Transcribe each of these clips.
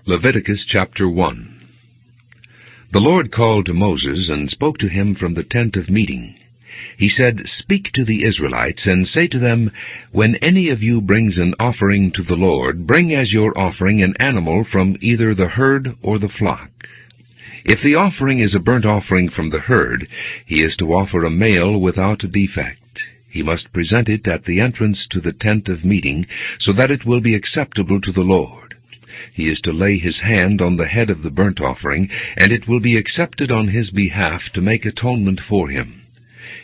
Leviticus chapter 1. The Lord called to Moses and spoke to him from the tent of meeting. He said, "Speak to the Israelites, and say to them, When any of you brings an offering to the Lord, bring as your offering an animal from either the herd or the flock. If the offering is a burnt offering from the herd, he is to offer a male without defect. He must present it at the entrance to the tent of meeting, so that it will be acceptable to the Lord. He is to lay his hand on the head of the burnt offering, and it will be accepted on his behalf to make atonement for him.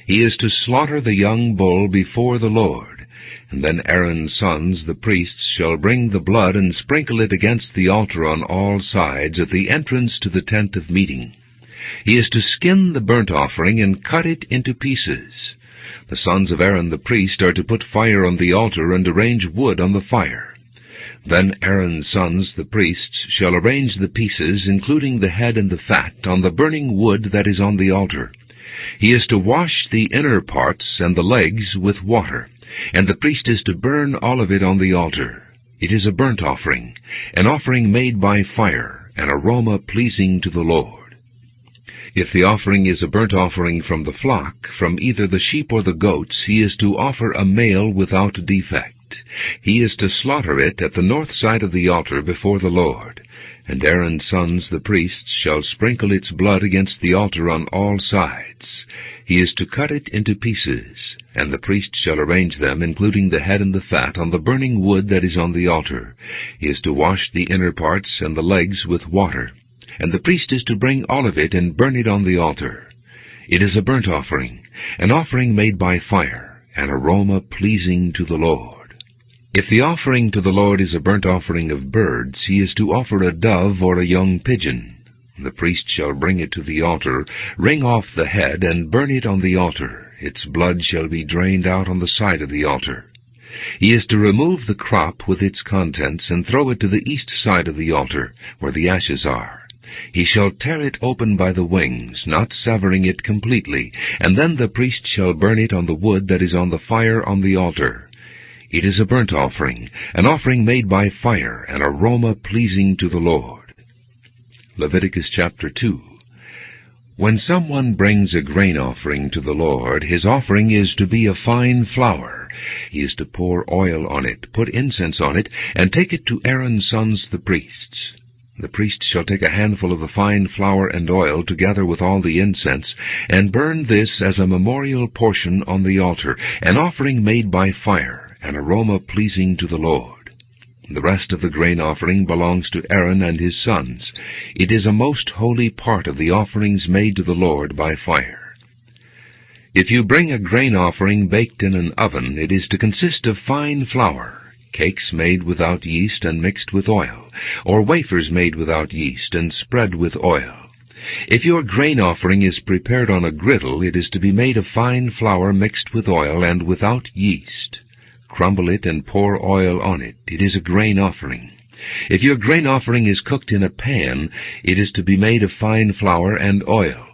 He is to slaughter the young bull before the Lord, and then Aaron's sons, the priests, shall bring the blood and sprinkle it against the altar on all sides at the entrance to the tent of meeting. He is to skin the burnt offering and cut it into pieces. The sons of Aaron the priest are to put fire on the altar and arrange wood on the fire. Then Aaron's sons, the priests, shall arrange the pieces, including the head and the fat, on the burning wood that is on the altar. He is to wash the inner parts and the legs with water, and the priest is to burn all of it on the altar. It is a burnt offering, an offering made by fire, an aroma pleasing to the Lord. If the offering is a burnt offering from the flock, from either the sheep or the goats, he is to offer a male without defect. He is to slaughter it at the north side of the altar before the Lord, and Aaron's sons, the priests, shall sprinkle its blood against the altar on all sides. He is to cut it into pieces, and the priest shall arrange them, including the head and the fat, on the burning wood that is on the altar. He is to wash the inner parts and the legs with water, and the priest is to bring all of it and burn it on the altar. It is a burnt offering, an offering made by fire, an aroma pleasing to the Lord. If the offering to the Lord is a burnt offering of birds, he is to offer a dove or a young pigeon. The priest shall bring it to the altar, wring off the head, and burn it on the altar. Its blood shall be drained out on the side of the altar. He is to remove the crop with its contents, and throw it to the east side of the altar, where the ashes are. He shall tear it open by the wings, not severing it completely, and then the priest shall burn it on the wood that is on the fire on the altar. It is a burnt offering, an offering made by fire, an aroma pleasing to the Lord. Leviticus chapter 2. When someone brings a grain offering to the Lord, his offering is to be a fine flour. He is to pour oil on it, put incense on it, and take it to Aaron's sons the priests. The priest shall take a handful of the fine flour and oil, together with all the incense, and burn this as a memorial portion on the altar, an offering made by fire, an aroma pleasing to the Lord. The rest of the grain offering belongs to Aaron and his sons. It is a most holy part of the offerings made to the Lord by fire. If you bring a grain offering baked in an oven, it is to consist of fine flour, cakes made without yeast and mixed with oil, or wafers made without yeast and spread with oil. If your grain offering is prepared on a griddle, it is to be made of fine flour mixed with oil and without yeast. Crumble it and pour oil on it. It is a grain offering. If your grain offering is cooked in a pan, it is to be made of fine flour and oil.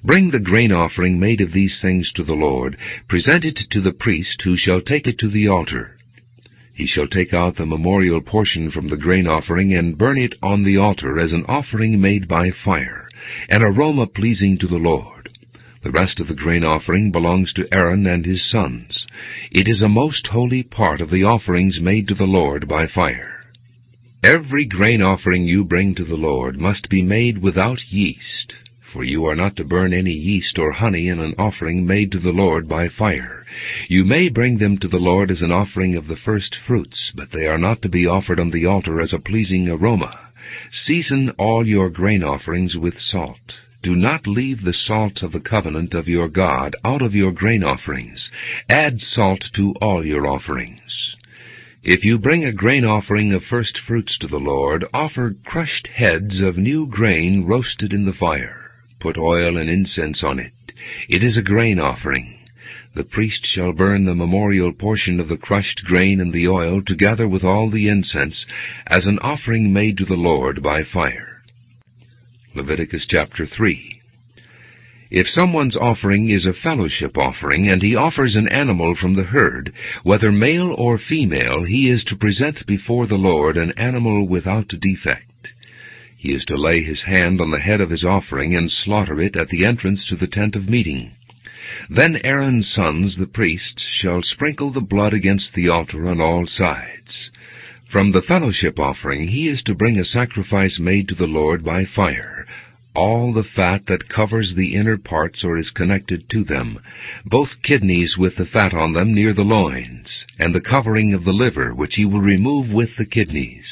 Bring the grain offering made of these things to the Lord. Present it to the priest, who shall take it to the altar. He shall take out the memorial portion from the grain offering and burn it on the altar as an offering made by fire, an aroma pleasing to the Lord. The rest of the grain offering belongs to Aaron and his sons. It is a most holy part of the offerings made to the Lord by fire. Every grain offering you bring to the Lord must be made without yeast, for you are not to burn any yeast or honey in an offering made to the Lord by fire. You may bring them to the Lord as an offering of the first fruits, but they are not to be offered on the altar as a pleasing aroma. Season all your grain offerings with salt. Do not leave the salt of the covenant of your God out of your grain offerings. Add salt to all your offerings. If you bring a grain offering of first fruits to the Lord, offer crushed heads of new grain roasted in the fire. Put oil and incense on it. It is a grain offering. The priest shall burn the memorial portion of the crushed grain and the oil, together with all the incense, as an offering made to the Lord by fire. Leviticus chapter 3. If someone's offering is a fellowship offering, and he offers an animal from the herd, whether male or female, he is to present before the Lord an animal without defect. He is to lay his hand on the head of his offering and slaughter it at the entrance to the tent of meeting. Then Aaron's sons, the priests, shall sprinkle the blood against the altar on all sides. From the fellowship offering he is to bring a sacrifice made to the Lord by fire, all the fat that covers the inner parts or is connected to them, both kidneys with the fat on them near the loins, and the covering of the liver, which he will remove with the kidneys.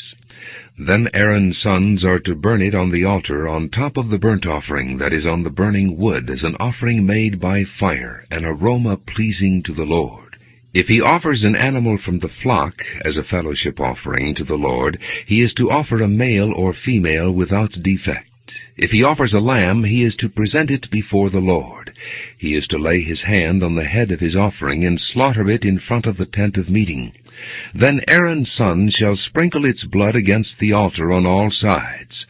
Then Aaron's sons are to burn it on the altar on top of the burnt offering that is on the burning wood as an offering made by fire, an aroma pleasing to the Lord. If he offers an animal from the flock as a fellowship offering to the Lord, he is to offer a male or female without defect. If he offers a lamb, he is to present it before the Lord. He is to lay his hand on the head of his offering and slaughter it in front of the tent of meeting. Then Aaron's son shall sprinkle its blood against the altar on all sides.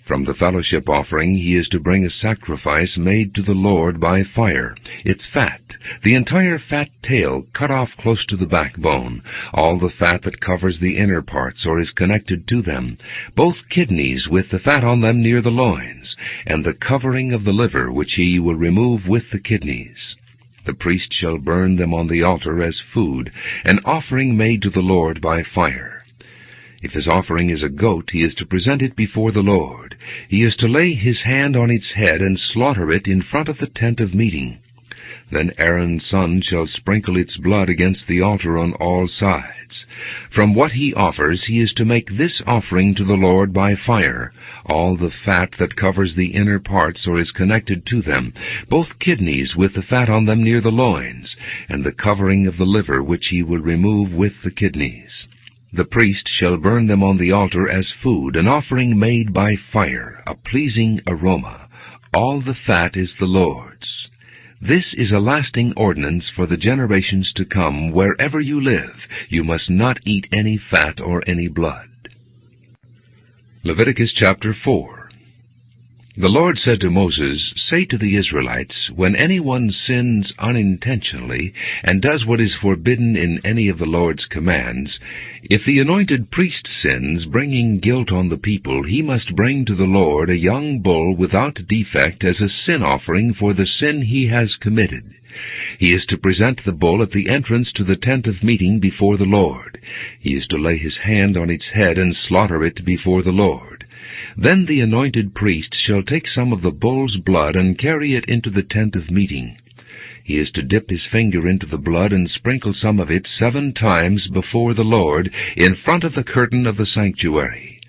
From the fellowship offering he is to bring a sacrifice made to the Lord by fire, its fat, the entire fat tail cut off close to the backbone, all the fat that covers the inner parts or is connected to them, both kidneys with the fat on them near the loins, and the covering of the liver, which he will remove with the kidneys. The priest shall burn them on the altar as food, an offering made to the Lord by fire. If his offering is a goat, he is to present it before the Lord. He is to lay his hand on its head and slaughter it in front of the tent of meeting. Then Aaron's son shall sprinkle its blood against the altar on all sides. From what he offers he is to make this offering to the Lord by fire, all the fat that covers the inner parts or is connected to them, both kidneys with the fat on them near the loins, and the covering of the liver, which he will remove with the kidneys. The priest shall burn them on the altar as food, an offering made by fire, a pleasing aroma. All the fat is the Lord's. This is a lasting ordinance for the generations to come. Wherever you live, you must not eat any fat or any blood. Leviticus chapter 4. The Lord said to Moses, "Say to the Israelites, when anyone sins unintentionally and does what is forbidden in any of the Lord's commands, if the anointed priest sins, bringing guilt on the people, he must bring to the Lord a young bull without defect as a sin offering for the sin he has committed. He is to present the bull at the entrance to the tent of meeting before the Lord. He is to lay his hand on its head and slaughter it before the Lord. Then the anointed priest shall take some of the bull's blood and carry it into the tent of meeting. He is to dip his finger into the blood and sprinkle some of it 7 times before the Lord in front of the curtain of the sanctuary.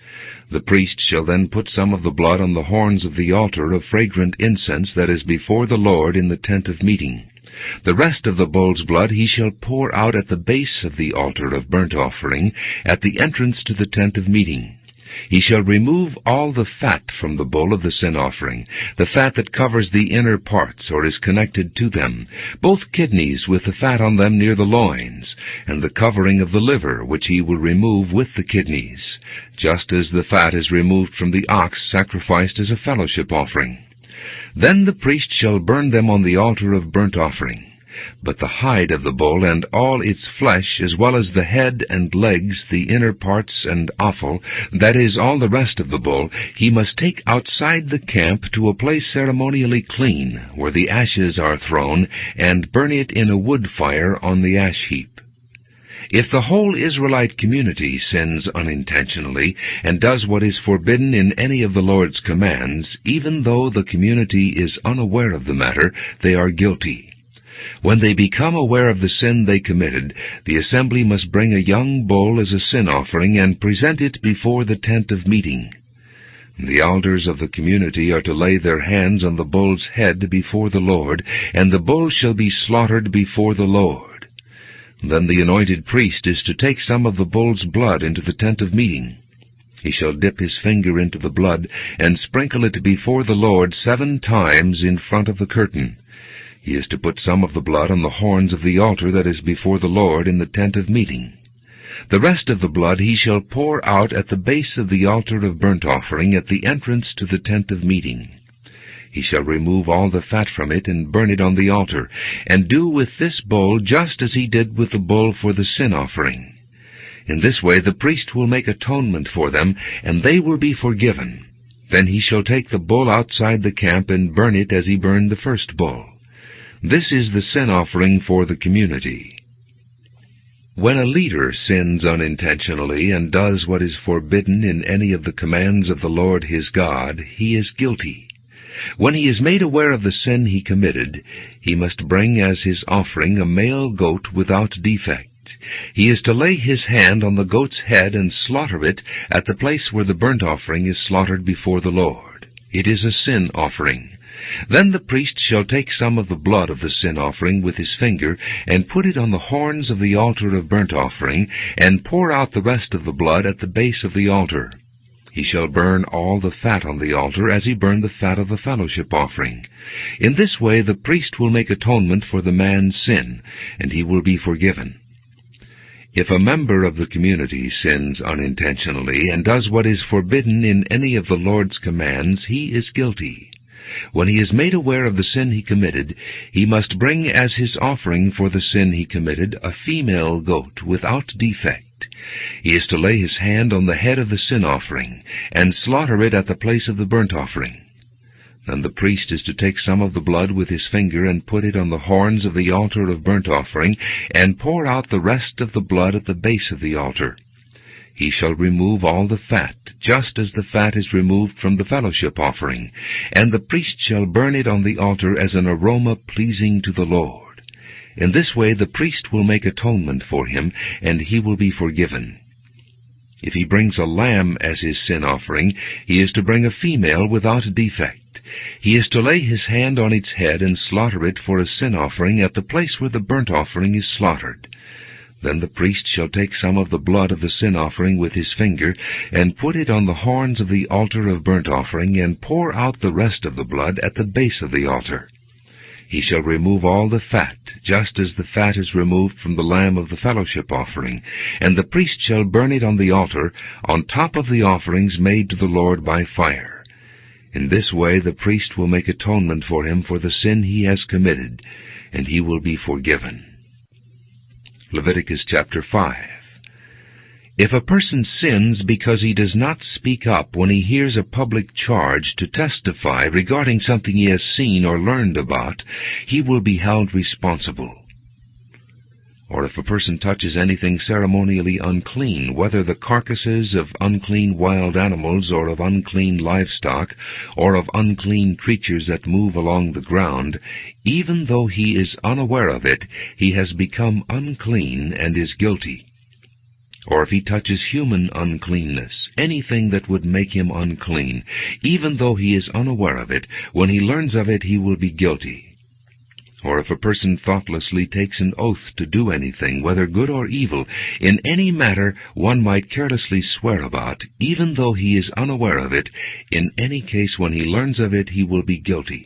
The priest shall then put some of the blood on the horns of the altar of fragrant incense that is before the Lord in the tent of meeting. The rest of the bull's blood he shall pour out at the base of the altar of burnt offering at the entrance to the tent of meeting. He shall remove all the fat from the bull of the sin offering, the fat that covers the inner parts or is connected to them, both kidneys with the fat on them near the loins, and the covering of the liver, which he will remove with the kidneys, just as the fat is removed from the ox sacrificed as a fellowship offering. Then the priest shall burn them on the altar of burnt offering. But the hide of the bull and all its flesh, as well as the head and legs, the inner parts and offal, that is, all the rest of the bull, he must take outside the camp to a place ceremonially clean, where the ashes are thrown, and burn it in a wood fire on the ash heap. If the whole Israelite community sins unintentionally and does what is forbidden in any of the Lord's commands, even though the community is unaware of the matter, they are guilty. When they become aware of the sin they committed, the assembly must bring a young bull as a sin offering and present it before the tent of meeting. The elders of the community are to lay their hands on the bull's head before the Lord, and the bull shall be slaughtered before the Lord. Then the anointed priest is to take some of the bull's blood into the tent of meeting. He shall dip his finger into the blood and sprinkle it before the Lord 7 times in front of the curtain. He is to put some of the blood on the horns of the altar that is before the Lord in the tent of meeting. The rest of the blood he shall pour out at the base of the altar of burnt offering at the entrance to the tent of meeting. He shall remove all the fat from it and burn it on the altar, and do with this bull just as he did with the bull for the sin offering. In this way the priest will make atonement for them, and they will be forgiven. Then he shall take the bull outside the camp and burn it as he burned the first bull. This is the sin offering for the community. When a leader sins unintentionally and does what is forbidden in any of the commands of the Lord his God, he is guilty. When he is made aware of the sin he committed, he must bring as his offering a male goat without defect. He is to lay his hand on the goat's head and slaughter it at the place where the burnt offering is slaughtered before the Lord. It is a sin offering. Then the priest shall take some of the blood of the sin offering with his finger, and put it on the horns of the altar of burnt offering, and pour out the rest of the blood at the base of the altar. He shall burn all the fat on the altar as he burned the fat of the fellowship offering. In this way the priest will make atonement for the man's sin, and he will be forgiven. If a member of the community sins unintentionally and does what is forbidden in any of the Lord's commands, he is guilty. When he is made aware of the sin he committed, he must bring as his offering for the sin he committed a female goat without defect. He is to lay his hand on the head of the sin offering, and slaughter it at the place of the burnt offering. Then the priest is to take some of the blood with his finger and put it on the horns of the altar of burnt offering, and pour out the rest of the blood at the base of the altar. He shall remove all the fat, just as the fat is removed from the fellowship offering, and the priest shall burn it on the altar as an aroma pleasing to the Lord. In this way the priest will make atonement for him, and he will be forgiven. If he brings a lamb as his sin offering, he is to bring a female without defect. He is to lay his hand on its head and slaughter it for a sin offering at the place where the burnt offering is slaughtered. Then the priest shall take some of the blood of the sin offering with his finger, and put it on the horns of the altar of burnt offering, and pour out the rest of the blood at the base of the altar. He shall remove all the fat, just as the fat is removed from the lamb of the fellowship offering, and the priest shall burn it on the altar, on top of the offerings made to the Lord by fire. In this way the priest will make atonement for him for the sin he has committed, and he will be forgiven. Leviticus chapter 5. If a person sins because he does not speak up when he hears a public charge to testify regarding something he has seen or learned about, he will be held responsible. Or if a person touches anything ceremonially unclean, whether the carcasses of unclean wild animals or of unclean livestock, or of unclean creatures that move along the ground, even though he is unaware of it, he has become unclean and is guilty. Or if he touches human uncleanness, anything that would make him unclean, even though he is unaware of it, when he learns of it he will be guilty. Or if a person thoughtlessly takes an oath to do anything, whether good or evil, in any matter one might carelessly swear about, even though he is unaware of it, in any case when he learns of it he will be guilty.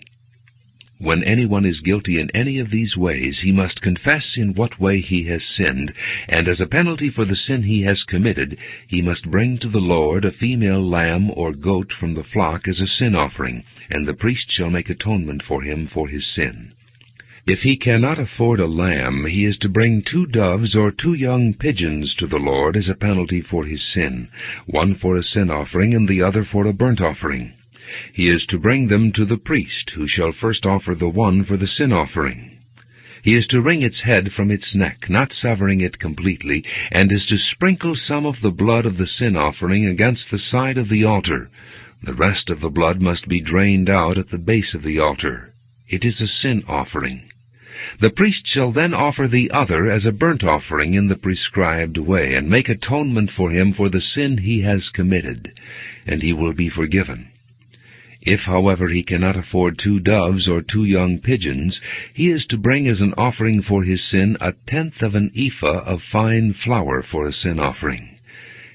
When anyone is guilty in any of these ways, he must confess in what way he has sinned, and as a penalty for the sin he has committed, he must bring to the Lord a female lamb or goat from the flock as a sin offering, and the priest shall make atonement for him for his sin. If he cannot afford a lamb, he is to bring 2 doves or 2 young pigeons to the Lord as a penalty for his sin, one for a sin offering and the other for a burnt offering. He is to bring them to the priest, who shall first offer the one for the sin offering. He is to wring its head from its neck, not severing it completely, and is to sprinkle some of the blood of the sin offering against the side of the altar. The rest of the blood must be drained out at the base of the altar. It is a sin offering. The priest shall then offer the other as a burnt offering in the prescribed way, and make atonement for him for the sin he has committed, and he will be forgiven. If, however, he cannot afford 2 doves or 2 young pigeons, he is to bring as an offering for his sin 1/10 of an ephah of fine flour for a sin offering.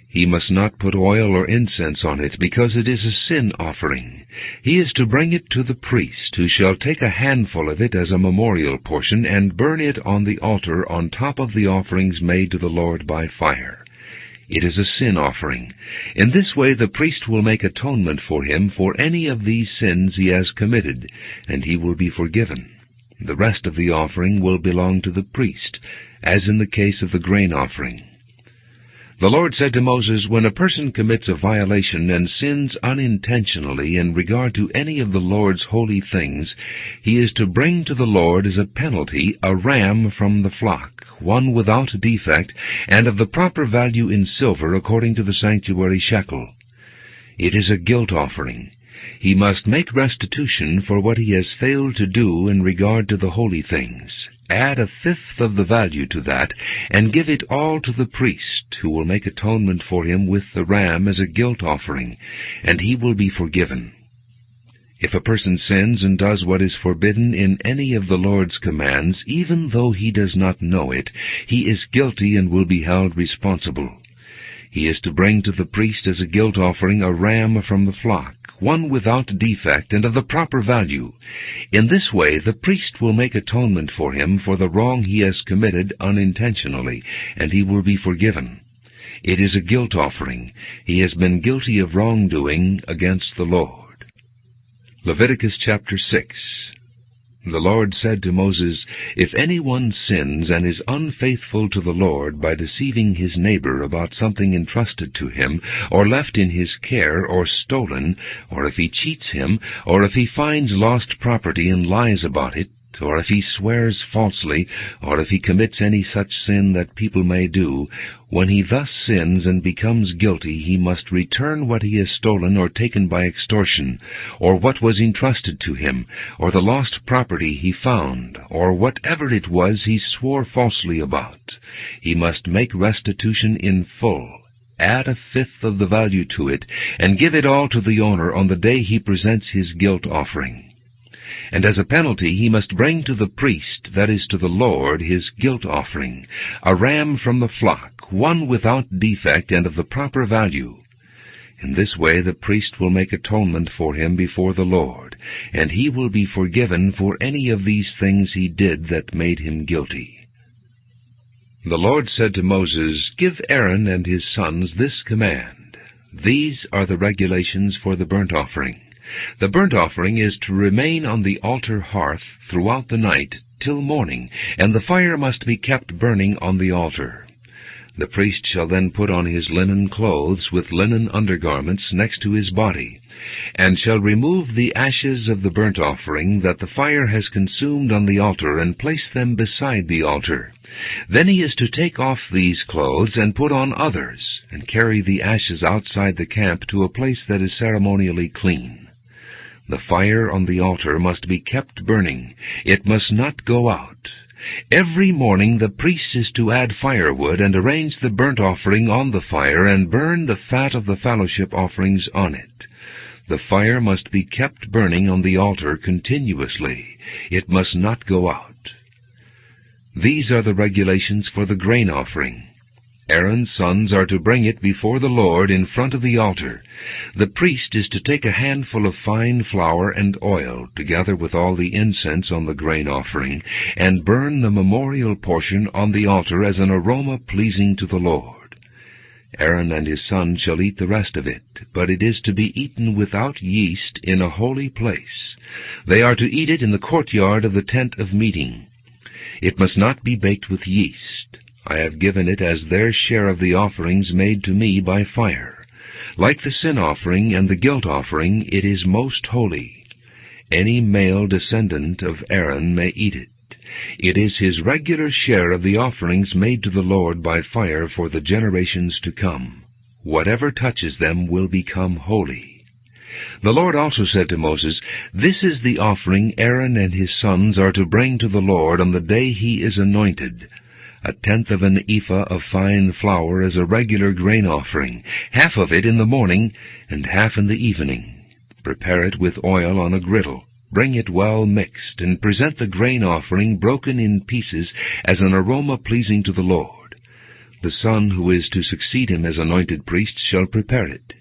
He must not put oil or incense on it, because it is a sin offering. He is to bring it to the priest, who shall take a handful of it as a memorial portion, and burn it on the altar on top of the offerings made to the Lord by fire. It is a sin offering. In this way the priest will make atonement for him for any of these sins he has committed, and he will be forgiven. The rest of the offering will belong to the priest, as in the case of the grain offering. The Lord said to Moses, "When a person commits a violation and sins unintentionally in regard to any of the Lord's holy things, he is to bring to the Lord as a penalty a ram from the flock, one without defect, and of the proper value in silver according to the sanctuary shekel. It is a guilt offering. He must make restitution for what he has failed to do in regard to the holy things. Add a fifth of the value to that, and give it all to the priest, who will make atonement for him with the ram as a guilt offering, and he will be forgiven. If a person sins and does what is forbidden in any of the Lord's commands, even though he does not know it, he is guilty and will be held responsible. He is to bring to the priest as a guilt offering a ram from the flock, one without defect and of the proper value. In this way the priest will make atonement for him for the wrong he has committed unintentionally, and he will be forgiven. It is a guilt offering. He has been guilty of wrongdoing against the Lord." Leviticus chapter 6. The Lord said to Moses, "If anyone sins and is unfaithful to the Lord by deceiving his neighbor about something entrusted to him, or left in his care, or stolen, or if he cheats him, or if he finds lost property and lies about it, or if he swears falsely, or if he commits any such sin that people may do, when he thus sins and becomes guilty, he must return what he has stolen or taken by extortion, or what was entrusted to him, or the lost property he found, or whatever it was he swore falsely about. He must make restitution in full. Add a fifth of the value to it, and give it all to the owner on the day he presents his guilt offering. And as a penalty he must bring to the priest, that is to the Lord, his guilt offering, a ram from the flock, one without defect and of the proper value. In this way the priest will make atonement for him before the Lord, and he will be forgiven for any of these things he did that made him guilty." The Lord said to Moses, "Give Aaron and his sons this command. These are the regulations for the burnt offering. The burnt offering is to remain on the altar hearth throughout the night till morning, and the fire must be kept burning on the altar. The priest shall then put on his linen clothes with linen undergarments next to his body, and shall remove the ashes of the burnt offering that the fire has consumed on the altar, and place them beside the altar. Then he is to take off these clothes and put on others, and carry the ashes outside the camp to a place that is ceremonially clean. The fire on the altar must be kept burning. It must not go out. Every morning the priest is to add firewood and arrange the burnt offering on the fire and burn the fat of the fellowship offerings on it. The fire must be kept burning on the altar continuously. It must not go out. These are the regulations for the grain offering. Aaron's sons are to bring it before the Lord in front of the altar. The priest is to take a handful of fine flour and oil, together with all the incense on the grain offering, and burn the memorial portion on the altar as an aroma pleasing to the Lord. Aaron and his sons shall eat the rest of it, but it is to be eaten without yeast in a holy place. They are to eat it in the courtyard of the tent of meeting. It must not be baked with yeast. I have given it as their share of the offerings made to me by fire. Like the sin offering and the guilt offering, it is most holy. Any male descendant of Aaron may eat it. It is his regular share of the offerings made to the Lord by fire for the generations to come. Whatever touches them will become holy. The Lord also said to Moses, "This is the offering Aaron and his sons are to bring to the Lord on the day he is anointed. 1/10 of an ephah of fine flour as a regular grain offering, half of it in the morning and half in the evening. Prepare it with oil on a griddle. Bring it well mixed, and present the grain offering broken in pieces as an aroma pleasing to the Lord. The son who is to succeed him as anointed priest shall prepare it.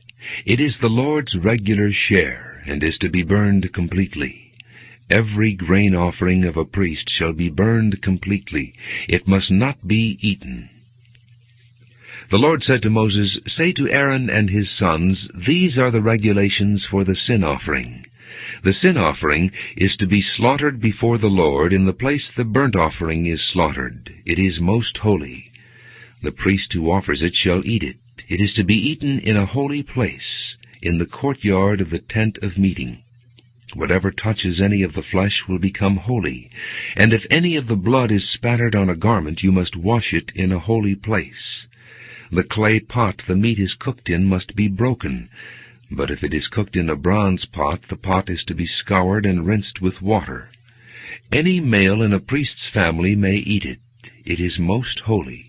It is the Lord's regular share, and is to be burned completely. Every grain offering of a priest shall be burned completely. It must not be eaten." The Lord said to Moses, "Say to Aaron and his sons, These are the regulations for the sin offering. The sin offering is to be slaughtered before the Lord in the place the burnt offering is slaughtered. It is most holy. The priest who offers it shall eat it. It is to be eaten in a holy place, in the courtyard of the tent of meeting. Whatever touches any of the flesh will become holy, and if any of the blood is spattered on a garment, you must wash it in a holy place. The clay pot the meat is cooked in must be broken, but if it is cooked in a bronze pot, the pot is to be scoured and rinsed with water. Any male in a priest's family may eat it. It is most holy.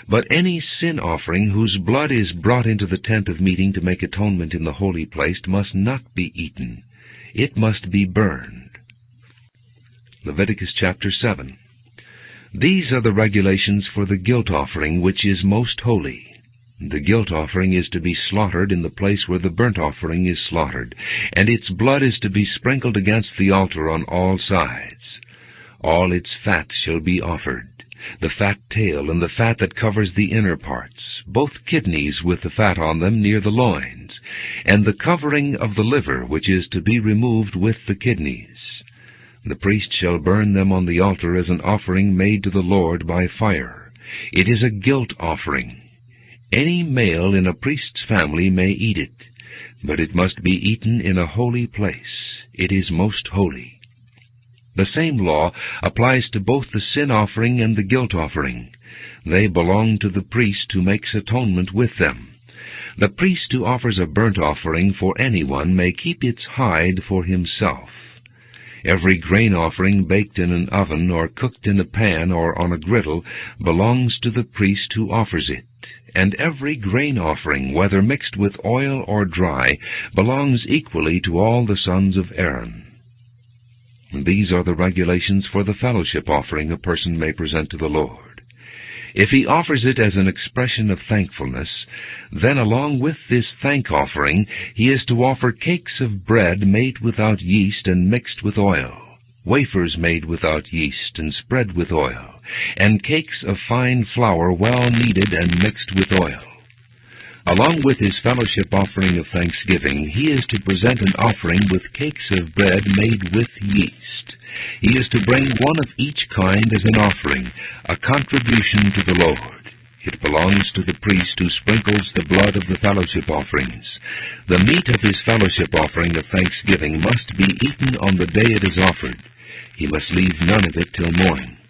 But any sin offering whose blood is brought into the tent of meeting to make atonement in the holy place must not be eaten. It must be burned. Leviticus chapter 7. These are the regulations for the guilt offering, which is most holy. The guilt offering is to be slaughtered in the place where the burnt offering is slaughtered, and its blood is to be sprinkled against the altar on all sides. All its fat shall be offered, the fat tail and the fat that covers the inner parts, both kidneys with the fat on them near the loins, and the covering of the liver, which is to be removed with the kidneys. The priest shall burn them on the altar as an offering made to the Lord by fire. It is a guilt offering. Any male in a priest's family may eat it, but it must be eaten in a holy place. It is most holy. The same law applies to both the sin offering and the guilt offering. They belong to the priest who makes atonement with them. The priest who offers a burnt offering for anyone may keep its hide for himself. Every grain offering baked in an oven or cooked in a pan or on a griddle belongs to the priest who offers it, and every grain offering, whether mixed with oil or dry, belongs equally to all the sons of Aaron. These are the regulations for the fellowship offering a person may present to the Lord. If he offers it as an expression of thankfulness, then along with this thank offering he is to offer cakes of bread made without yeast and mixed with oil, wafers made without yeast and spread with oil, and cakes of fine flour well kneaded and mixed with oil. Along with his fellowship offering of thanksgiving, he is to present an offering with cakes of bread made with yeast. He is to bring one of each kind as an offering, a contribution to the Lord. It belongs to the priest who sprinkles the blood of the fellowship offerings. The meat of his fellowship offering of thanksgiving must be eaten on the day it is offered. He must leave none of it till morning.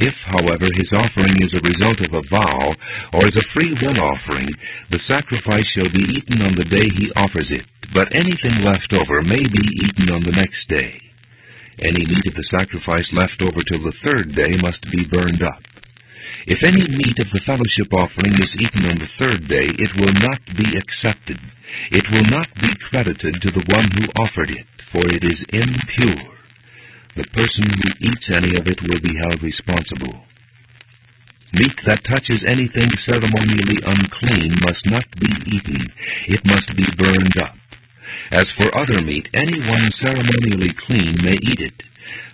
If, however, his offering is a result of a vow, or is a free will offering, the sacrifice shall be eaten on the day he offers it, but anything left over may be eaten on the next day. Any meat of the sacrifice left over till the third day must be burned up. If any meat of the fellowship offering is eaten on the third day, it will not be accepted. It will not be credited to the one who offered it, for it is impure. The person who eats any of it will be held responsible. Meat that touches anything ceremonially unclean must not be eaten. It must be burned up. As for other meat, anyone ceremonially clean may eat it.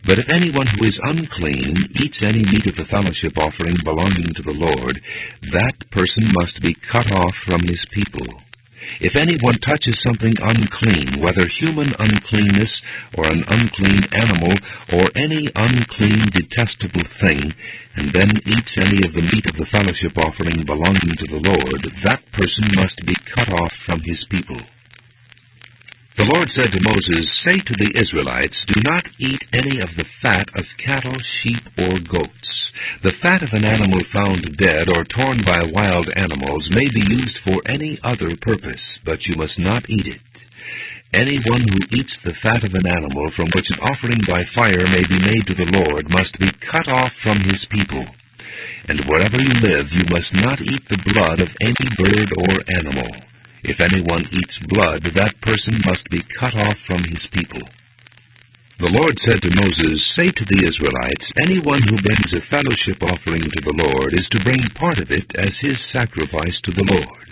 But if anyone who is unclean eats any meat of the fellowship offering belonging to the Lord, that person must be cut off from his people. If anyone touches something unclean, whether human uncleanness or an unclean animal or any unclean detestable thing, and then eats any of the meat of the fellowship offering belonging to the Lord, that person must be cut off from his people. The Lord said to Moses, "Say to the Israelites, do not eat any of the fat of cattle, sheep, or goats. The fat of an animal found dead or torn by wild animals may be used for any other purpose, but you must not eat it. Anyone who eats the fat of an animal from which an offering by fire may be made to the Lord must be cut off from his people. And wherever you live, you must not eat the blood of any bird or animal. If anyone eats blood, that person must be cut off from his people." The Lord said to Moses, "Say to the Israelites, anyone who brings a fellowship offering to the Lord is to bring part of it as his sacrifice to the Lord.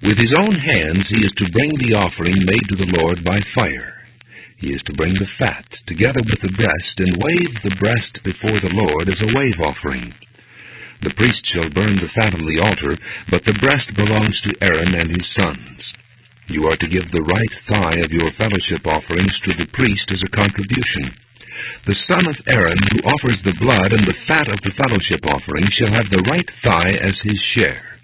With his own hands he is to bring the offering made to the Lord by fire. He is to bring the fat, together with the breast, and wave the breast before the Lord as a wave offering. The priest shall burn the fat on the altar, but the breast belongs to Aaron and his sons. You are to give the right thigh of your fellowship offerings to the priest as a contribution. The son of Aaron who offers the blood and the fat of the fellowship offering shall have the right thigh as his share.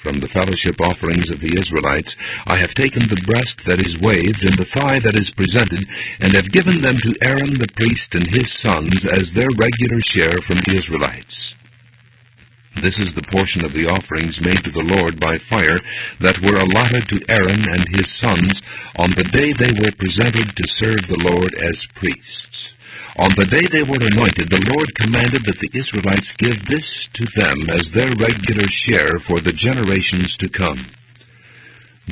From the fellowship offerings of the Israelites I have taken the breast that is waved and the thigh that is presented, and have given them to Aaron the priest and his sons as their regular share from the Israelites. This is the portion of the offerings made to the Lord by fire that were allotted to Aaron and his sons on the day they were presented to serve the Lord as priests. On the day they were anointed, the Lord commanded that the Israelites give this to them as their regular share for the generations to come.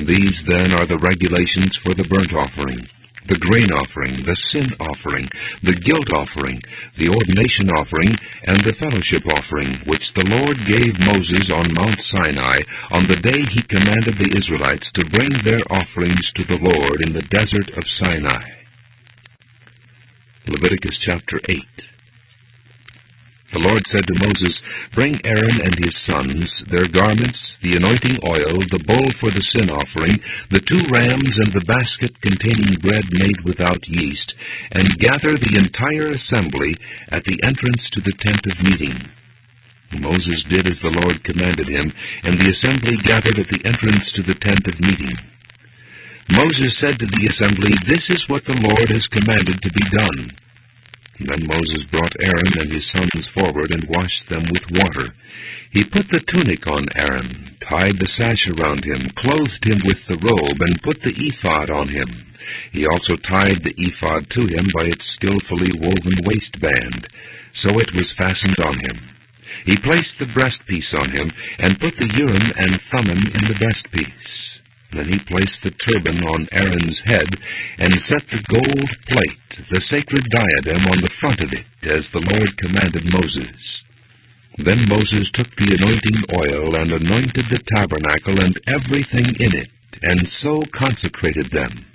These, then, are the regulations for the burnt offering, the grain offering, the sin offering, the guilt offering, the ordination offering, and the fellowship offering, which the Lord gave Moses on Mount Sinai on the day he commanded the Israelites to bring their offerings to the Lord in the desert of Sinai. Leviticus chapter 8. The Lord said to Moses, Bring Aaron and his sons, their garments, the anointing oil, the bowl for the sin offering, the 2 rams, and the basket containing bread made without yeast, and gather the entire assembly at the entrance to the tent of meeting. Moses did as the Lord commanded him, and the assembly gathered at the entrance to the tent of meeting. Moses said to the assembly, This is what the Lord has commanded to be done. Then Moses brought Aaron and his sons forward and washed them with water. He put the tunic on Aaron, tied the sash around him, clothed him with the robe, and put the ephod on him. He also tied the ephod to him by its skillfully woven waistband, so it was fastened on him. He placed the breastpiece on him, and put the Urim and Thummim in the breastpiece. Then he placed the turban on Aaron's head, and set the gold plate, the sacred diadem, on the front of it, as the Lord commanded Moses. Then Moses took the anointing oil, and anointed the tabernacle and everything in it, and so consecrated them.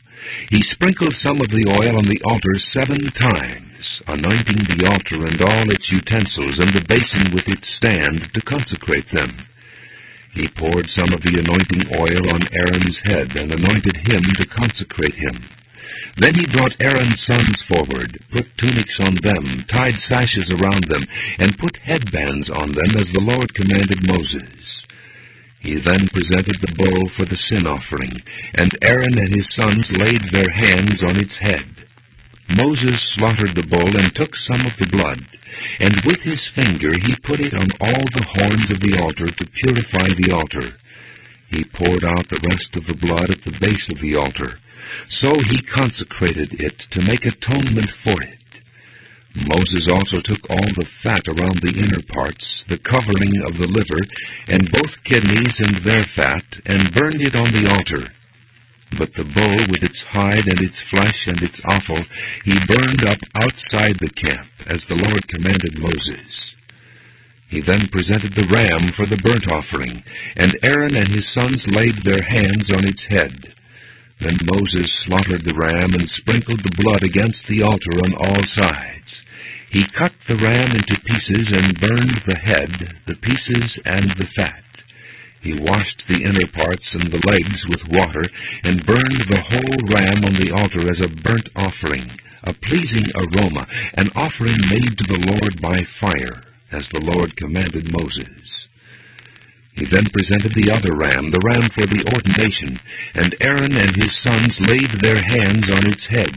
He sprinkled some of the oil on the altar 7 times, anointing the altar and all its utensils, and the basin with its stand, to consecrate them. He poured some of the anointing oil on Aaron's head, and anointed him to consecrate him. Then he brought Aaron's sons forward, put tunics on them, tied sashes around them, and put headbands on them, as the Lord commanded Moses. He then presented the bowl for the sin offering, and Aaron and his sons laid their hands on its head. Moses slaughtered the bull and took some of the blood, and with his finger he put it on all the horns of the altar to purify the altar. He poured out the rest of the blood at the base of the altar. So he consecrated it to make atonement for it. Moses also took all the fat around the inner parts, the covering of the liver, and both kidneys and their fat, and burned it on the altar. But the bull, with its hide and its flesh and its offal, he burned up outside the camp, as the Lord commanded Moses. He then presented the ram for the burnt offering, and Aaron and his sons laid their hands on its head. Then Moses slaughtered the ram and sprinkled the blood against the altar on all sides. He cut the ram into pieces and burned the head, the pieces, and the fat. He washed the inner parts and the legs with water, and burned the whole ram on the altar as a burnt offering, a pleasing aroma, an offering made to the Lord by fire, as the Lord commanded Moses. He then presented the other ram, the ram for the ordination, and Aaron and his sons laid their hands on its head.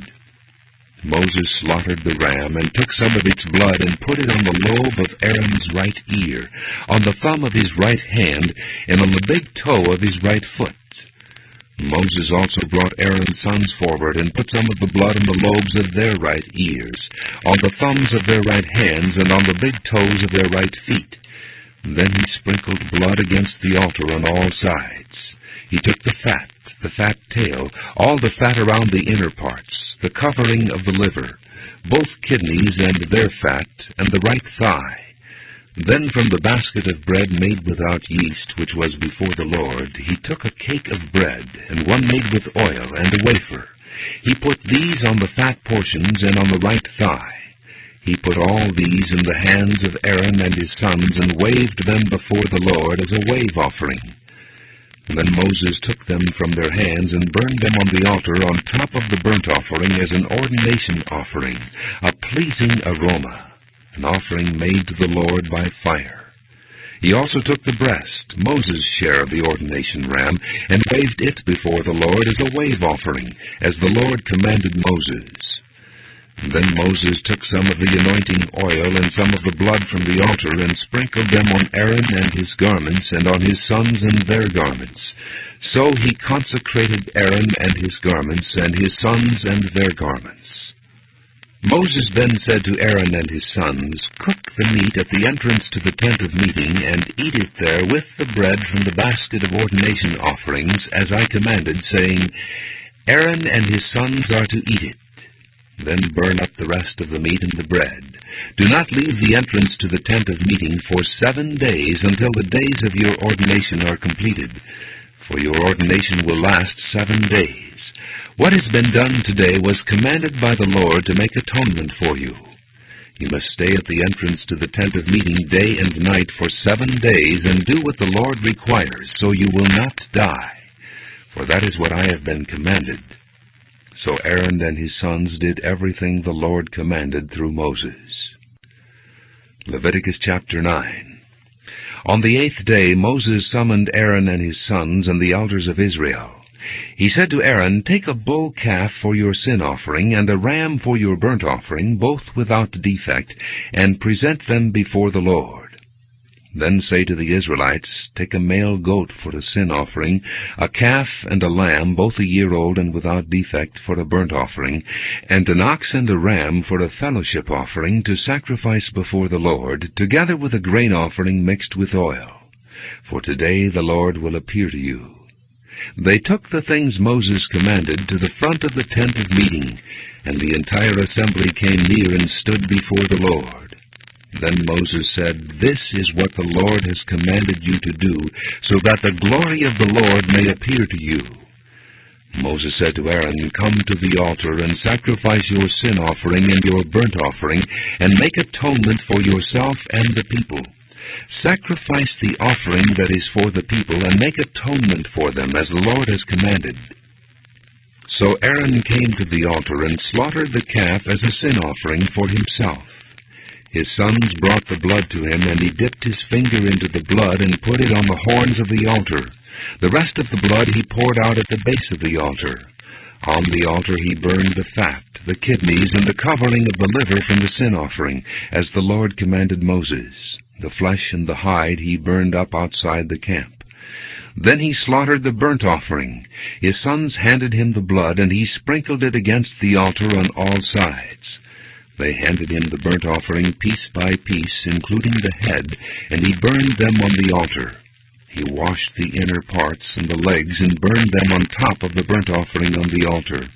Moses slaughtered the ram, and took some of its blood, and put it on the lobe of Aaron's right ear, on the thumb of his right hand, and on the big toe of his right foot. Moses also brought Aaron's sons forward, and put some of the blood on the lobes of their right ears, on the thumbs of their right hands, and on the big toes of their right feet. Then he sprinkled blood against the altar on all sides. He took the fat tail, all the fat around the inner parts, the covering of the liver, both kidneys and their fat, and the right thigh. Then from the basket of bread made without yeast, which was before the Lord, he took a cake of bread, and one made with oil, and a wafer. He put these on the fat portions and on the right thigh. He put all these in the hands of Aaron and his sons, and waved them before the Lord as a wave offering. Then Moses took them from their hands and burned them on the altar on top of the burnt offering as an ordination offering, a pleasing aroma, an offering made to the Lord by fire. He also took the breast, Moses' share of the ordination ram, and waved it before the Lord as a wave offering, as the Lord commanded Moses. Then Moses took some of the anointing oil and some of the blood from the altar and sprinkled them on Aaron and his garments and on his sons and their garments. So he consecrated Aaron and his garments and his sons and their garments. Moses then said to Aaron and his sons, "Cook the meat at the entrance to the tent of meeting, and eat it there with the bread from the basket of ordination offerings, as I commanded, saying, Aaron and his sons are to eat it. Then burn up the rest of the meat and the bread. Do not leave the entrance to the tent of meeting for 7 days until the days of your ordination are completed, for your ordination will last 7 days. What has been done today was commanded by the Lord to make atonement for you. You must stay at the entrance to the tent of meeting day and night for 7 days and do what the Lord requires, so you will not die, for that is what I have been commanded." So Aaron and his sons did everything the Lord commanded through Moses. Leviticus chapter 9. On the 8th day Moses summoned Aaron and his sons and the elders of Israel. He said to Aaron, "Take a bull calf for your sin offering and a ram for your burnt offering, both without defect, and present them before the Lord. Then say to the Israelites, Take a male goat for a sin offering, a calf and a lamb, both a year old and without defect, for a burnt offering, and an ox and a ram for a fellowship offering to sacrifice before the Lord, together with a grain offering mixed with oil. For today the Lord will appear to you." They took the things Moses commanded to the front of the tent of meeting, and the entire assembly came near and stood before the Lord. Then Moses said, "This is what the Lord has commanded you to do, so that the glory of the Lord may appear to you." Moses said to Aaron, "Come to the altar and sacrifice your sin offering and your burnt offering, and make atonement for yourself and the people. Sacrifice the offering that is for the people, and make atonement for them, as the Lord has commanded." So Aaron came to the altar and slaughtered the calf as a sin offering for himself. His sons brought the blood to him, and he dipped his finger into the blood and put it on the horns of the altar. The rest of the blood he poured out at the base of the altar. On the altar he burned the fat, the kidneys, and the covering of the liver from the sin offering, as the Lord commanded Moses. The flesh and the hide he burned up outside the camp. Then he slaughtered the burnt offering. His sons handed him the blood, and he sprinkled it against the altar on all sides. They handed him the burnt offering piece by piece, including the head, and he burned them on the altar. He washed the inner parts and the legs and burned them on top of the burnt offering on the altar.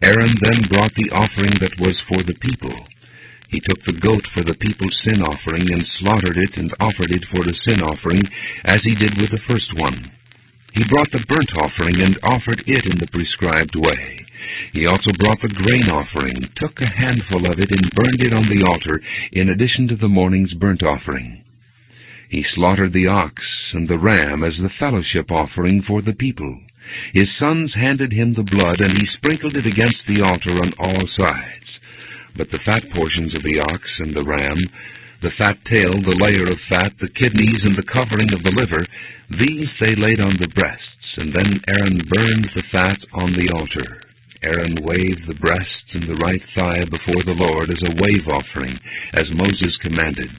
Aaron then brought the offering that was for the people. He took the goat for the people's sin offering and slaughtered it and offered it for the sin offering, as he did with the first one. He brought the burnt offering and offered it in the prescribed way. He also brought the grain offering, took a handful of it, and burned it on the altar, in addition to the morning's burnt offering. He slaughtered the ox and the ram as the fellowship offering for the people. His sons handed him the blood, and he sprinkled it against the altar on all sides. But the fat portions of the ox and the ram, the fat tail, the layer of fat, the kidneys, and the covering of the liver, these they laid on the breasts, and then Aaron burned the fat on the altar. Aaron waved the breasts and the right thigh before the Lord as a wave offering, as Moses commanded.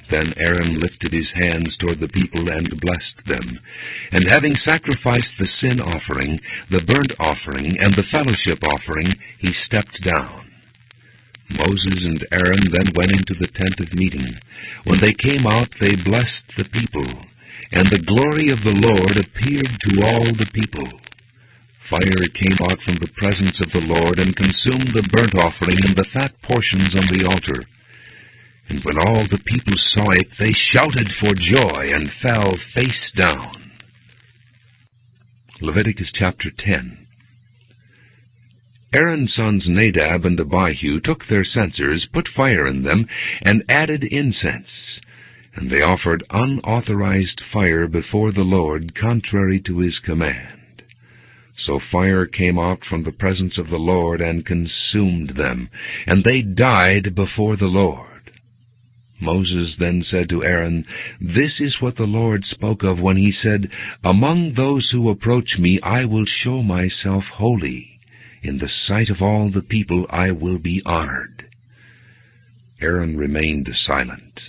Then Aaron lifted his hands toward the people and blessed them. And having sacrificed the sin offering, the burnt offering, and the fellowship offering, he stepped down. Moses and Aaron then went into the tent of meeting. When they came out, they blessed the people, and the glory of the Lord appeared to all the people. Fire came out from the presence of the Lord and consumed the burnt offering and the fat portions on the altar. And when all the people saw it, they shouted for joy and fell face down. Leviticus chapter 10. Aaron's sons Nadab and Abihu took their censers, put fire in them, and added incense. And they offered unauthorized fire before the Lord, contrary to his command. So fire came out from the presence of the Lord and consumed them, and they died before the Lord. Moses then said to Aaron, "This is what the Lord spoke of when he said, 'Among those who approach me I will show myself holy. In the sight of all the people I will be honored.'" Aaron remained silent.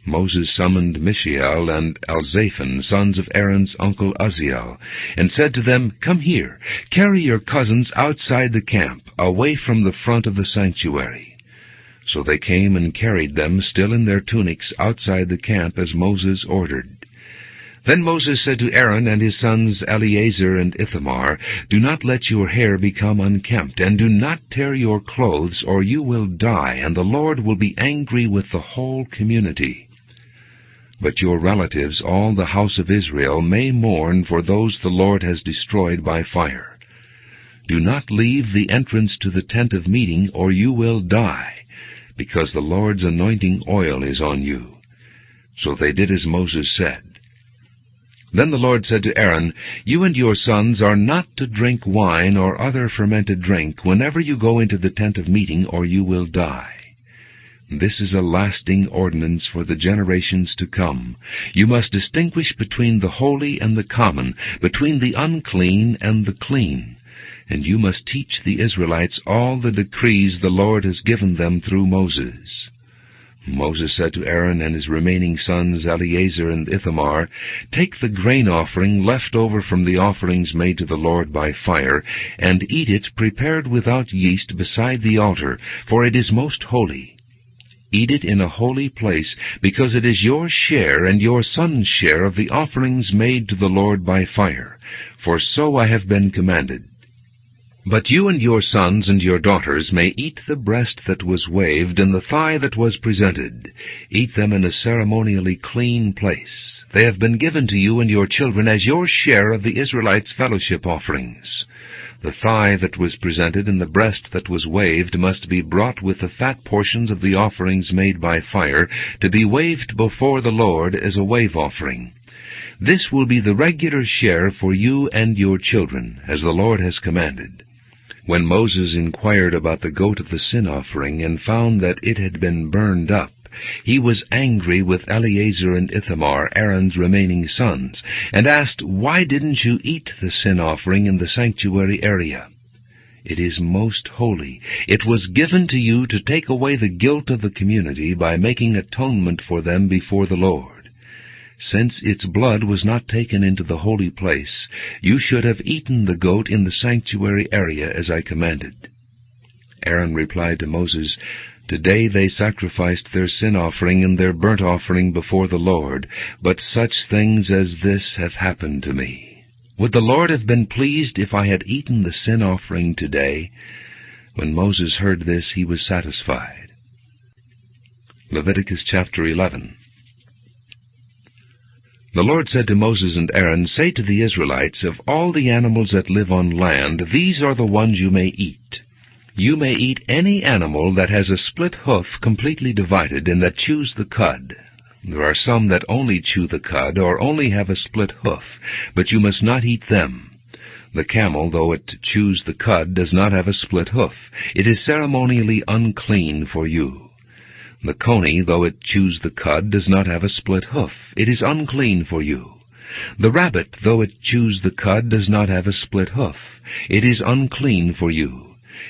Moses summoned Mishael and Elzaphan, sons of Aaron's uncle Uzziel, and said to them, "Come here, carry your cousins outside the camp, away from the front of the sanctuary." So they came and carried them, still in their tunics, outside the camp, as Moses ordered. Then Moses said to Aaron and his sons Eleazar and Ithamar, "Do not let your hair become unkempt, and do not tear your clothes, or you will die, and the Lord will be angry with the whole community. But your relatives, all the house of Israel, may mourn for those the Lord has destroyed by fire. Do not leave the entrance to the tent of meeting, or you will die, because the Lord's anointing oil is on you." So they did as Moses said. Then the Lord said to Aaron, "You and your sons are not to drink wine or other fermented drink whenever you go into the tent of meeting, or you will die. This is a lasting ordinance for the generations to come. You must distinguish between the holy and the common, between the unclean and the clean. And you must teach the Israelites all the decrees the Lord has given them through Moses." Moses said to Aaron and his remaining sons, Eleazar and Ithamar, "Take the grain offering left over from the offerings made to the Lord by fire, and eat it prepared without yeast beside the altar, for it is most holy. Eat it in a holy place, because it is your share and your son's share of the offerings made to the Lord by fire, for so I have been commanded. But you and your sons and your daughters may eat the breast that was waved and the thigh that was presented. Eat them in a ceremonially clean place. They have been given to you and your children as your share of the Israelites' fellowship offerings. The thigh that was presented and the breast that was waved must be brought with the fat portions of the offerings made by fire, to be waved before the Lord as a wave offering. This will be the regular share for you and your children, as the Lord has commanded." When Moses inquired about the goat of the sin offering and found that it had been burned up, he was angry with Eleazar and Ithamar, Aaron's remaining sons, and asked, "Why didn't you eat the sin offering in the sanctuary area? It is most holy. It was given to you to take away the guilt of the community by making atonement for them before the Lord. Since its blood was not taken into the holy place, you should have eaten the goat in the sanctuary area as I commanded." Aaron replied to Moses, "Today they sacrificed their sin offering and their burnt offering before the Lord, but such things as this have happened to me. Would the Lord have been pleased if I had eaten the sin offering today?" When Moses heard this, he was satisfied. Leviticus chapter 11. The Lord said to Moses and Aaron, "Say to the Israelites, of all the animals that live on land, these are the ones you may eat. You may eat any animal that has a split hoof completely divided, and that chews the cud. There are some that only chew the cud, or only have a split hoof, but you must not eat them. The camel, though it chews the cud, does not have a split hoof. It is ceremonially unclean for you. The coney, though it chews the cud, does not have a split hoof. It is unclean for you. The rabbit, though it chews the cud, does not have a split hoof. It is unclean for you.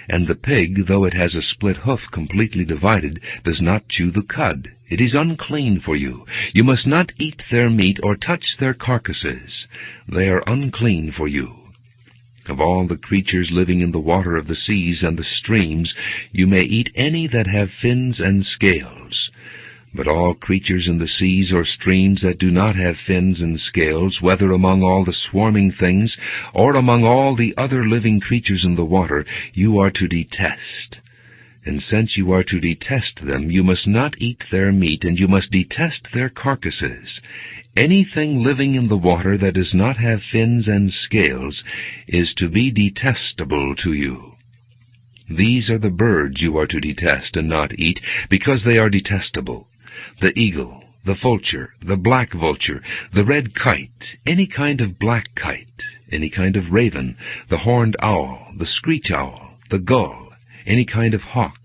And the pig, though it has a split hoof completely divided, does not chew the cud. It is unclean for you. You must not eat their meat or touch their carcasses. They are unclean for you. Of all the creatures living in the water of the seas and the streams, you may eat any that have fins and scales. But all creatures in the seas or streams that do not have fins and scales, whether among all the swarming things or among all the other living creatures in the water, you are to detest. And since you are to detest them, you must not eat their meat, and you must detest their carcasses. Anything living in the water that does not have fins and scales is to be detestable to you. These are the birds you are to detest and not eat, because they are detestable: the eagle, the vulture, the black vulture, the red kite, any kind of black kite, any kind of raven, the horned owl, the screech owl, the gull, any kind of hawk,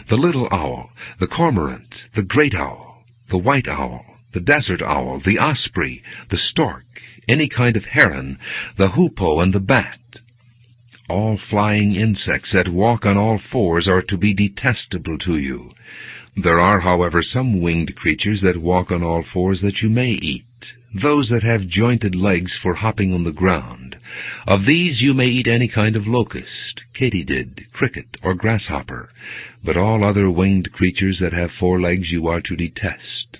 the little owl, the cormorant, the great owl, the white owl, the desert owl, the osprey, the stork, any kind of heron, the hoopoe and the bat. All flying insects that walk on all fours are to be detestable to you. There are, however, some winged creatures that walk on all fours that you may eat, those that have jointed legs for hopping on the ground. Of these you may eat any kind of locust, katydid, cricket, or grasshopper, but all other winged creatures that have 4 legs you are to detest.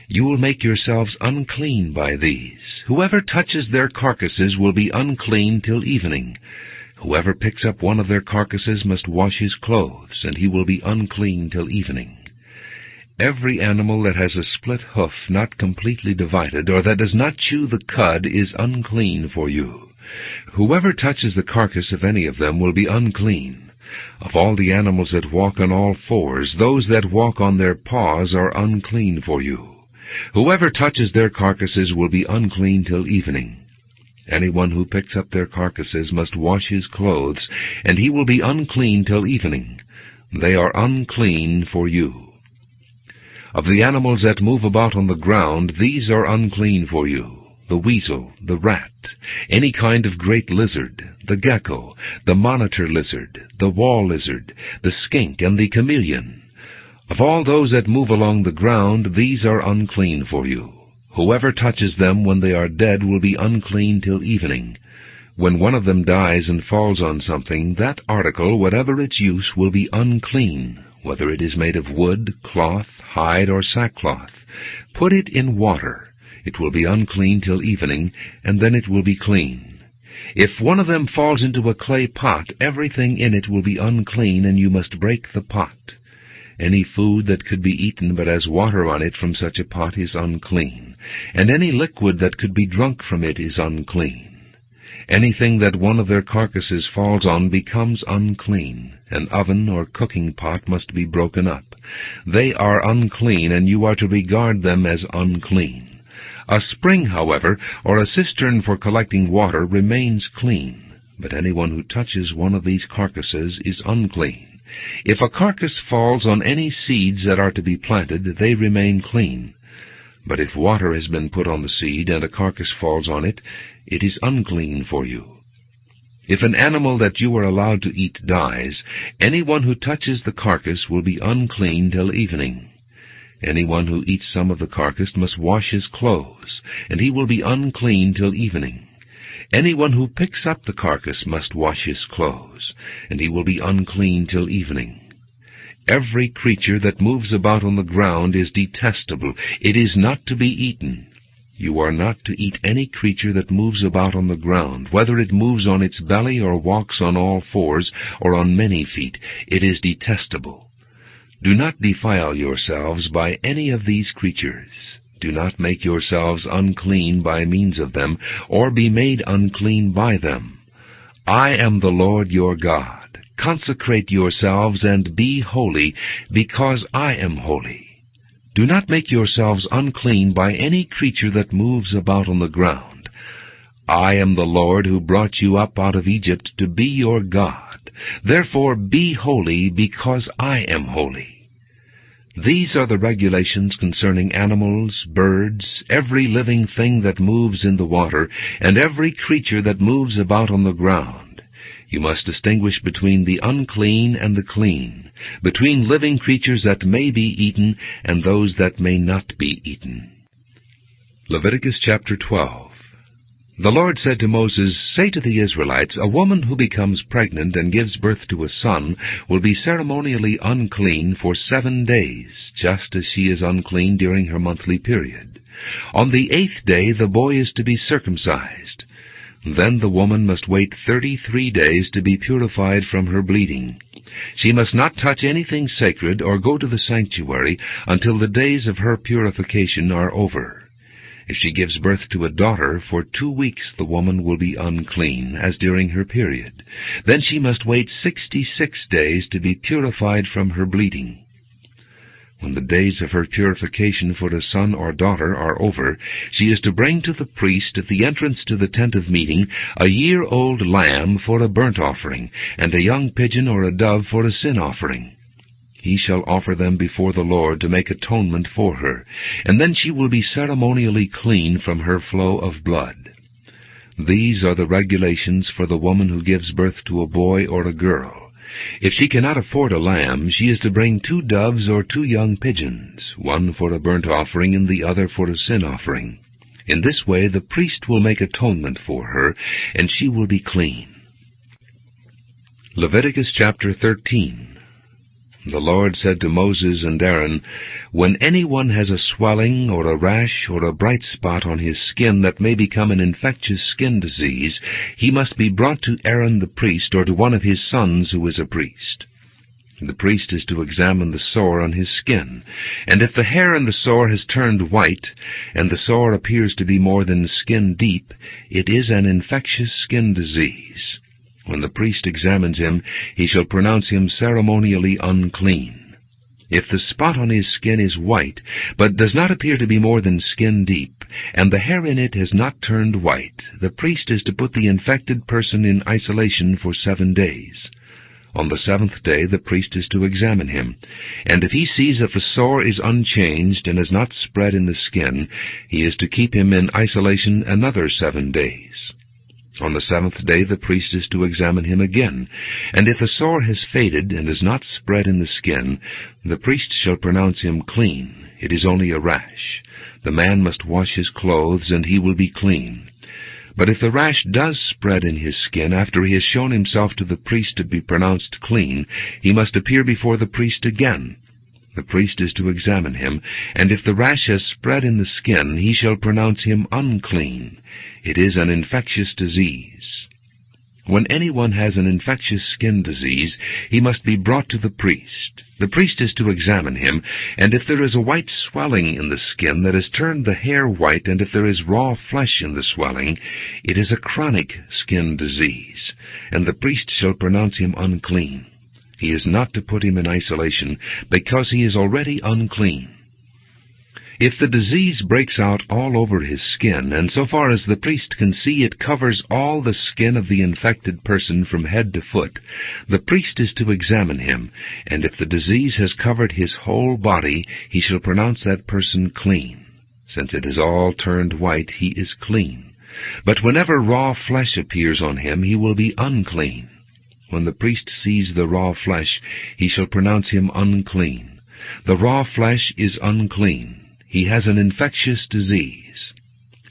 You will make yourselves unclean by these. Whoever touches their carcasses will be unclean till evening. Whoever picks up one of their carcasses must wash his clothes, and he will be unclean till evening. Every animal that has a split hoof not completely divided, or that does not chew the cud, is unclean for you. Whoever touches the carcass of any of them will be unclean. Of all the animals that walk on all fours, those that walk on their paws are unclean for you. Whoever touches their carcasses will be unclean till evening. Anyone who picks up their carcasses must wash his clothes, and he will be unclean till evening. They are unclean for you. Of the animals that move about on the ground, these are unclean for you: the weasel, the rat, any kind of great lizard, the gecko, the monitor lizard, the wall lizard, the skink, and the chameleon. Of all those that move along the ground, these are unclean for you. Whoever touches them when they are dead will be unclean till evening. When one of them dies and falls on something, that article, whatever its use, will be unclean, whether it is made of wood, cloth, hide, or sackcloth. Put it in water. It will be unclean till evening, and then it will be clean. If one of them falls into a clay pot, everything in it will be unclean, and you must break the pot. Any food that could be eaten but has water on it from such a pot is unclean, and any liquid that could be drunk from it is unclean. Anything that one of their carcasses falls on becomes unclean. An oven or cooking pot must be broken up. They are unclean, and you are to regard them as unclean. A spring, however, or a cistern for collecting water remains clean, but anyone who touches one of these carcasses is unclean. If a carcass falls on any seeds that are to be planted, they remain clean. But if water has been put on the seed, and a carcass falls on it, it is unclean for you. If an animal that you are allowed to eat dies, anyone who touches the carcass will be unclean till evening. Anyone who eats some of the carcass must wash his clothes, and he will be unclean till evening. Anyone who picks up the carcass must wash his clothes, and he will be unclean till evening. Every creature that moves about on the ground is detestable. It is not to be eaten. You are not to eat any creature that moves about on the ground, whether it moves on its belly or walks on all fours or on many feet. It is detestable. Do not defile yourselves by any of these creatures. Do not make yourselves unclean by means of them, or be made unclean by them. I am the Lord your God. Consecrate yourselves and be holy, because I am holy. Do not make yourselves unclean by any creature that moves about on the ground. I am the Lord who brought you up out of Egypt to be your God. Therefore be holy, because I am holy. These are the regulations concerning animals, birds, every living thing that moves in the water, and every creature that moves about on the ground. You must distinguish between the unclean and the clean, between living creatures that may be eaten and those that may not be eaten. Leviticus chapter 12. The Lord said to Moses, "Say to the Israelites, a woman who becomes pregnant and gives birth to a son will be ceremonially unclean for 7 days, just as she is unclean during her monthly period. On the 8th day the boy is to be circumcised. Then the woman must wait 33 days to be purified from her bleeding. She must not touch anything sacred or go to the sanctuary until the days of her purification are over. If she gives birth to a daughter, for 2 weeks the woman will be unclean, as during her period. Then she must wait 66 days to be purified from her bleeding. When the days of her purification for a son or daughter are over, she is to bring to the priest at the entrance to the tent of meeting a year-old lamb for a burnt offering, and a young pigeon or a dove for a sin offering. He shall offer them before the Lord to make atonement for her, and then she will be ceremonially clean from her flow of blood. These are the regulations for the woman who gives birth to a boy or a girl. If she cannot afford a lamb, she is to bring 2 doves or 2 young pigeons, one for a burnt offering and the other for a sin offering. In this way the priest will make atonement for her, and she will be clean. Leviticus chapter 13. The Lord said to Moses and Aaron, "When anyone has a swelling or a rash or a bright spot on his skin that may become an infectious skin disease, he must be brought to Aaron the priest or to one of his sons who is a priest. The priest is to examine the sore on his skin, and if the hair in the sore has turned white, and the sore appears to be more than skin deep, it is an infectious skin disease. When the priest examines him, he shall pronounce him ceremonially unclean. If the spot on his skin is white, but does not appear to be more than skin deep, and the hair in it has not turned white, the priest is to put the infected person in isolation for 7 days. On the 7th day the priest is to examine him, and if he sees that the sore is unchanged and has not spread in the skin, he is to keep him in isolation another 7 days. On the 7th day the priest is to examine him again, and if the sore has faded and has not spread in the skin, the priest shall pronounce him clean. It is only a rash. The man must wash his clothes, and he will be clean. But if the rash does spread in his skin after he has shown himself to the priest to be pronounced clean, he must appear before the priest again. The priest is to examine him, and if the rash has spread in the skin, he shall pronounce him unclean. It is an infectious disease. When anyone has an infectious skin disease, he must be brought to the priest. The priest is to examine him, and if there is a white swelling in the skin that has turned the hair white, and if there is raw flesh in the swelling, it is a chronic skin disease, and the priest shall pronounce him unclean. He is not to put him in isolation, because he is already unclean. If the disease breaks out all over his skin, and so far as the priest can see it covers all the skin of the infected person from head to foot, the priest is to examine him, and if the disease has covered his whole body, he shall pronounce that person clean. Since it is all turned white, he is clean. But whenever raw flesh appears on him, he will be unclean. When the priest sees the raw flesh, he shall pronounce him unclean. The raw flesh is unclean. He has an infectious disease.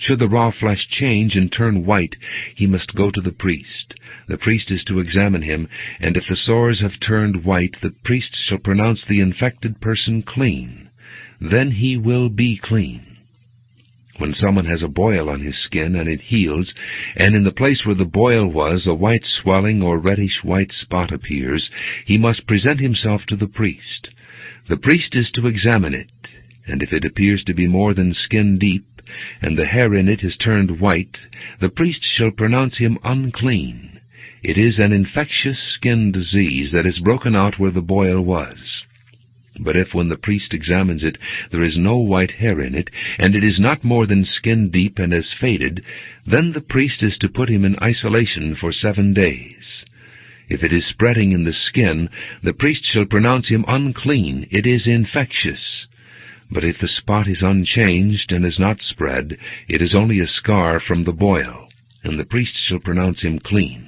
Should the raw flesh change and turn white, he must go to the priest. The priest is to examine him, and if the sores have turned white, the priest shall pronounce the infected person clean. Then he will be clean. When someone has a boil on his skin and it heals, and in the place where the boil was a white swelling or reddish-white spot appears, he must present himself to the priest. The priest is to examine it, and if it appears to be more than skin deep, and the hair in it has turned white, the priest shall pronounce him unclean. It is an infectious skin disease that has broken out where the boil was. But if when the priest examines it there is no white hair in it, and it is not more than skin deep and has faded, then the priest is to put him in isolation for 7 days. If it is spreading in the skin, the priest shall pronounce him unclean. It is infectious. But if the spot is unchanged and has not spread, it is only a scar from the boil, and the priest shall pronounce him clean.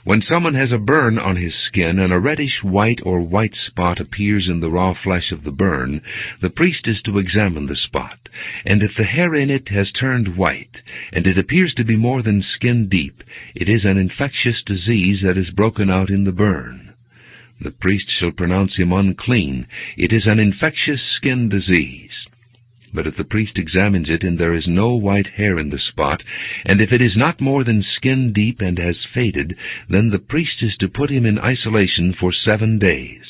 When someone has a burn on his skin, and a reddish-white or white spot appears in the raw flesh of the burn, the priest is to examine the spot, and if the hair in it has turned white, and it appears to be more than skin deep, it is an infectious disease that is broken out in the burn. The priest shall pronounce him unclean. It is an infectious skin disease. But if the priest examines it, and there is no white hair in the spot, and if it is not more than skin deep and has faded, then the priest is to put him in isolation for 7 days.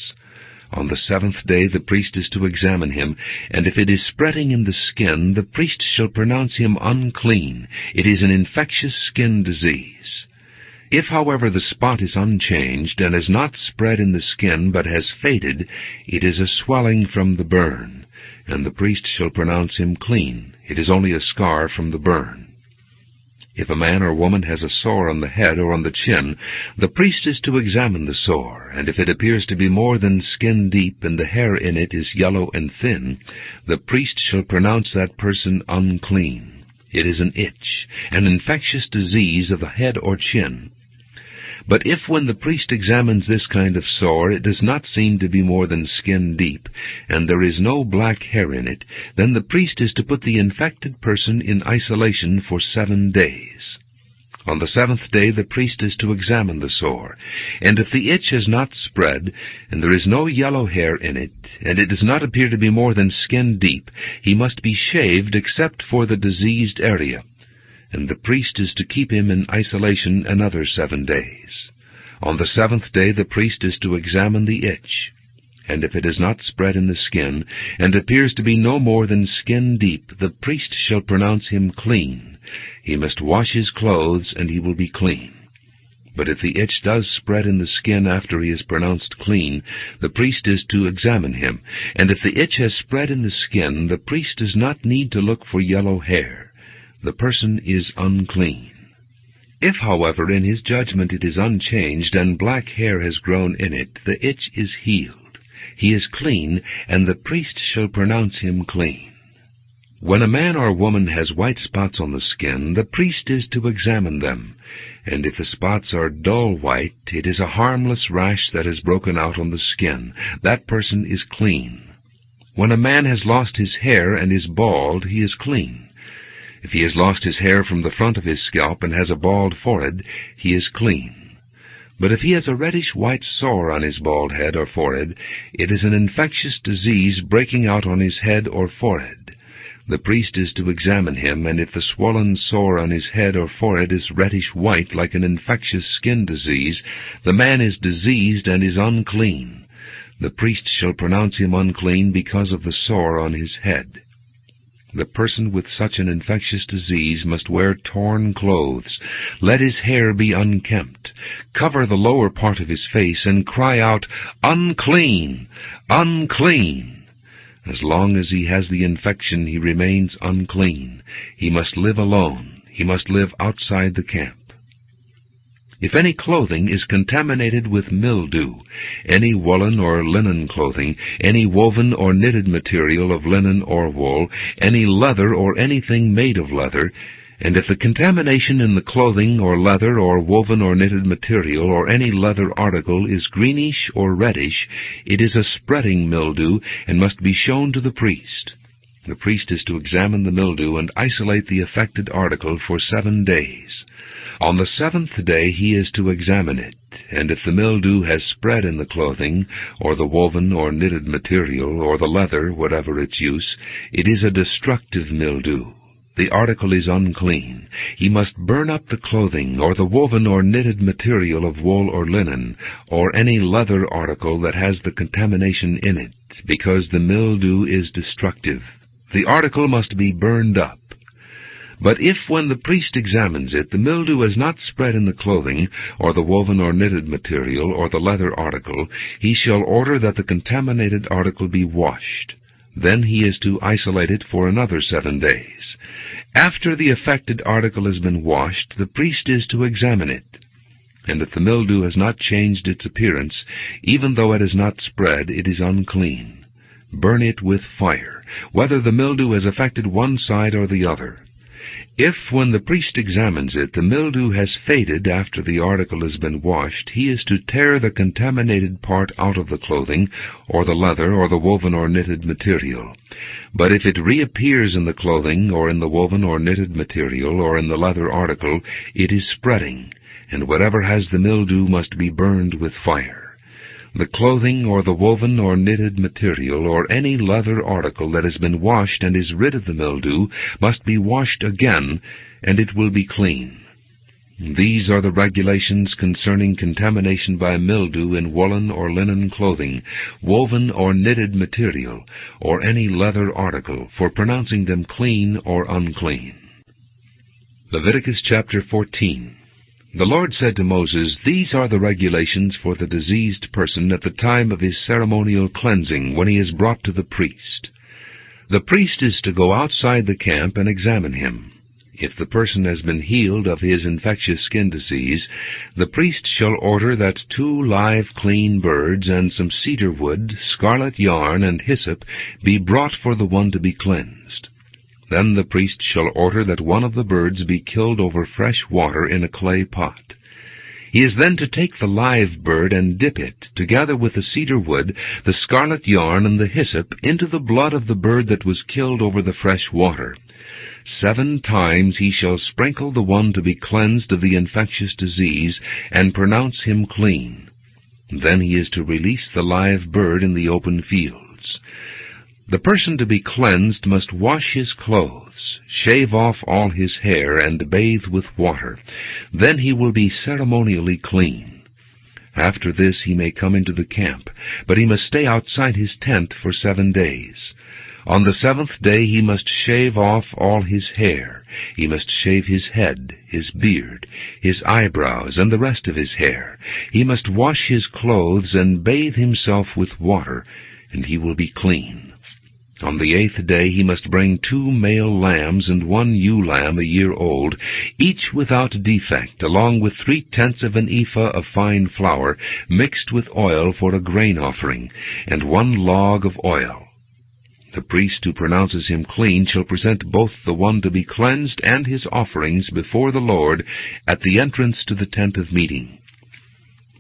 On the 7th day the priest is to examine him, and if it is spreading in the skin, the priest shall pronounce him unclean. It is an infectious skin disease. If, however, the spot is unchanged, and has not spread in the skin, but has faded, it is a swelling from the burn, and the priest shall pronounce him clean. It is only a scar from the burn. If a man or woman has a sore on the head or on the chin, the priest is to examine the sore, and if it appears to be more than skin deep, and the hair in it is yellow and thin, the priest shall pronounce that person unclean. It is an itch, an infectious disease of the head or chin. But if when the priest examines this kind of sore, it does not seem to be more than skin deep, and there is no black hair in it, then the priest is to put the infected person in isolation for 7 days. On the 7th day the priest is to examine the sore, and if the itch has not spread, and there is no yellow hair in it, and it does not appear to be more than skin deep, he must be shaved except for the diseased area, and the priest is to keep him in isolation another 7 days. On the 7th day the priest is to examine the itch, and if it has not spread in the skin, and appears to be no more than skin deep, the priest shall pronounce him clean. He must wash his clothes, and he will be clean. But if the itch does spread in the skin after he is pronounced clean, the priest is to examine him, and if the itch has spread in the skin, the priest does not need to look for yellow hair. The person is unclean. If, however, in his judgment it is unchanged, and black hair has grown in it, the itch is healed. He is clean, and the priest shall pronounce him clean. When a man or woman has white spots on the skin, the priest is to examine them, and if the spots are dull white, it is a harmless rash that has broken out on the skin. That person is clean. When a man has lost his hair and is bald, he is clean. If he has lost his hair from the front of his scalp and has a bald forehead, he is clean. But if he has a reddish-white sore on his bald head or forehead, it is an infectious disease breaking out on his head or forehead. The priest is to examine him, and if the swollen sore on his head or forehead is reddish-white like an infectious skin disease, the man is diseased and is unclean. The priest shall pronounce him unclean because of the sore on his head. The person with such an infectious disease must wear torn clothes. Let his hair be unkempt. Cover the lower part of his face and cry out, "Unclean! Unclean!" As long as he has the infection, he remains unclean. He must live alone. He must live outside the camp. If any clothing is contaminated with mildew, any woolen or linen clothing, any woven or knitted material of linen or wool, any leather or anything made of leather, and if the contamination in the clothing or leather or woven or knitted material or any leather article is greenish or reddish, it is a spreading mildew and must be shown to the priest. The priest is to examine the mildew and isolate the affected article for 7 days. On the 7th day he is to examine it, and if the mildew has spread in the clothing, or the woven or knitted material, or the leather, whatever its use, it is a destructive mildew. The article is unclean. He must burn up the clothing, or the woven or knitted material of wool or linen, or any leather article that has the contamination in it, because the mildew is destructive. The article must be burned up. But if, when the priest examines it, the mildew has not spread in the clothing, or the woven or knitted material, or the leather article, he shall order that the contaminated article be washed. Then he is to isolate it for another 7 days. After the affected article has been washed, the priest is to examine it. And if the mildew has not changed its appearance, even though it has not spread, it is unclean. Burn it with fire, whether the mildew has affected one side or the other. If, when the priest examines it, the mildew has faded after the article has been washed, he is to tear the contaminated part out of the clothing, or the leather, or the woven or knitted material. But if it reappears in the clothing, or in the woven or knitted material, or in the leather article, it is spreading, and whatever has the mildew must be burned with fire. The clothing, or the woven or knitted material, or any leather article that has been washed and is rid of the mildew, must be washed again, and it will be clean. These are the regulations concerning contamination by mildew in woolen or linen clothing, woven or knitted material, or any leather article, for pronouncing them clean or unclean. Leviticus chapter 14. The Lord said to Moses, "These are the regulations for the diseased person at the time of his ceremonial cleansing, when he is brought to the priest. The priest is to go outside the camp and examine him. If the person has been healed of his infectious skin disease, the priest shall order that 2 live clean birds and some cedar wood, scarlet yarn, and hyssop be brought for the one to be cleansed. Then the priest shall order that one of the birds be killed over fresh water in a clay pot. He is then to take the live bird and dip it, together with the cedar wood, the scarlet yarn, and the hyssop, into the blood of the bird that was killed over the fresh water. 7 times he shall sprinkle the one to be cleansed of the infectious disease, and pronounce him clean. Then he is to release the live bird in the open fields. The person to be cleansed must wash his clothes, shave off all his hair, and bathe with water. Then he will be ceremonially clean. After this he may come into the camp, but he must stay outside his tent for 7 days. On the 7th day he must shave off all his hair. He must shave his head, his beard, his eyebrows, and the rest of his hair. He must wash his clothes and bathe himself with water, and he will be clean. On the 8th day he must bring 2 male lambs and 1 ewe lamb a year old, each without defect, along with 3/10 of an ephah of fine flour mixed with oil for a grain offering, and 1 log of oil. The priest who pronounces him clean shall present both the one to be cleansed and his offerings before the Lord at the entrance to the tent of meeting.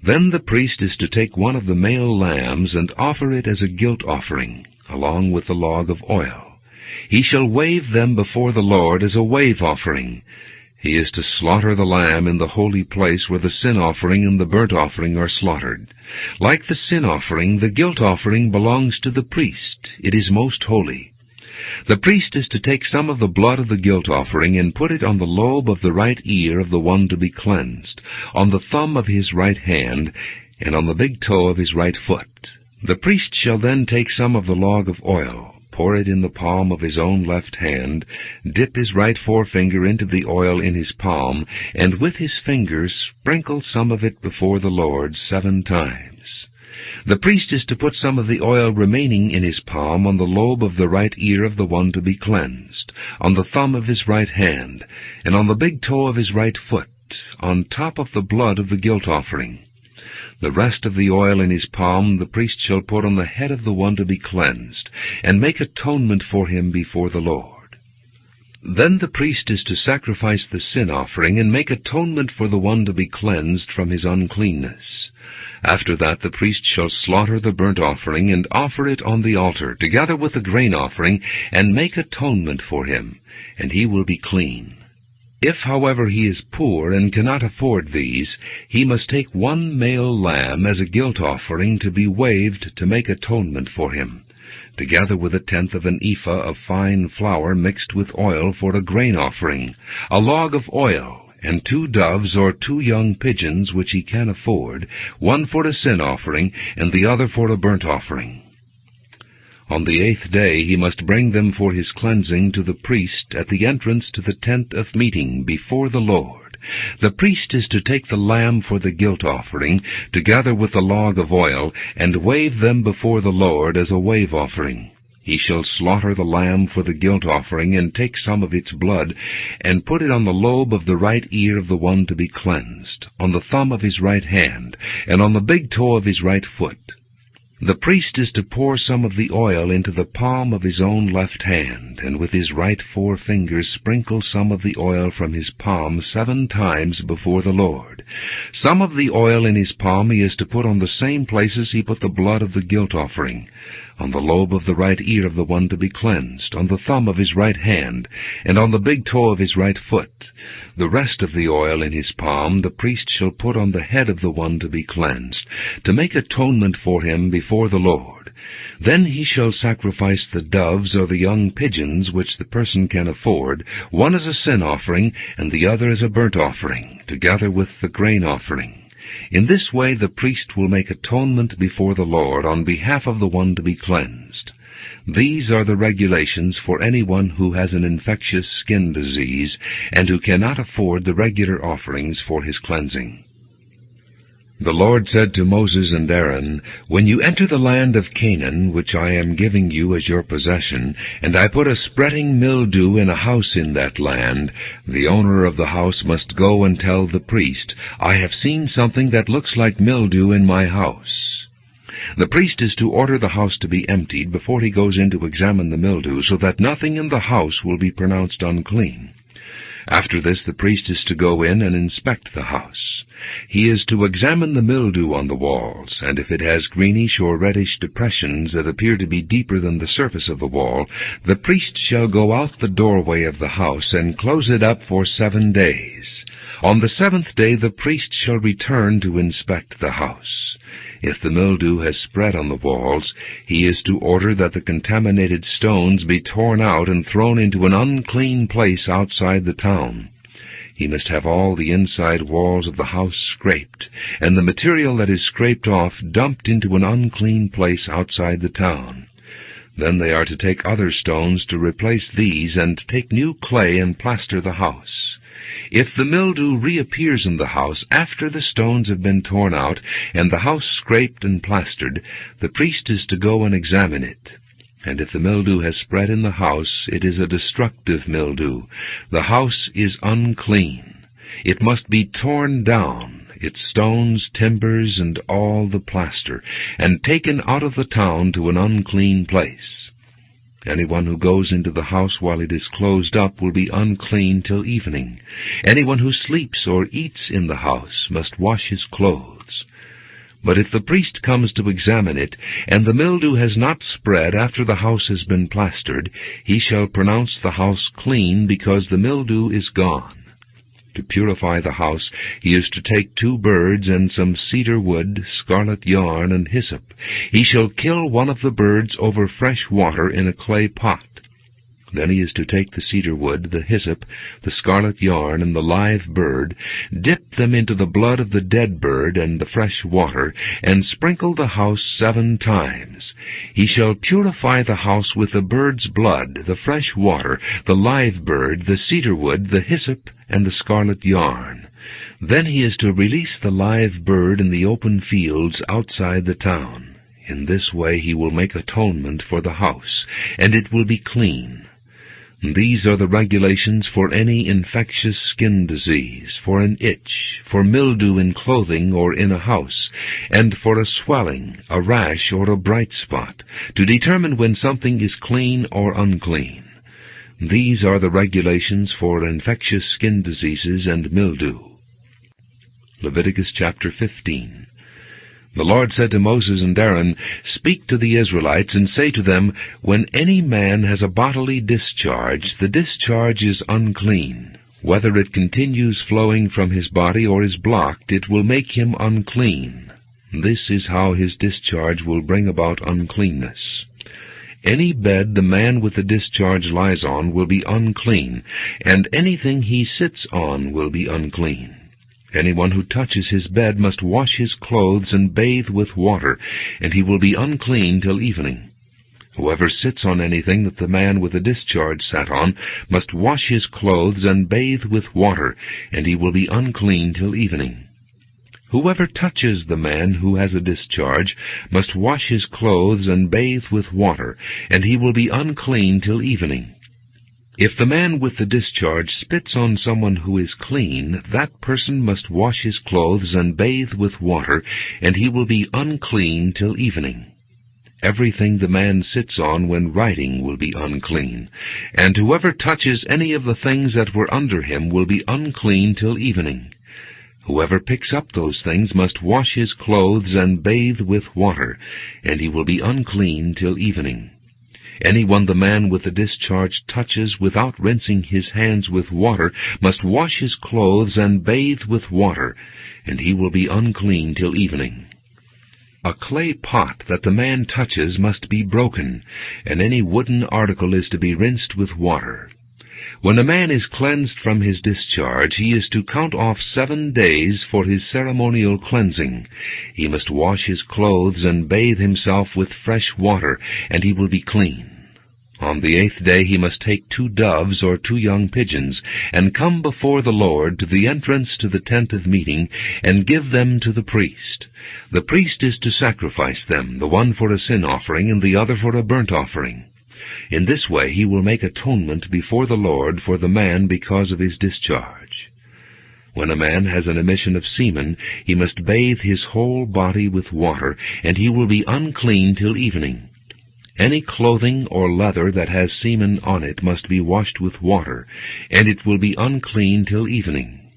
Then the priest is to take one of the male lambs and offer it as a guilt offering, along with the log of oil. He shall wave them before the Lord as a wave offering. He is to slaughter the lamb in the holy place where the sin offering and the burnt offering are slaughtered. Like the sin offering, the guilt offering belongs to the priest. It is most holy. The priest is to take some of the blood of the guilt offering and put it on the lobe of the right ear of the one to be cleansed, on the thumb of his right hand, and on the big toe of his right foot. The priest shall then take some of the log of oil, pour it in the palm of his own left hand, dip his right forefinger into the oil in his palm, and with his fingers sprinkle some of it before the Lord 7 times. The priest is to put some of the oil remaining in his palm on the lobe of the right ear of the one to be cleansed, on the thumb of his right hand, and on the big toe of his right foot, on top of the blood of the guilt offering. The rest of the oil in his palm the priest shall put on the head of the one to be cleansed, and make atonement for him before the Lord. Then the priest is to sacrifice the sin offering and make atonement for the one to be cleansed from his uncleanness. After that the priest shall slaughter the burnt offering and offer it on the altar, together with the grain offering, and make atonement for him, and he will be clean. If, however, he is poor and cannot afford these, he must take 1 male lamb as a guilt offering to be waved to make atonement for him, together with 1/10 of an ephah of fine flour mixed with oil for a grain offering, a log of oil, and 2 doves or 2 young pigeons which he can afford, one for a sin offering and the other for a burnt offering. On the 8th day he must bring them for his cleansing to the priest at the entrance to the tent of meeting before the Lord. The priest is to take the lamb for the guilt offering, together with the log of oil, and wave them before the Lord as a wave offering. He shall slaughter the lamb for the guilt offering, and take some of its blood, and put it on the lobe of the right ear of the one to be cleansed, on the thumb of his right hand, and on the big toe of his right foot. The priest is to pour some of the oil into the palm of his own left hand, and with his right forefinger sprinkle some of the oil from his palm 7 times before the Lord. Some of the oil in his palm he is to put on the same places he put the blood of the guilt offering, on the lobe of the right ear of the one to be cleansed, on the thumb of his right hand, and on the big toe of his right foot. The rest of the oil in his palm the priest shall put on the head of the one to be cleansed, to make atonement for him before the Lord. Then he shall sacrifice the doves or the young pigeons which the person can afford, one as a sin offering and the other as a burnt offering, together with the grain offering. In this way the priest will make atonement before the Lord on behalf of the one to be cleansed. These are the regulations for anyone who has an infectious skin disease and who cannot afford the regular offerings for his cleansing. The Lord said to Moses and Aaron, "When you enter the land of Canaan, which I am giving you as your possession, and I put a spreading mildew in a house in that land, the owner of the house must go and tell the priest, 'I have seen something that looks like mildew in my house.' The priest is to order the house to be emptied before he goes in to examine the mildew, so that nothing in the house will be pronounced unclean. After this, the priest is to go in and inspect the house. He is to examine the mildew on the walls, and if it has greenish or reddish depressions that appear to be deeper than the surface of the wall, the priest shall go out the doorway of the house and close it up for 7 days. On the 7th day the priest shall return to inspect the house. If the mildew has spread on the walls, he is to order that the contaminated stones be torn out and thrown into an unclean place outside the town. He must have all the inside walls of the house scraped, and the material that is scraped off dumped into an unclean place outside the town. Then they are to take other stones to replace these, and take new clay and plaster the house. If the mildew reappears in the house after the stones have been torn out, and the house scraped and plastered, the priest is to go and examine it. And if the mildew has spread in the house, it is a destructive mildew. The house is unclean. It must be torn down, its stones, timbers, and all the plaster, and taken out of the town to an unclean place. Anyone who goes into the house while it is closed up will be unclean till evening. Anyone who sleeps or eats in the house must wash his clothes. But if the priest comes to examine it, and the mildew has not spread after the house has been plastered, he shall pronounce the house clean, because the mildew is gone. To purify the house, he is to take 2 birds and some cedar wood, scarlet yarn, and hyssop. He shall kill one of the birds over fresh water in a clay pot. Then he is to take the cedar wood, the hyssop, the scarlet yarn, and the live bird, dip them into the blood of the dead bird and the fresh water, and sprinkle the house 7 times. He shall purify the house with the bird's blood, the fresh water, the live bird, the cedar wood, the hyssop, and the scarlet yarn. Then he is to release the live bird in the open fields outside the town. In this way he will make atonement for the house, and it will be clean. These are the regulations for any infectious skin disease, for an itch, for mildew in clothing or in a house, and for a swelling, a rash, or a bright spot, to determine when something is clean or unclean. These are the regulations for infectious skin diseases and mildew. Leviticus chapter 15. The Lord said to Moses and Aaron, "Speak to the Israelites and say to them, 'When any man has a bodily discharge, the discharge is unclean. Whether it continues flowing from his body or is blocked, it will make him unclean. This is how his discharge will bring about uncleanness. Any bed the man with the discharge lies on will be unclean, and anything he sits on will be unclean. Anyone who touches his bed must wash his clothes and bathe with water, and he will be unclean till evening. Whoever sits on anything that the man with a discharge sat on must wash his clothes and bathe with water, and he will be unclean till evening. Whoever touches the man who has a discharge must wash his clothes and bathe with water, and he will be unclean till evening. If the man with the discharge spits on someone who is clean, that person must wash his clothes and bathe with water, and he will be unclean till evening. Everything the man sits on when riding will be unclean, and whoever touches any of the things that were under him will be unclean till evening. Whoever picks up those things must wash his clothes and bathe with water, and he will be unclean till evening. Anyone the man with the discharge touches without rinsing his hands with water must wash his clothes and bathe with water, and he will be unclean till evening. A clay pot that the man touches must be broken, and any wooden article is to be rinsed with water. When a man is cleansed from his discharge, he is to count off 7 days for his ceremonial cleansing. He must wash his clothes and bathe himself with fresh water, and he will be clean. On the 8th day he must take 2 doves or 2 young pigeons, and come before the Lord to the entrance to the tent of meeting, and give them to the priest. The priest is to sacrifice them, the one for a sin offering, and the other for a burnt offering. In this way he will make atonement before the Lord for the man because of his discharge. When a man has an emission of semen, he must bathe his whole body with water, and he will be unclean till evening. Any clothing or leather that has semen on it must be washed with water, and it will be unclean till evening.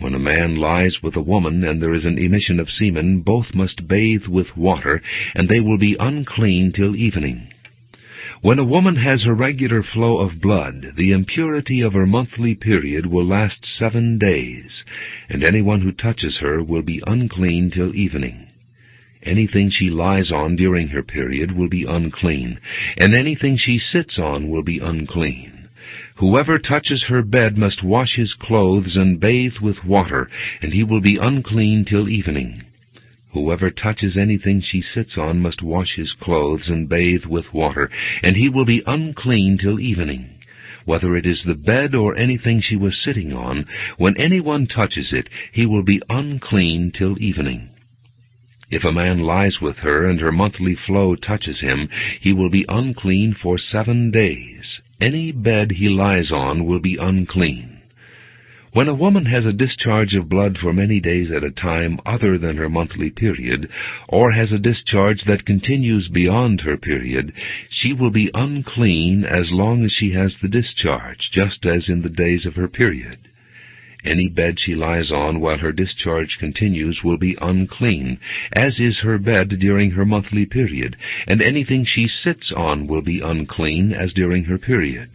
When a man lies with a woman and there is an emission of semen, both must bathe with water, and they will be unclean till evening. When a woman has a regular flow of blood, the impurity of her monthly period will last 7 days, and anyone who touches her will be unclean till evening. Anything she lies on during her period will be unclean, and anything she sits on will be unclean. Whoever touches her bed must wash his clothes and bathe with water, and he will be unclean till evening. Whoever touches anything she sits on must wash his clothes and bathe with water, and he will be unclean till evening. Whether it is the bed or anything she was sitting on, when anyone touches it, he will be unclean till evening. If a man lies with her and her monthly flow touches him, he will be unclean for 7 days. Any bed he lies on will be unclean. When a woman has a discharge of blood for many days at a time other than her monthly period, or has a discharge that continues beyond her period, she will be unclean as long as she has the discharge, just as in the days of her period. Any bed she lies on while her discharge continues will be unclean, as is her bed during her monthly period, and anything she sits on will be unclean, as during her period.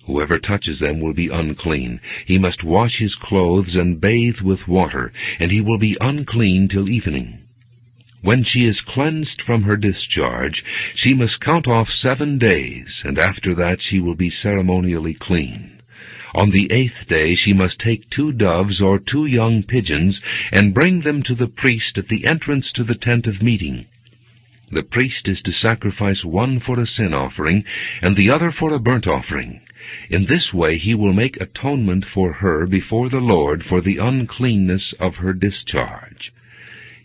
Whoever touches them will be unclean. He must wash his clothes and bathe with water, and he will be unclean till evening. When she is cleansed from her discharge, she must count off 7 days, and after that she will be ceremonially clean. On the 8th day she must take 2 doves or 2 young pigeons, and bring them to the priest at the entrance to the tent of meeting. The priest is to sacrifice one for a sin offering, and the other for a burnt offering. In this way he will make atonement for her before the Lord for the uncleanness of her discharge.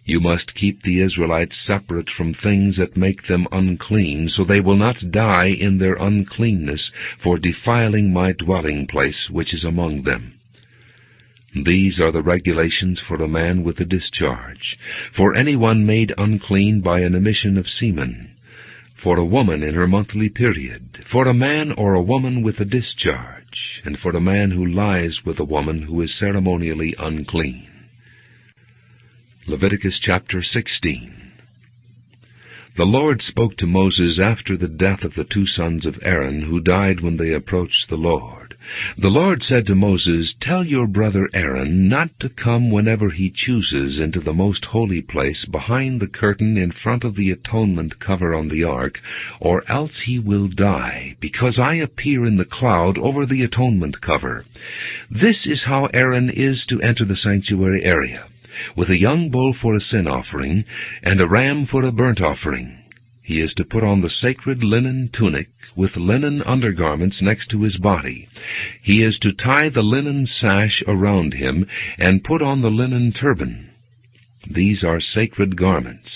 You must keep the Israelites separate from things that make them unclean, so they will not die in their uncleanness for defiling my dwelling place which is among them. These are the regulations for a man with a discharge, for anyone made unclean by an emission of semen, for a woman in her monthly period, for a man or a woman with a discharge, and for a man who lies with a woman who is ceremonially unclean. Leviticus chapter 16. The Lord spoke to Moses after the death of the 2 sons of Aaron, who died when they approached the Lord. The Lord said to Moses, "Tell your brother Aaron not to come whenever he chooses into the most holy place behind the curtain in front of the atonement cover on the ark, or else he will die, because I appear in the cloud over the atonement cover. This is how Aaron is to enter the sanctuary area, with a young bull for a sin offering, and a ram for a burnt offering. He is to put on the sacred linen tunic, with linen undergarments next to his body. He is to tie the linen sash around him, and put on the linen turban. These are sacred garments,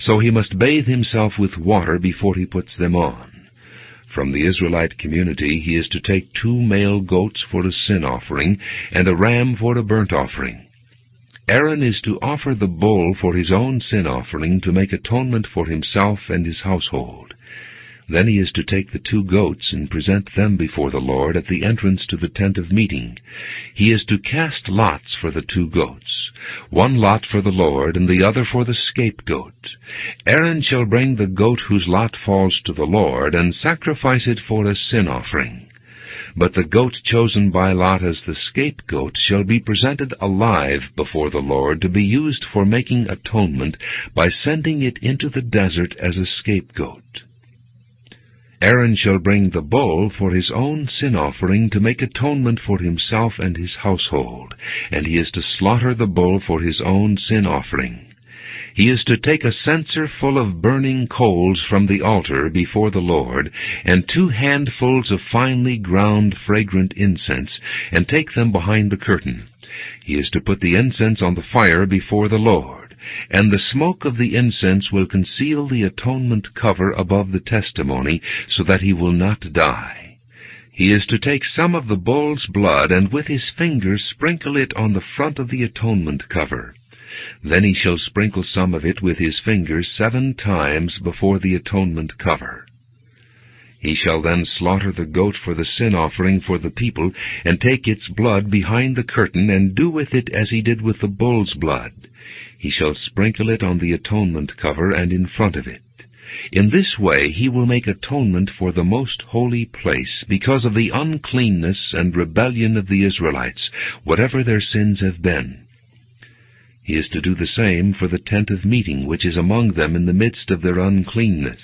so he must bathe himself with water before he puts them on. From the Israelite community he is to take 2 male goats for a sin offering, and a ram for a burnt offering. Aaron is to offer the bull for his own sin offering to make atonement for himself and his household. Then he is to take the 2 goats and present them before the Lord at the entrance to the tent of meeting. He is to cast lots for the 2 goats, one lot for the Lord and the other for the scapegoat. Aaron shall bring the goat whose lot falls to the Lord and sacrifice it for a sin offering. But the goat chosen by lot as the scapegoat shall be presented alive before the Lord to be used for making atonement by sending it into the desert as a scapegoat. Aaron shall bring the bull for his own sin offering to make atonement for himself and his household, and he is to slaughter the bull for his own sin offering. He is to take a censer full of burning coals from the altar before the Lord, and 2 handfuls of finely ground fragrant incense, and take them behind the curtain. He is to put the incense on the fire before the Lord, and the smoke of the incense will conceal the atonement cover above the testimony, so that he will not die. He is to take some of the bull's blood, and with his fingers sprinkle it on the front of the atonement cover. Then he shall sprinkle some of it with his fingers 7 times before the atonement cover. He shall then slaughter the goat for the sin offering for the people, and take its blood behind the curtain, and do with it as he did with the bull's blood. He shall sprinkle it on the atonement cover and in front of it. In this way he will make atonement for the most holy place, because of the uncleanness and rebellion of the Israelites, whatever their sins have been. He is to do the same for the tent of meeting, which is among them in the midst of their uncleanness.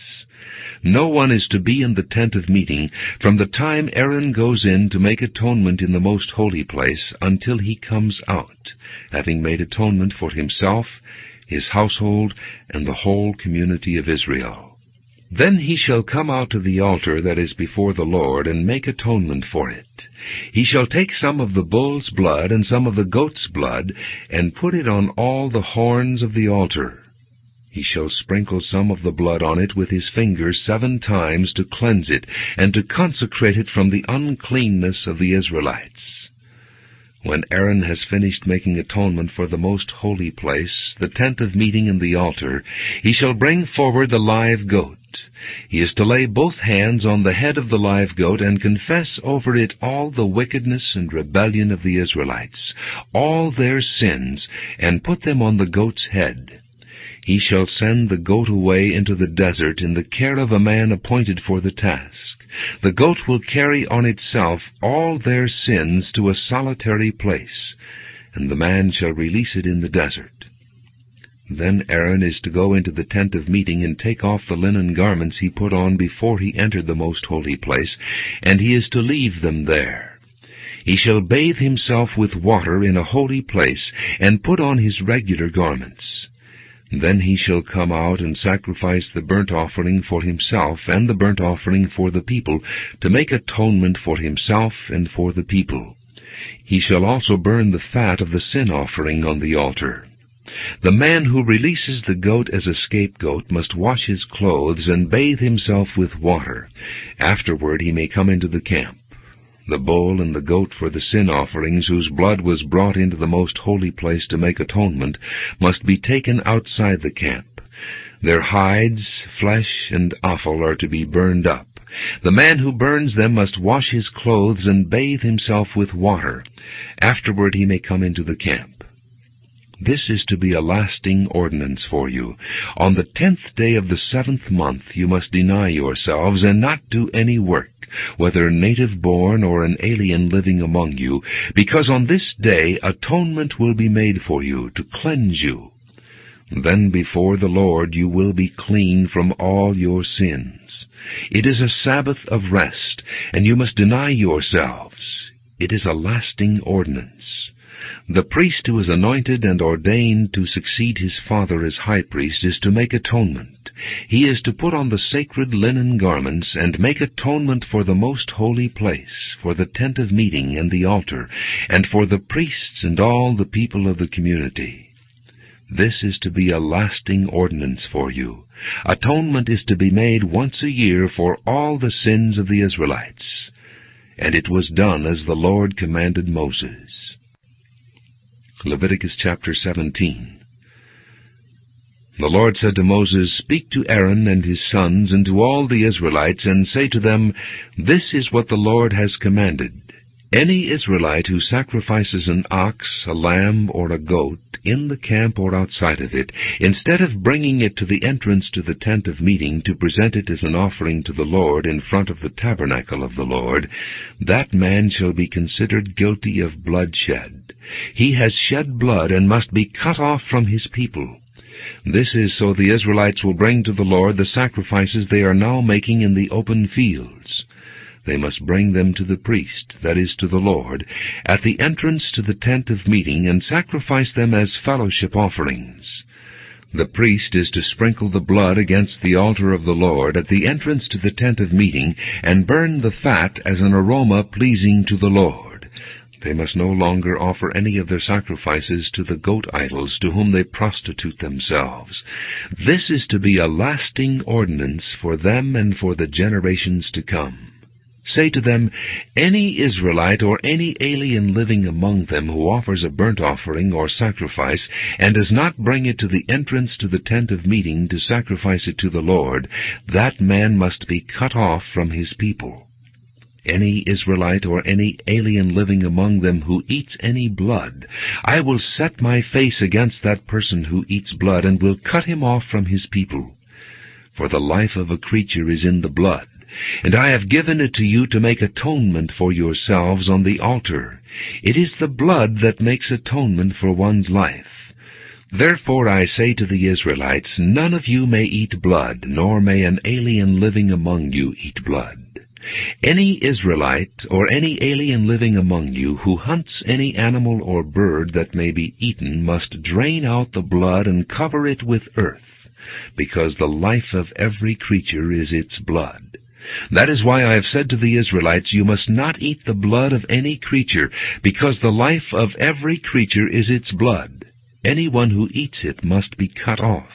No one is to be in the tent of meeting from the time Aaron goes in to make atonement in the most holy place until he comes out, having made atonement for himself, his household, and the whole community of Israel. Then he shall come out to the altar that is before the Lord, and make atonement for it. He shall take some of the bull's blood and some of the goat's blood, and put it on all the horns of the altar. He shall sprinkle some of the blood on it with his fingers 7 times to cleanse it, and to consecrate it from the uncleanness of the Israelites. When Aaron has finished making atonement for the most holy place, the tent of meeting and the altar, he shall bring forward the live goat. He is to lay both hands on the head of the live goat, and confess over it all the wickedness and rebellion of the Israelites, all their sins, and put them on the goat's head. He shall send the goat away into the desert in the care of a man appointed for the task. The goat will carry on itself all their sins to a solitary place, and the man shall release it in the desert. Then Aaron is to go into the tent of meeting and take off the linen garments he put on before he entered the most holy place, and he is to leave them there. He shall bathe himself with water in a holy place, and put on his regular garments. Then he shall come out and sacrifice the burnt offering for himself and the burnt offering for the people, to make atonement for himself and for the people. He shall also burn the fat of the sin offering on the altar. The man who releases the goat as a scapegoat must wash his clothes and bathe himself with water. Afterward he may come into the camp. The bull and the goat for the sin offerings, whose blood was brought into the most holy place to make atonement, must be taken outside the camp. Their hides, flesh, and offal are to be burned up. The man who burns them must wash his clothes and bathe himself with water. Afterward he may come into the camp. This is to be a lasting ordinance for you. On the 10th day of the 7th month you must deny yourselves, and not do any work, whether native-born or an alien living among you, because on this day atonement will be made for you, to cleanse you. Then before the Lord you will be clean from all your sins. It is a Sabbath of rest, and you must deny yourselves. It is a lasting ordinance. The priest who is anointed and ordained to succeed his father as high priest is to make atonement. He is to put on the sacred linen garments and make atonement for the most holy place, for the tent of meeting and the altar, and for the priests and all the people of the community. This is to be a lasting ordinance for you. Atonement is to be made once a year for all the sins of the Israelites. And it was done as the Lord commanded Moses. Leviticus chapter 17. The Lord said to Moses, "Speak to Aaron and his sons and to all the Israelites, and say to them, This is what the Lord has commanded. Any Israelite who sacrifices an ox, a lamb, or a goat, in the camp or outside of it, instead of bringing it to the entrance to the tent of meeting to present it as an offering to the Lord in front of the tabernacle of the Lord, that man shall be considered guilty of bloodshed. He has shed blood and must be cut off from his people. This is so the Israelites will bring to the Lord the sacrifices they are now making in the open fields. They must bring them to the priest, that is, to the Lord, at the entrance to the tent of meeting, and sacrifice them as fellowship offerings. The priest is to sprinkle the blood against the altar of the Lord at the entrance to the tent of meeting, and burn the fat as an aroma pleasing to the Lord. They must no longer offer any of their sacrifices to the goat idols to whom they prostitute themselves. This is to be a lasting ordinance for them and for the generations to come. Say to them, any Israelite or any alien living among them who offers a burnt offering or sacrifice, and does not bring it to the entrance to the tent of meeting to sacrifice it to the Lord, that man must be cut off from his people. Any Israelite or any alien living among them who eats any blood, I will set my face against that person who eats blood, and will cut him off from his people. For the life of a creature is in the blood, and I have given it to you to make atonement for yourselves on the altar. It is the blood that makes atonement for one's life. Therefore I say to the Israelites, none of you may eat blood, nor may an alien living among you eat blood. Any Israelite or any alien living among you who hunts any animal or bird that may be eaten must drain out the blood and cover it with earth, because the life of every creature is its blood. That is why I have said to the Israelites, you must not eat the blood of any creature, because the life of every creature is its blood. Anyone who eats it must be cut off.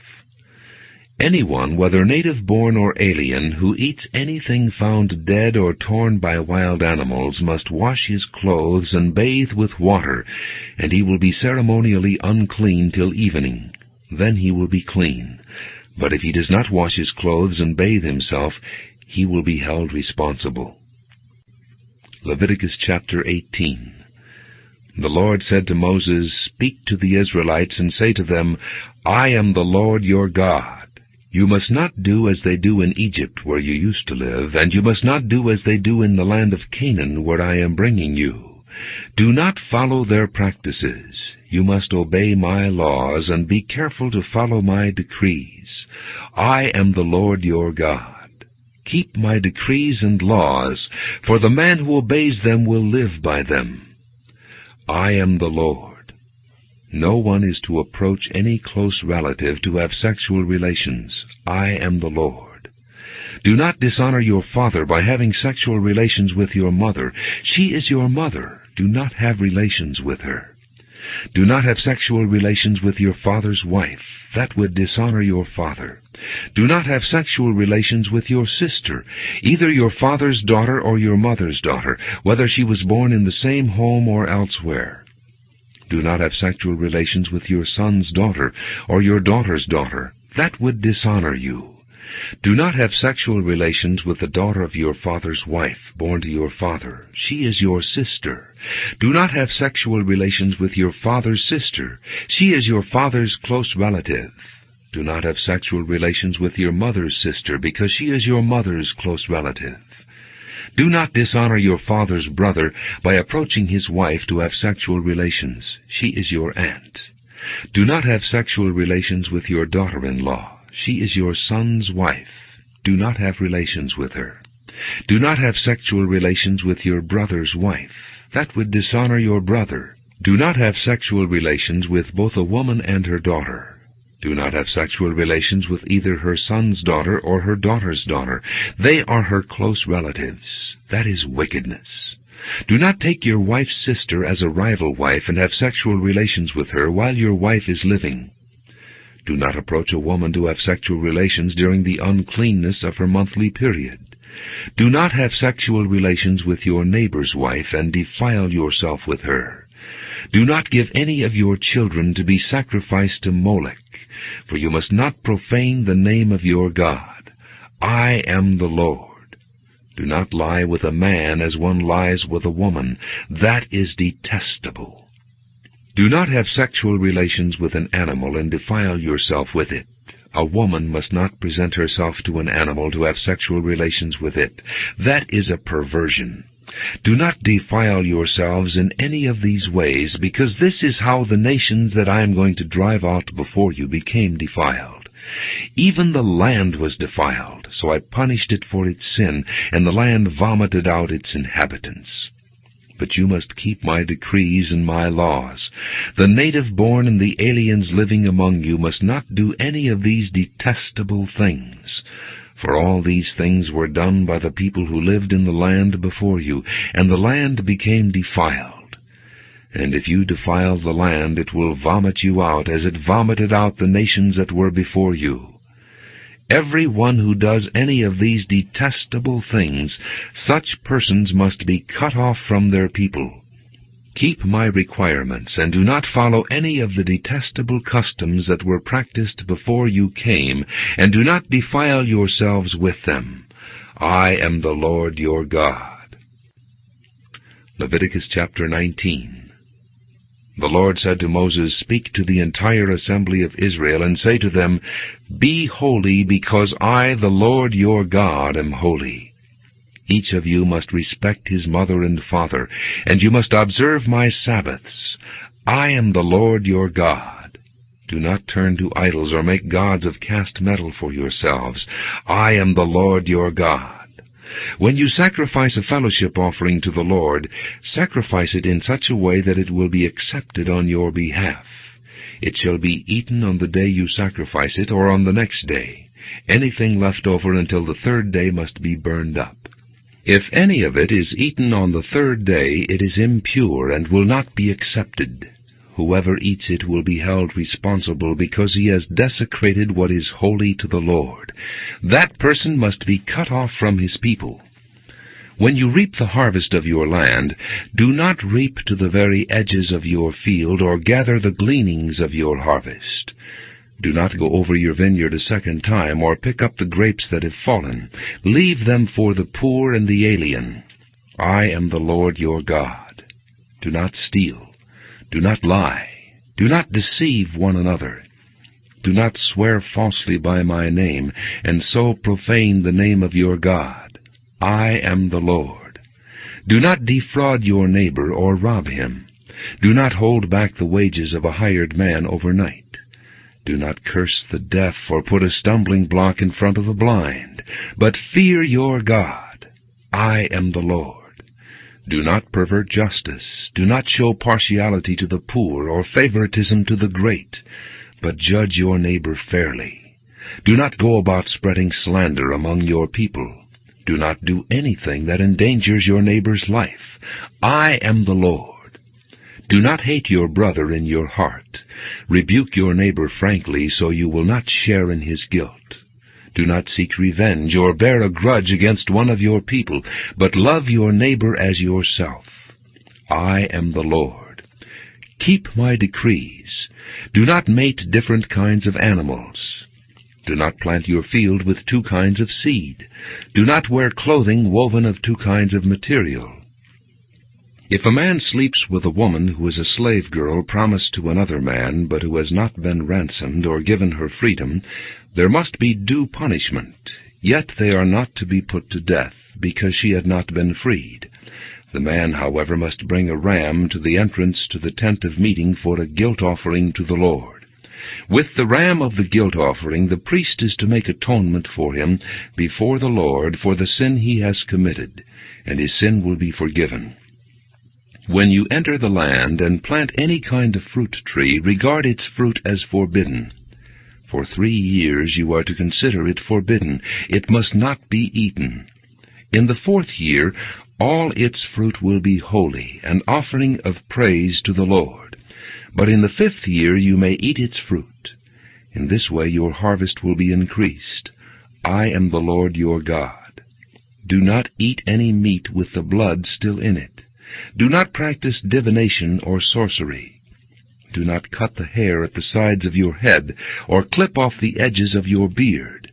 Anyone, whether native-born or alien, who eats anything found dead or torn by wild animals must wash his clothes and bathe with water, and he will be ceremonially unclean till evening. Then he will be clean. But if he does not wash his clothes and bathe himself, he will be held responsible. Leviticus chapter 18. The Lord said to Moses, Speak to the Israelites and say to them, I am the Lord your God. You must not do as they do in Egypt, where you used to live, and you must not do as they do in the land of Canaan, where I am bringing you. Do not follow their practices. You must obey my laws and be careful to follow my decrees. I am the Lord your God. Keep my decrees and laws, for the man who obeys them will live by them. I am the Lord. No one is to approach any close relative to have sexual relations. I am the Lord. Do not dishonor your father by having sexual relations with your mother. She is your mother. Do not have relations with her. Do not have sexual relations with your father's wife. That would dishonor your father. Do not have sexual relations with your sister, either your father's daughter or your mother's daughter, whether she was born in the same home or elsewhere. Do not have sexual relations with your son's daughter or your daughter's daughter. That would dishonor you. Do not have sexual relations with the daughter of your father's wife, born to your father. She is your sister. Do not have sexual relations with your father's sister. She is your father's close relative. Do not have sexual relations with your mother's sister, because she is your mother's close relative. Do not dishonor your father's brother by approaching his wife to have sexual relations. She is your aunt. Do not have sexual relations with your daughter-in-law. She is your son's wife. Do not have relations with her. Do not have sexual relations with your brother's wife. That would dishonor your brother. Do not have sexual relations with both a woman and her daughter. Do not have sexual relations with either her son's daughter or her daughter's daughter. They are her close relatives. That is wickedness. Do not take your wife's sister as a rival wife and have sexual relations with her while your wife is living. Do not approach a woman to have sexual relations during the uncleanness of her monthly period. Do not have sexual relations with your neighbor's wife and defile yourself with her. Do not give any of your children to be sacrificed to Molech, for you must not profane the name of your God. I am the Lord. Do not lie with a man as one lies with a woman. That is detestable. Do not have sexual relations with an animal and defile yourself with it. A woman must not present herself to an animal to have sexual relations with it. That is a perversion. Do not defile yourselves in any of these ways, because this is how the nations that I am going to drive out before you became defiled. Even the land was defiled, so I punished it for its sin, and the land vomited out its inhabitants. but you must keep my decrees and my laws. The native born and the aliens living among you must not do any of these detestable things. For all these things were done by the people who lived in the land before you, and the land became defiled. And if you defile the land, it will vomit you out, as it vomited out the nations that were before you. Every one who does any of these detestable things, such persons must be cut off from their people. Keep my requirements, and do not follow any of the detestable customs that were practiced before you came, and do not defile yourselves with them. I am the Lord your God. Leviticus chapter 19. The Lord said to Moses, Speak to the entire assembly of Israel, and say to them, Be holy, because I, the Lord your God, am holy. Each of you must respect his mother and father, and you must observe my Sabbaths. I am the Lord your God. Do not turn to idols or make gods of cast metal for yourselves. I am the Lord your God. When you sacrifice a fellowship offering to the Lord, sacrifice it in such a way that it will be accepted on your behalf. It shall be eaten on the day you sacrifice it, or on the next day. Anything left over until the third day must be burned up. If any of it is eaten on the third day, it is impure and will not be accepted. Whoever eats it will be held responsible because he has desecrated what is holy to the Lord. That person must be cut off from his people. When you reap the harvest of your land, do not reap to the very edges of your field or gather the gleanings of your harvest. Do not go over your vineyard a second time or pick up the grapes that have fallen. Leave them for the poor and the alien. I am the Lord your God. Do not steal. Do not lie. Do not deceive one another. Do not swear falsely by my name, and so profane the name of your God. I am the Lord. Do not defraud your neighbor or rob him. Do not hold back the wages of a hired man overnight. Do not curse the deaf or put a stumbling block in front of the blind, but fear your God. I am the Lord. Do not pervert justice. Do not show partiality to the poor or favoritism to the great, but judge your neighbor fairly. Do not go about spreading slander among your people. Do not do anything that endangers your neighbor's life. I am the Lord. Do not hate your brother in your heart. Rebuke your neighbor frankly, so you will not share in his guilt. Do not seek revenge or bear a grudge against one of your people, but love your neighbor as yourself. I am the Lord. Keep my decrees. Do not mate different kinds of animals. Do not plant your field with two kinds of seed. Do not wear clothing woven of two kinds of material. If a man sleeps with a woman who is a slave girl promised to another man, but who has not been ransomed or given her freedom, there must be due punishment. Yet they are not to be put to death, because she had not been freed. The man, however, must bring a ram to the entrance to the tent of meeting for a guilt offering to the Lord. With the ram of the guilt offering, the priest is to make atonement for him before the Lord for the sin he has committed, and his sin will be forgiven. When you enter the land and plant any kind of fruit tree, regard its fruit as forbidden. For 3 years you are to consider it forbidden. It must not be eaten. In the 4th year, all its fruit will be holy, an offering of praise to the Lord. But in the 5th year you may eat its fruit. In this way your harvest will be increased. I am the Lord your God. Do not eat any meat with the blood still in it. Do not practice divination or sorcery. Do not cut the hair at the sides of your head, or clip off the edges of your beard.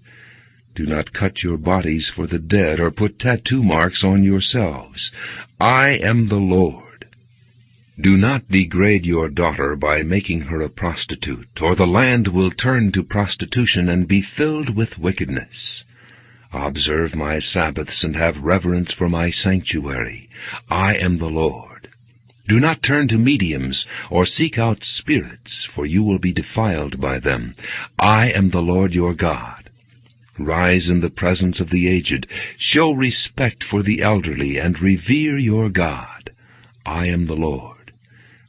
Do not cut your bodies for the dead, or put tattoo marks on yourselves. I am the Lord. Do not degrade your daughter by making her a prostitute, or the land will turn to prostitution and be filled with wickedness. Observe my Sabbaths and have reverence for my sanctuary. I am the Lord. Do not turn to mediums or seek out spirits, for you will be defiled by them. I am the Lord your God. Rise in the presence of the aged. Show respect for the elderly and revere your God. I am the Lord.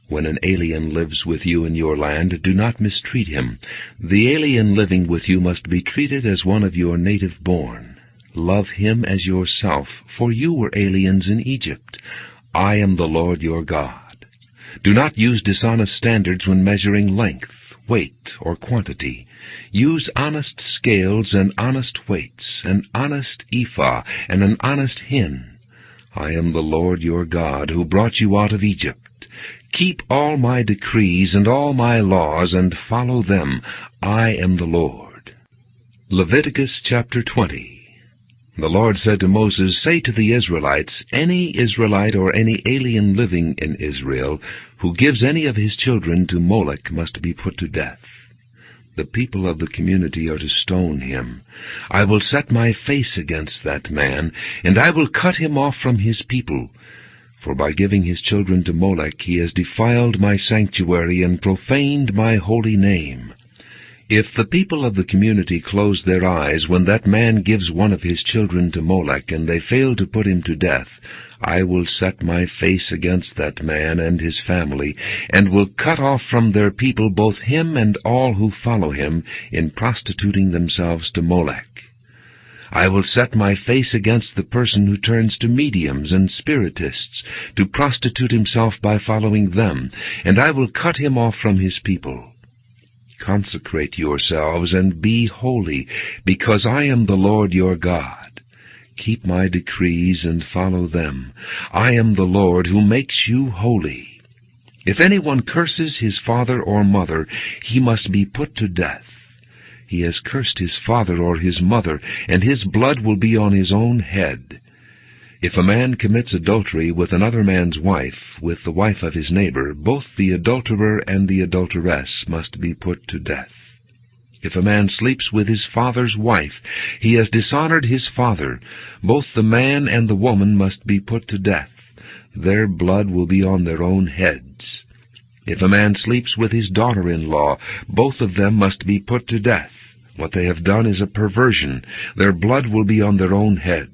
When an alien lives with you in your land, do not mistreat him. The alien living with you must be treated as one of your native born. Love him as yourself, for you were aliens in Egypt. I am the Lord your God. Do not use dishonest standards when measuring length, weight, or quantity. Use honest scales and honest weights, an honest ephah and an honest hin. I am the Lord your God, who brought you out of Egypt. Keep all my decrees and all my laws, and follow them. I am the Lord. Leviticus chapter 20. The Lord said to Moses, Say to the Israelites, Any Israelite or any alien living in Israel who gives any of his children to Molech must be put to death. The people of the community are to stone him. I will set my face against that man, and I will cut him off from his people. For by giving his children to Molech he has defiled my sanctuary and profaned my holy name. If the people of the community close their eyes when that man gives one of his children to Molech, and they fail to put him to death, I will set my face against that man and his family, and will cut off from their people both him and all who follow him in prostituting themselves to Molech. I will set my face against the person who turns to mediums and spiritists to prostitute himself by following them, and I will cut him off from his people. Consecrate yourselves and be holy, because I am the Lord your God. Keep my decrees and follow them. I am the Lord who makes you holy. If anyone curses his father or mother, he must be put to death. He has cursed his father or his mother, and his blood will be on his own head. If a man commits adultery with another man's wife, with the wife of his neighbor, both the adulterer and the adulteress must be put to death. If a man sleeps with his father's wife, he has dishonored his father. Both the man and the woman must be put to death. Their blood will be on their own heads. If a man sleeps with his daughter-in-law, both of them must be put to death. What they have done is a perversion. Their blood will be on their own heads.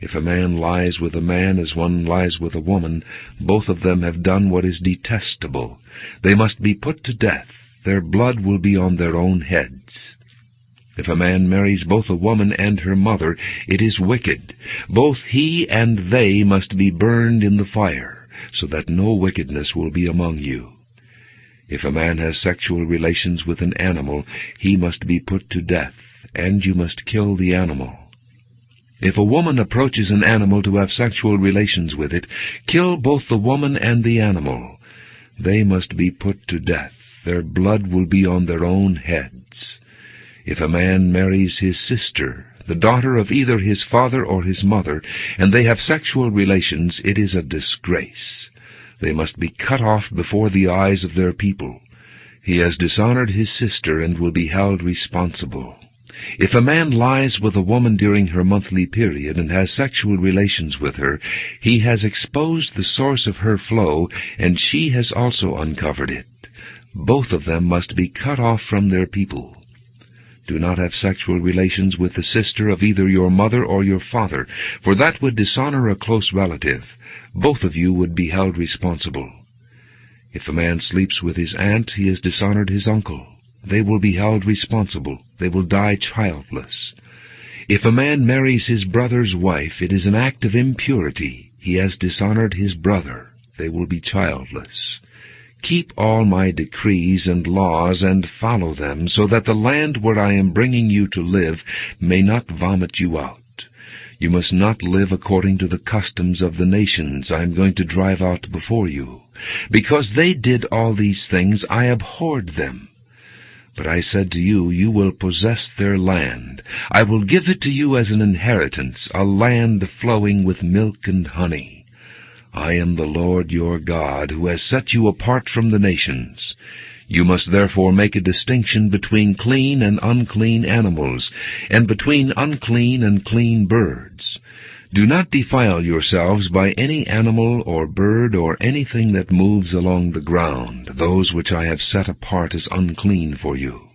If a man lies with a man as one lies with a woman, both of them have done what is detestable. They must be put to death. Their blood will be on their own heads. If a man marries both a woman and her mother, it is wicked. Both he and they must be burned in the fire, so that no wickedness will be among you. If a man has sexual relations with an animal, he must be put to death, and you must kill the animal. If a woman approaches an animal to have sexual relations with it, kill both the woman and the animal. They must be put to death. Their blood will be on their own heads. If a man marries his sister, the daughter of either his father or his mother, and they have sexual relations, it is a disgrace. They must be cut off before the eyes of their people. He has dishonored his sister and will be held responsible. If a man lies with a woman during her monthly period and has sexual relations with her, he has exposed the source of her flow, and she has also uncovered it. Both of them must be cut off from their people. Do not have sexual relations with the sister of either your mother or your father, for that would dishonor a close relative. Both of you would be held responsible. If a man sleeps with his aunt, he has dishonored his uncle. They will be held responsible. They will die childless. If a man marries his brother's wife, it is an act of impurity. He has dishonored his brother. They will be childless. Keep all my decrees and laws and follow them, so that the land where I am bringing you to live may not vomit you out. You must not live according to the customs of the nations I am going to drive out before you. Because they did all these things, I abhorred them. But I said to you, you will possess their land. I will give it to you as an inheritance, a land flowing with milk and honey. I am the Lord your God, who has set you apart from the nations. You must therefore make a distinction between clean and unclean animals, and between unclean and clean birds. Do not defile yourselves by any animal or bird or anything that moves along the ground, those which I have set apart as unclean for you.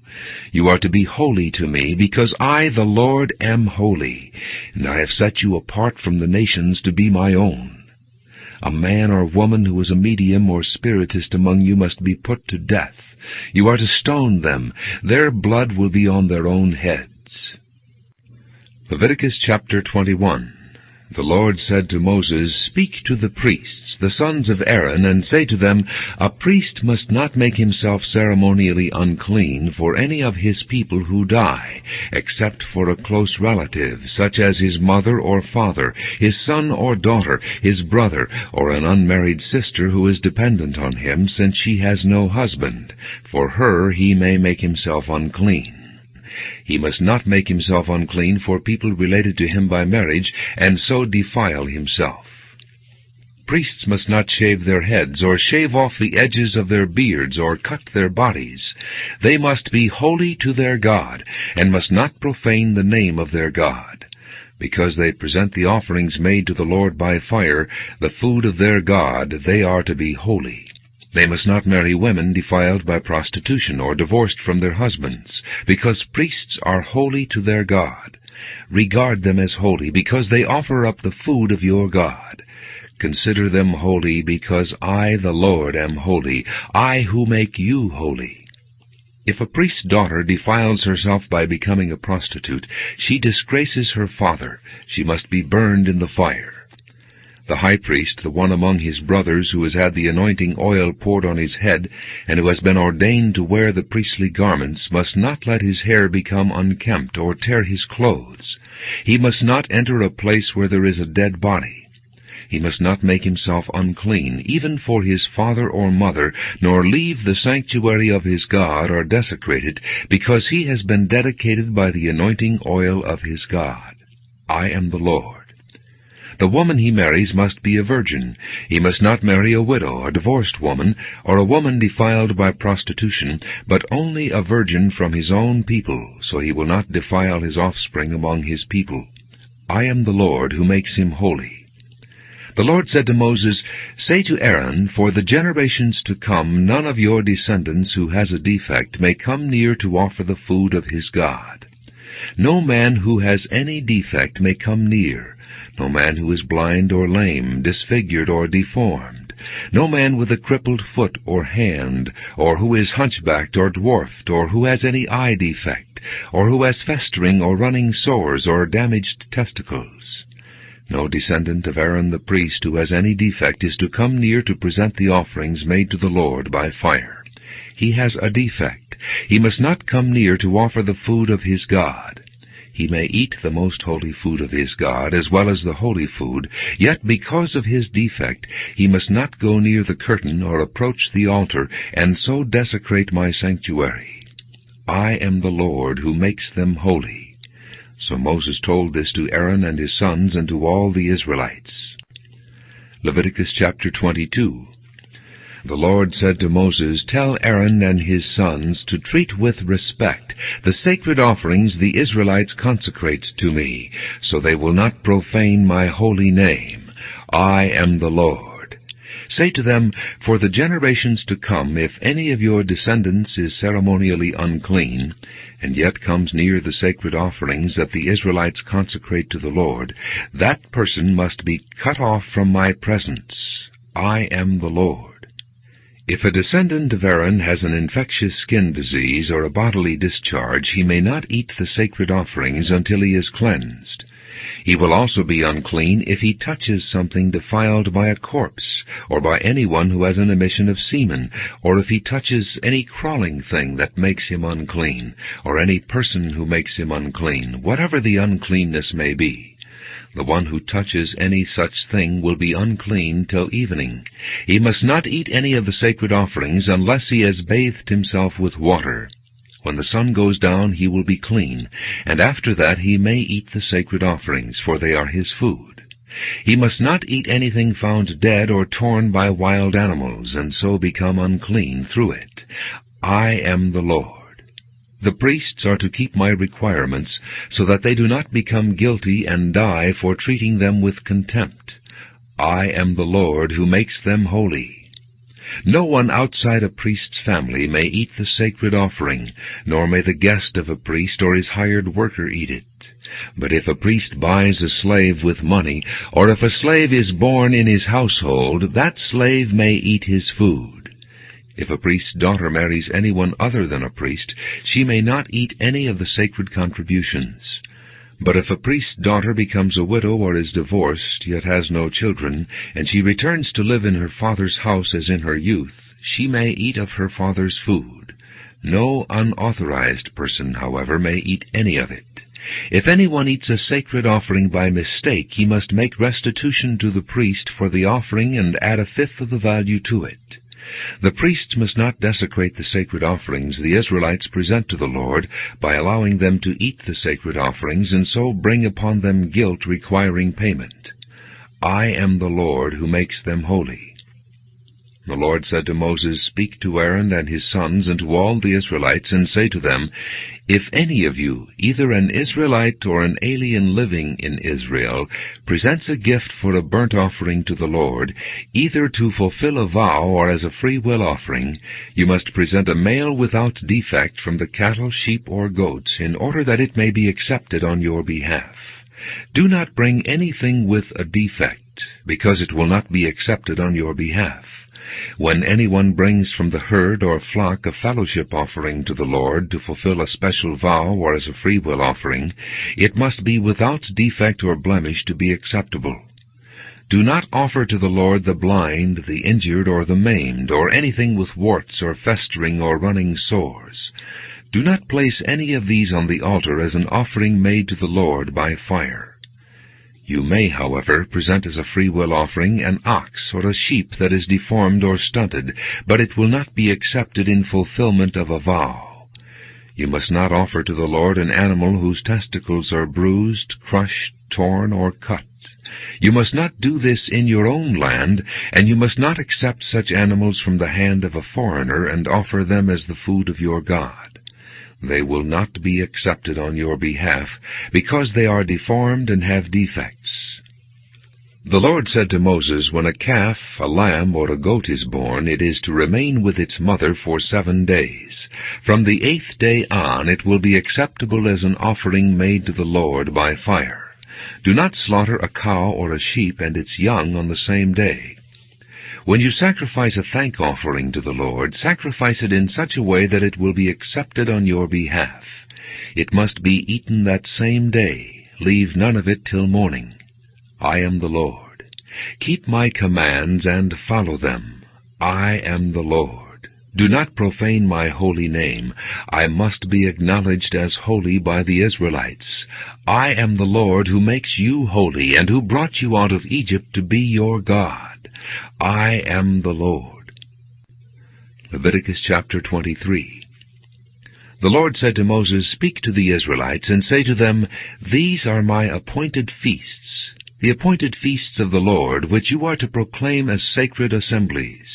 You are to be holy to me, because I, the Lord, am holy, and I have set you apart from the nations to be my own. A man or woman who is a medium or spiritist among you must be put to death. You are to stone them. Their blood will be on their own heads. Leviticus chapter 21. The Lord said to Moses, Speak to the priests, the sons of Aaron, and say to them, A priest must not make himself ceremonially unclean for any of his people who die, except for a close relative, such as his mother or father, his son or daughter, his brother, or an unmarried sister who is dependent on him, since she has no husband. For her he may make himself unclean. He must not make himself unclean for people related to him by marriage, and so defile himself. Priests must not shave their heads, or shave off the edges of their beards, or cut their bodies. They must be holy to their God, and must not profane the name of their God. Because they present the offerings made to the Lord by fire, the food of their God, they are to be holy. They must not marry women defiled by prostitution, or divorced from their husbands, because priests are holy to their God. Regard them as holy, because they offer up the food of your God. Consider them holy, because I, the Lord, am holy, I who make you holy. If a priest's daughter defiles herself by becoming a prostitute, she disgraces her father. She must be burned in the fire. The high priest, the one among his brothers who has had the anointing oil poured on his head, and who has been ordained to wear the priestly garments, must not let his hair become unkempt or tear his clothes. He must not enter a place where there is a dead body. He must not make himself unclean, even for his father or mother, nor leave the sanctuary of his God or desecrate it, because he has been dedicated by the anointing oil of his God. I am the Lord. The woman he marries must be a virgin. He must not marry a widow, a divorced woman, or a woman defiled by prostitution, but only a virgin from his own people, so he will not defile his offspring among his people. I am the Lord who makes him holy. The Lord said to Moses, Say to Aaron, For the generations to come, none of your descendants who has a defect may come near to offer the food of his God. No man who has any defect may come near. No man who is blind or lame, disfigured or deformed. No man with a crippled foot or hand, or who is hunchbacked or dwarfed, or who has any eye defect, or who has festering or running sores or damaged testicles. No descendant of Aaron the priest who has any defect is to come near to present the offerings made to the Lord by fire. He has a defect. He must not come near to offer the food of his God. He may eat the most holy food of his God, as well as the holy food, yet because of his defect he must not go near the curtain or approach the altar, and so desecrate my sanctuary. I am the Lord who makes them holy. So Moses told this to Aaron and his sons and to all the Israelites. Leviticus chapter 22. The Lord said to Moses, Tell Aaron and his sons to treat with respect the sacred offerings the Israelites consecrate to me, so they will not profane my holy name. I am the Lord. Say to them, For the generations to come, if any of your descendants is ceremonially unclean, and yet comes near the sacred offerings that the Israelites consecrate to the Lord, that person must be cut off from my presence. I am the Lord. If a descendant of Aaron has an infectious skin disease or a bodily discharge, he may not eat the sacred offerings until he is cleansed. He will also be unclean if he touches something defiled by a corpse, or by anyone who has an emission of semen, or if he touches any crawling thing that makes him unclean, or any person who makes him unclean, whatever the uncleanness may be. The one who touches any such thing will be unclean till evening. He must not eat any of the sacred offerings unless he has bathed himself with water. When the sun goes down he will be clean, and after that he may eat the sacred offerings, for they are his food. He must not eat anything found dead or torn by wild animals, and so become unclean through it. I am the Lord. The priests are to keep my requirements, so that they do not become guilty and die for treating them with contempt. I am the Lord who makes them holy. No one outside a priest's family may eat the sacred offering, nor may the guest of a priest or his hired worker eat it. But if a priest buys a slave with money, or if a slave is born in his household, that slave may eat his food. If a priest's daughter marries anyone other than a priest, she may not eat any of the sacred contributions. But if a priest's daughter becomes a widow or is divorced, yet has no children, and she returns to live in her father's house as in her youth, she may eat of her father's food. No unauthorized person, however, may eat any of it. If anyone eats a sacred offering by mistake, he must make restitution to the priest for the offering and add a fifth of the value to it. The priests must not desecrate the sacred offerings the Israelites present to the Lord by allowing them to eat the sacred offerings and so bring upon them guilt requiring payment. I am the Lord who makes them holy. The Lord said to Moses, Speak to Aaron and his sons and to all the Israelites, and say to them, If any of you, either an Israelite or an alien living in Israel, presents a gift for a burnt offering to the Lord, either to fulfill a vow or as a free will offering, you must present a male without defect from the cattle, sheep, or goats, in order that it may be accepted on your behalf. Do not bring anything with a defect, because it will not be accepted on your behalf. When anyone brings from the herd or flock a fellowship offering to the Lord to fulfill a special vow or as a free will offering, it must be without defect or blemish to be acceptable. Do not offer to the Lord the blind, the injured, or the maimed, or anything with warts or festering or running sores. Do not place any of these on the altar as an offering made to the Lord by fire. You may, however, present as a free will offering an ox or a sheep that is deformed or stunted, but it will not be accepted in fulfillment of a vow. You must not offer to the Lord an animal whose testicles are bruised, crushed, torn, or cut. You must not do this in your own land, and you must not accept such animals from the hand of a foreigner and offer them as the food of your God. They will not be accepted on your behalf, because they are deformed and have defects. The Lord said to Moses, When a calf, a lamb, or a goat is born, it is to remain with its mother for 7 days. From the 8th day on, it will be acceptable as an offering made to the Lord by fire. Do not slaughter a cow or a sheep and its young on the same day. When you sacrifice a thank offering to the Lord, sacrifice it in such a way that it will be accepted on your behalf. It must be eaten that same day. Leave none of it till morning. I am the Lord. Keep my commands and follow them. I am the Lord. Do not profane my holy name. I must be acknowledged as holy by the Israelites. I am the Lord who makes you holy and who brought you out of Egypt to be your God. I am the Lord. Leviticus chapter 23. The Lord said to Moses, Speak to the Israelites and say to them, These are my appointed feasts, the appointed feasts of the Lord, which you are to proclaim as sacred assemblies.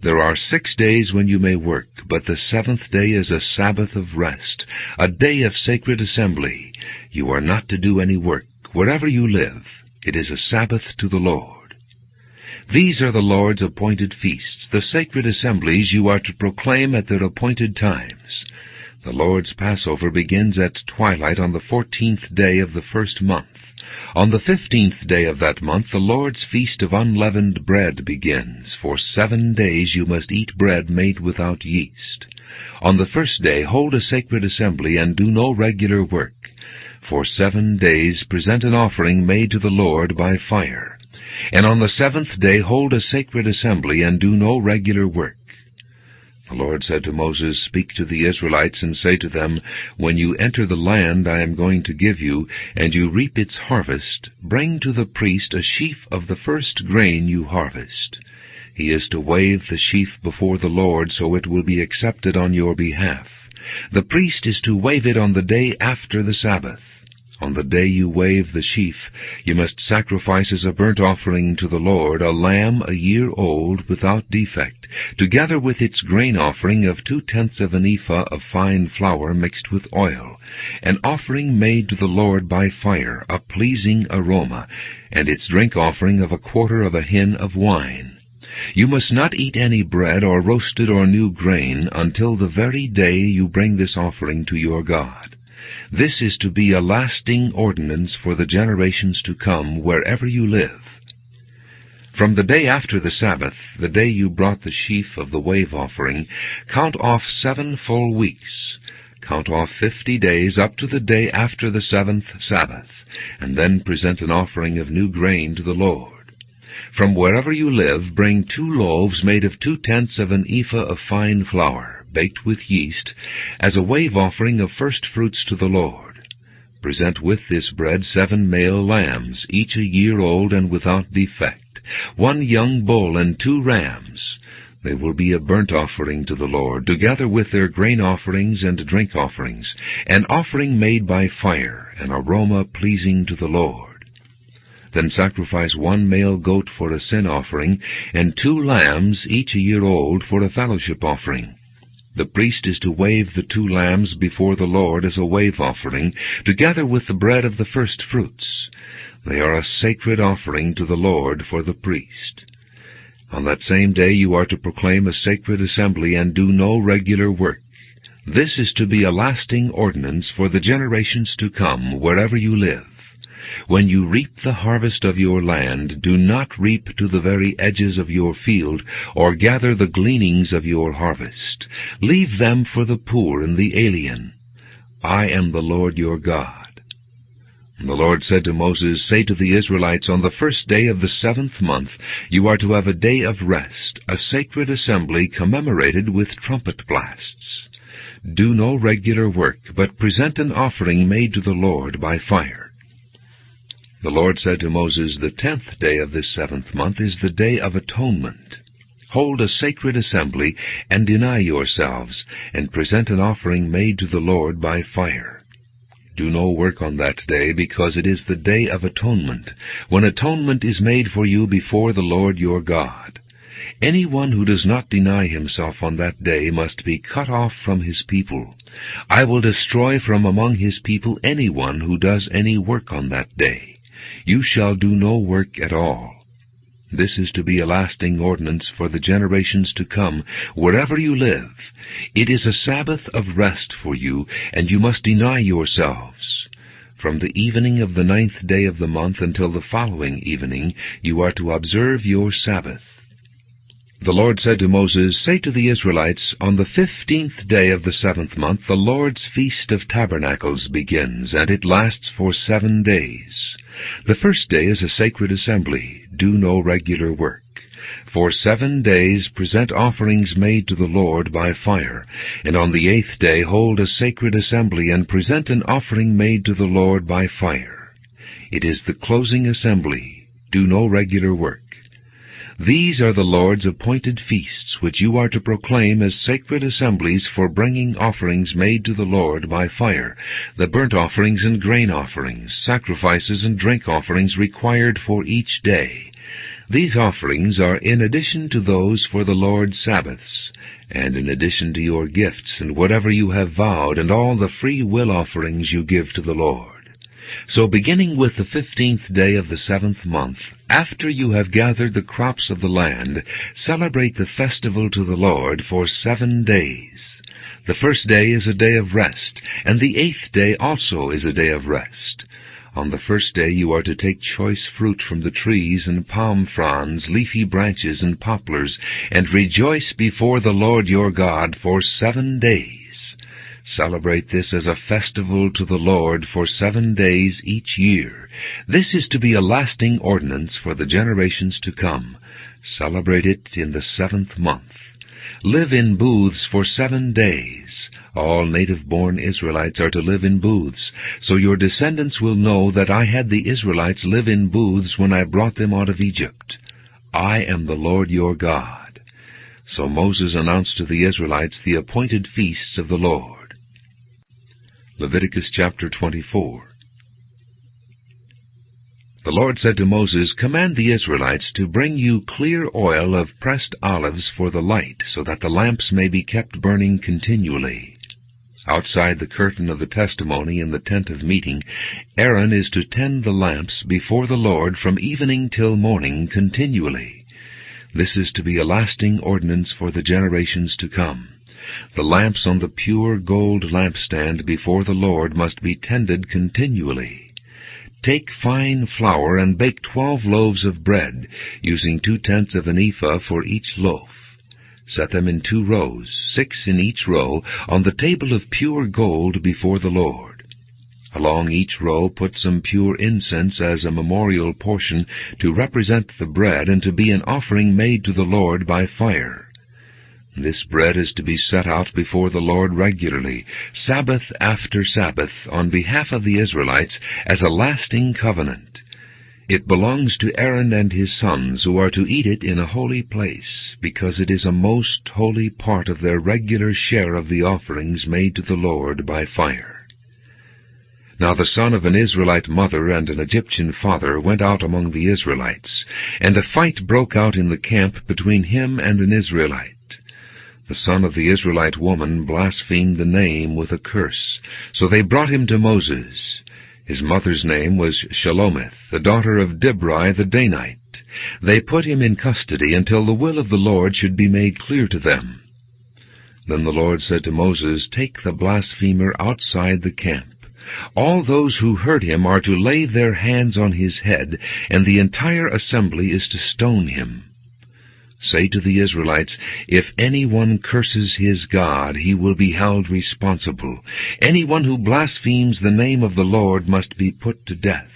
There are 6 days when you may work, but the 7th day is a Sabbath of rest, a day of sacred assembly. You are not to do any work. Wherever you live, it is a Sabbath to the Lord. These are the Lord's appointed feasts, the sacred assemblies you are to proclaim at their appointed times. The Lord's Passover begins at twilight on the 14th day of the first month. On the 15th day of that month, the Lord's feast of unleavened bread begins. For 7 days you must eat bread made without yeast. On the first day, hold a sacred assembly and do no regular work. For 7 days present an offering made to the Lord by fire. And on the 7th day hold a sacred assembly and do no regular work. The Lord said to Moses, Speak to the Israelites and say to them, When you enter the land I am going to give you, and you reap its harvest, bring to the priest a sheaf of the first grain you harvest. He is to wave the sheaf before the Lord, so it will be accepted on your behalf. The priest is to wave it on the day after the Sabbath. On the day you wave the sheaf, you must sacrifice as a burnt offering to the Lord a lamb a year old without defect, together with its grain offering of 2/10 of an ephah of fine flour mixed with oil, an offering made to the Lord by fire, a pleasing aroma, and its drink offering of 1/4 of a hin of wine. You must not eat any bread or roasted or new grain until the very day you bring this offering to your God. This is to be a lasting ordinance for the generations to come, wherever you live. From the day after the Sabbath, the day you brought the sheaf of the wave offering, count off 7 full weeks. Count off 50 days up to the day after the 7th Sabbath, and then present an offering of new grain to the Lord. From wherever you live, bring 2 loaves made of 2/10 of an ephah of fine flour, baked with yeast, as a wave offering of first fruits to the Lord. Present with this bread 7 male lambs, each a year old and without defect, 1 young bull and 2 rams. They will be a burnt offering to the Lord, together with their grain offerings and drink offerings, an offering made by fire, an aroma pleasing to the Lord. Then sacrifice 1 male goat for a sin offering, and 2 lambs, each a year old, for a fellowship offering. The priest is to wave the 2 lambs before the Lord as a wave offering, together with the bread of the first fruits. They are a sacred offering to the Lord for the priest. On that same day you are to proclaim a sacred assembly and do no regular work. This is to be a lasting ordinance for the generations to come, wherever you live. When you reap the harvest of your land, do not reap to the very edges of your field, or gather the gleanings of your harvest. Leave them for the poor and the alien. I am the Lord your God. And the Lord said to Moses, Say to the Israelites, on the first day of the 7th month you are to have a day of rest, a sacred assembly commemorated with trumpet blasts. Do no regular work, but present an offering made to the Lord by fire. The Lord said to Moses, The 10th day of this 7th month is the Day of Atonement. Hold a sacred assembly, and deny yourselves, and present an offering made to the Lord by fire. Do no work on that day, because it is the Day of Atonement, when atonement is made for you before the Lord your God. Anyone who does not deny himself on that day must be cut off from his people. I will destroy from among his people anyone who does any work on that day. You shall do no work at all. This is to be a lasting ordinance for the generations to come, wherever you live. It is a Sabbath of rest for you, and you must deny yourselves. From the evening of the 9th day of the month until the following evening, you are to observe your Sabbath. The Lord said to Moses, Say to the Israelites, On the 15th day of the 7th month, the Lord's Feast of Tabernacles begins, and it lasts for 7 days. The first day is a sacred assembly. Do no regular work. For 7 days present offerings made to the Lord by fire, and on the 8th day hold a sacred assembly and present an offering made to the Lord by fire. It is the closing assembly. Do no regular work. These are the Lord's appointed feasts, which you are to proclaim as sacred assemblies for bringing offerings made to the Lord by fire, the burnt offerings and grain offerings, sacrifices and drink offerings required for each day. These offerings are in addition to those for the Lord's Sabbaths, and in addition to your gifts and whatever you have vowed, and all the free will offerings you give to the Lord. So beginning with the 15th day of the 7th month, after you have gathered the crops of the land, celebrate the festival to the Lord for 7 days. The first day is a day of rest, and the 8th day also is a day of rest. On the first day you are to take choice fruit from the trees, and palm fronds, leafy branches, and poplars, and rejoice before the Lord your God for 7 days. Celebrate this as a festival to the Lord for 7 days each year. This is to be a lasting ordinance for the generations to come. Celebrate it in the 7th month. Live in booths for 7 days. All native-born Israelites are to live in booths, so your descendants will know that I had the Israelites live in booths when I brought them out of Egypt. I am the Lord your God. So Moses announced to the Israelites the appointed feasts of the Lord. Leviticus chapter 24. The Lord said to Moses, Command the Israelites to bring you clear oil of pressed olives for the light, so that the lamps may be kept burning continually. Outside the curtain of the testimony in the tent of meeting, Aaron is to tend the lamps before the Lord from evening till morning continually. This is to be a lasting ordinance for the generations to come. The lamps on the pure gold lampstand before the Lord must be tended continually. Take fine flour and bake 12 loaves of bread, using 2/10 of an ephah for each loaf. Set them in 2 rows, 6 in each row, on the table of pure gold before the Lord. Along each row put some pure incense as a memorial portion to represent the bread and to be an offering made to the Lord by fire. This bread is to be set out before the Lord regularly, Sabbath after Sabbath, on behalf of the Israelites, as a lasting covenant. It belongs to Aaron and his sons, who are to eat it in a holy place, because it is a most holy part of their regular share of the offerings made to the Lord by fire. Now the son of an Israelite mother and an Egyptian father went out among the Israelites, and a fight broke out in the camp between him and an Israelite. The son of the Israelite woman blasphemed the name with a curse, so they brought him to Moses. His mother's name was Shelomith, the daughter of Dibri the Danite. They put him in custody until the will of the Lord should be made clear to them. Then the Lord said to Moses, "Take the blasphemer outside the camp. All those who heard him are to lay their hands on his head, and the entire assembly is to stone him. Say to the Israelites, if anyone curses his God, he will be held responsible. Anyone who blasphemes the name of the Lord must be put to death.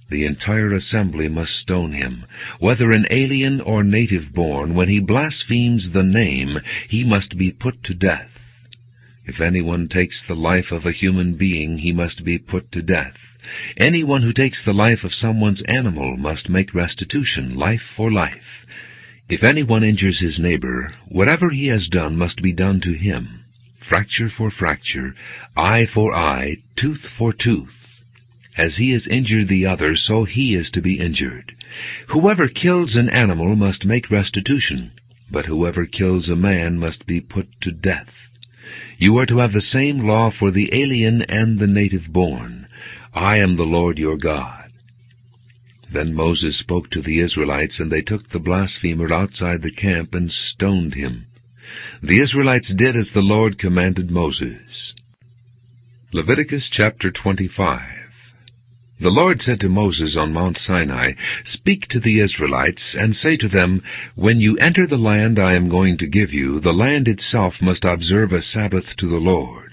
The entire assembly must stone him. Whether an alien or native-born, when he blasphemes the name, he must be put to death. If anyone takes the life of a human being, he must be put to death. Anyone who takes the life of someone's animal must make restitution, life for life. If anyone injures his neighbor, whatever he has done must be done to him. Fracture for fracture, eye for eye, tooth for tooth. As he has injured the other, so he is to be injured. Whoever kills an animal must make restitution, but whoever kills a man must be put to death. You are to have the same law for the alien and the native-born. I am the Lord your God." Then Moses spoke to the Israelites, and they took the blasphemer outside the camp and stoned him. The Israelites did as the Lord commanded Moses. Leviticus chapter 25. The Lord said to Moses on Mount Sinai, "Speak to the Israelites, and say to them, when you enter the land I am going to give you, the land itself must observe a Sabbath to the Lord.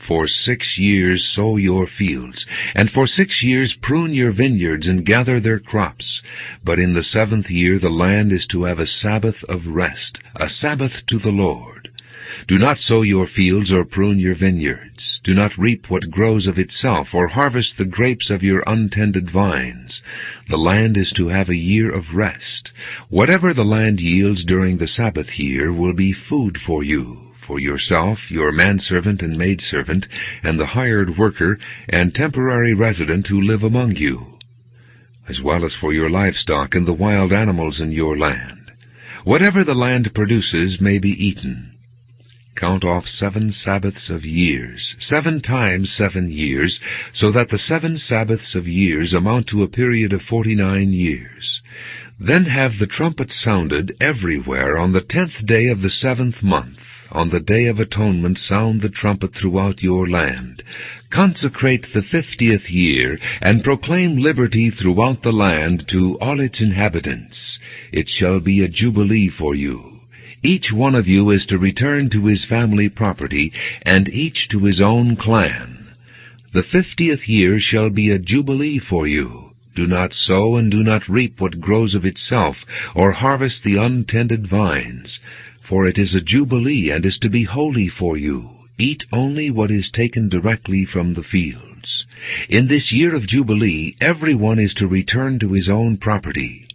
For 6 years sow your fields, and for 6 years prune your vineyards and gather their crops. But in the 7th year the land is to have a Sabbath of rest, a Sabbath to the Lord. Do not sow your fields or prune your vineyards. Do not reap what grows of itself, or harvest the grapes of your untended vines. The land is to have a year of rest. Whatever the land yields during the Sabbath year will be food for you, for yourself, your manservant and maidservant, and the hired worker and temporary resident who live among you, as well as for your livestock and the wild animals in your land. Whatever the land produces may be eaten. Count off 7 Sabbaths of years, 7 times 7 years, so that the 7 Sabbaths of years amount to a period of 49 years. Then have the trumpet sounded everywhere on the 10th day of the 7th month. On the Day of Atonement sound the trumpet throughout your land. Consecrate the 50th year, and proclaim liberty throughout the land to all its inhabitants. It shall be a jubilee for you. Each one of you is to return to his family property, and each to his own clan. The 50th year shall be a jubilee for you. Do not sow and do not reap what grows of itself, or harvest the untended vines. For it is a jubilee, and is to be holy for you. Eat only what is taken directly from the fields. In this year of jubilee, everyone is to return to his own property.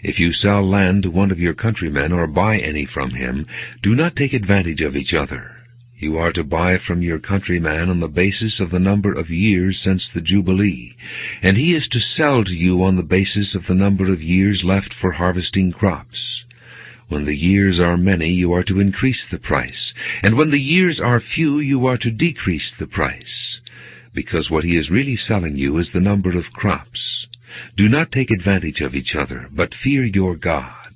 If you sell land to one of your countrymen, or buy any from him, do not take advantage of each other. You are to buy from your countryman on the basis of the number of years since the jubilee, and he is to sell to you on the basis of the number of years left for harvesting crops. When the years are many, you are to increase the price, and when the years are few, you are to decrease the price, because what he is really selling you is the number of crops. Do not take advantage of each other, but fear your God.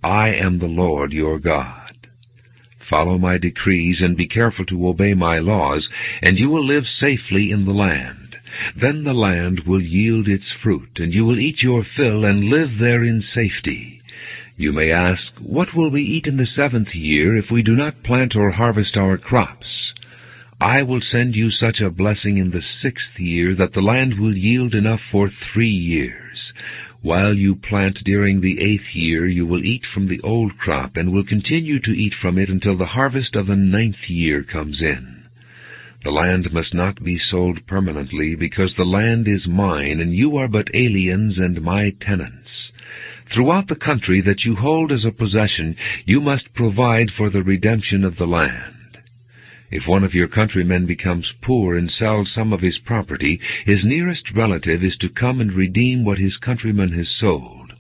I am the Lord your God. Follow my decrees and be careful to obey my laws, and you will live safely in the land. Then the land will yield its fruit, and you will eat your fill and live there in safety. You may ask, what will we eat in the 7th year if we do not plant or harvest our crops? I will send you such a blessing in the 6th year that the land will yield enough for 3 years. While you plant during the 8th year, you will eat from the old crop and will continue to eat from it until the harvest of the 9th year comes in. The land must not be sold permanently, because the land is mine, and you are but aliens and my tenants. Throughout the country that you hold as a possession, you must provide for the redemption of the land. If one of your countrymen becomes poor and sells some of his property, his nearest relative is to come and redeem what his countryman has sold.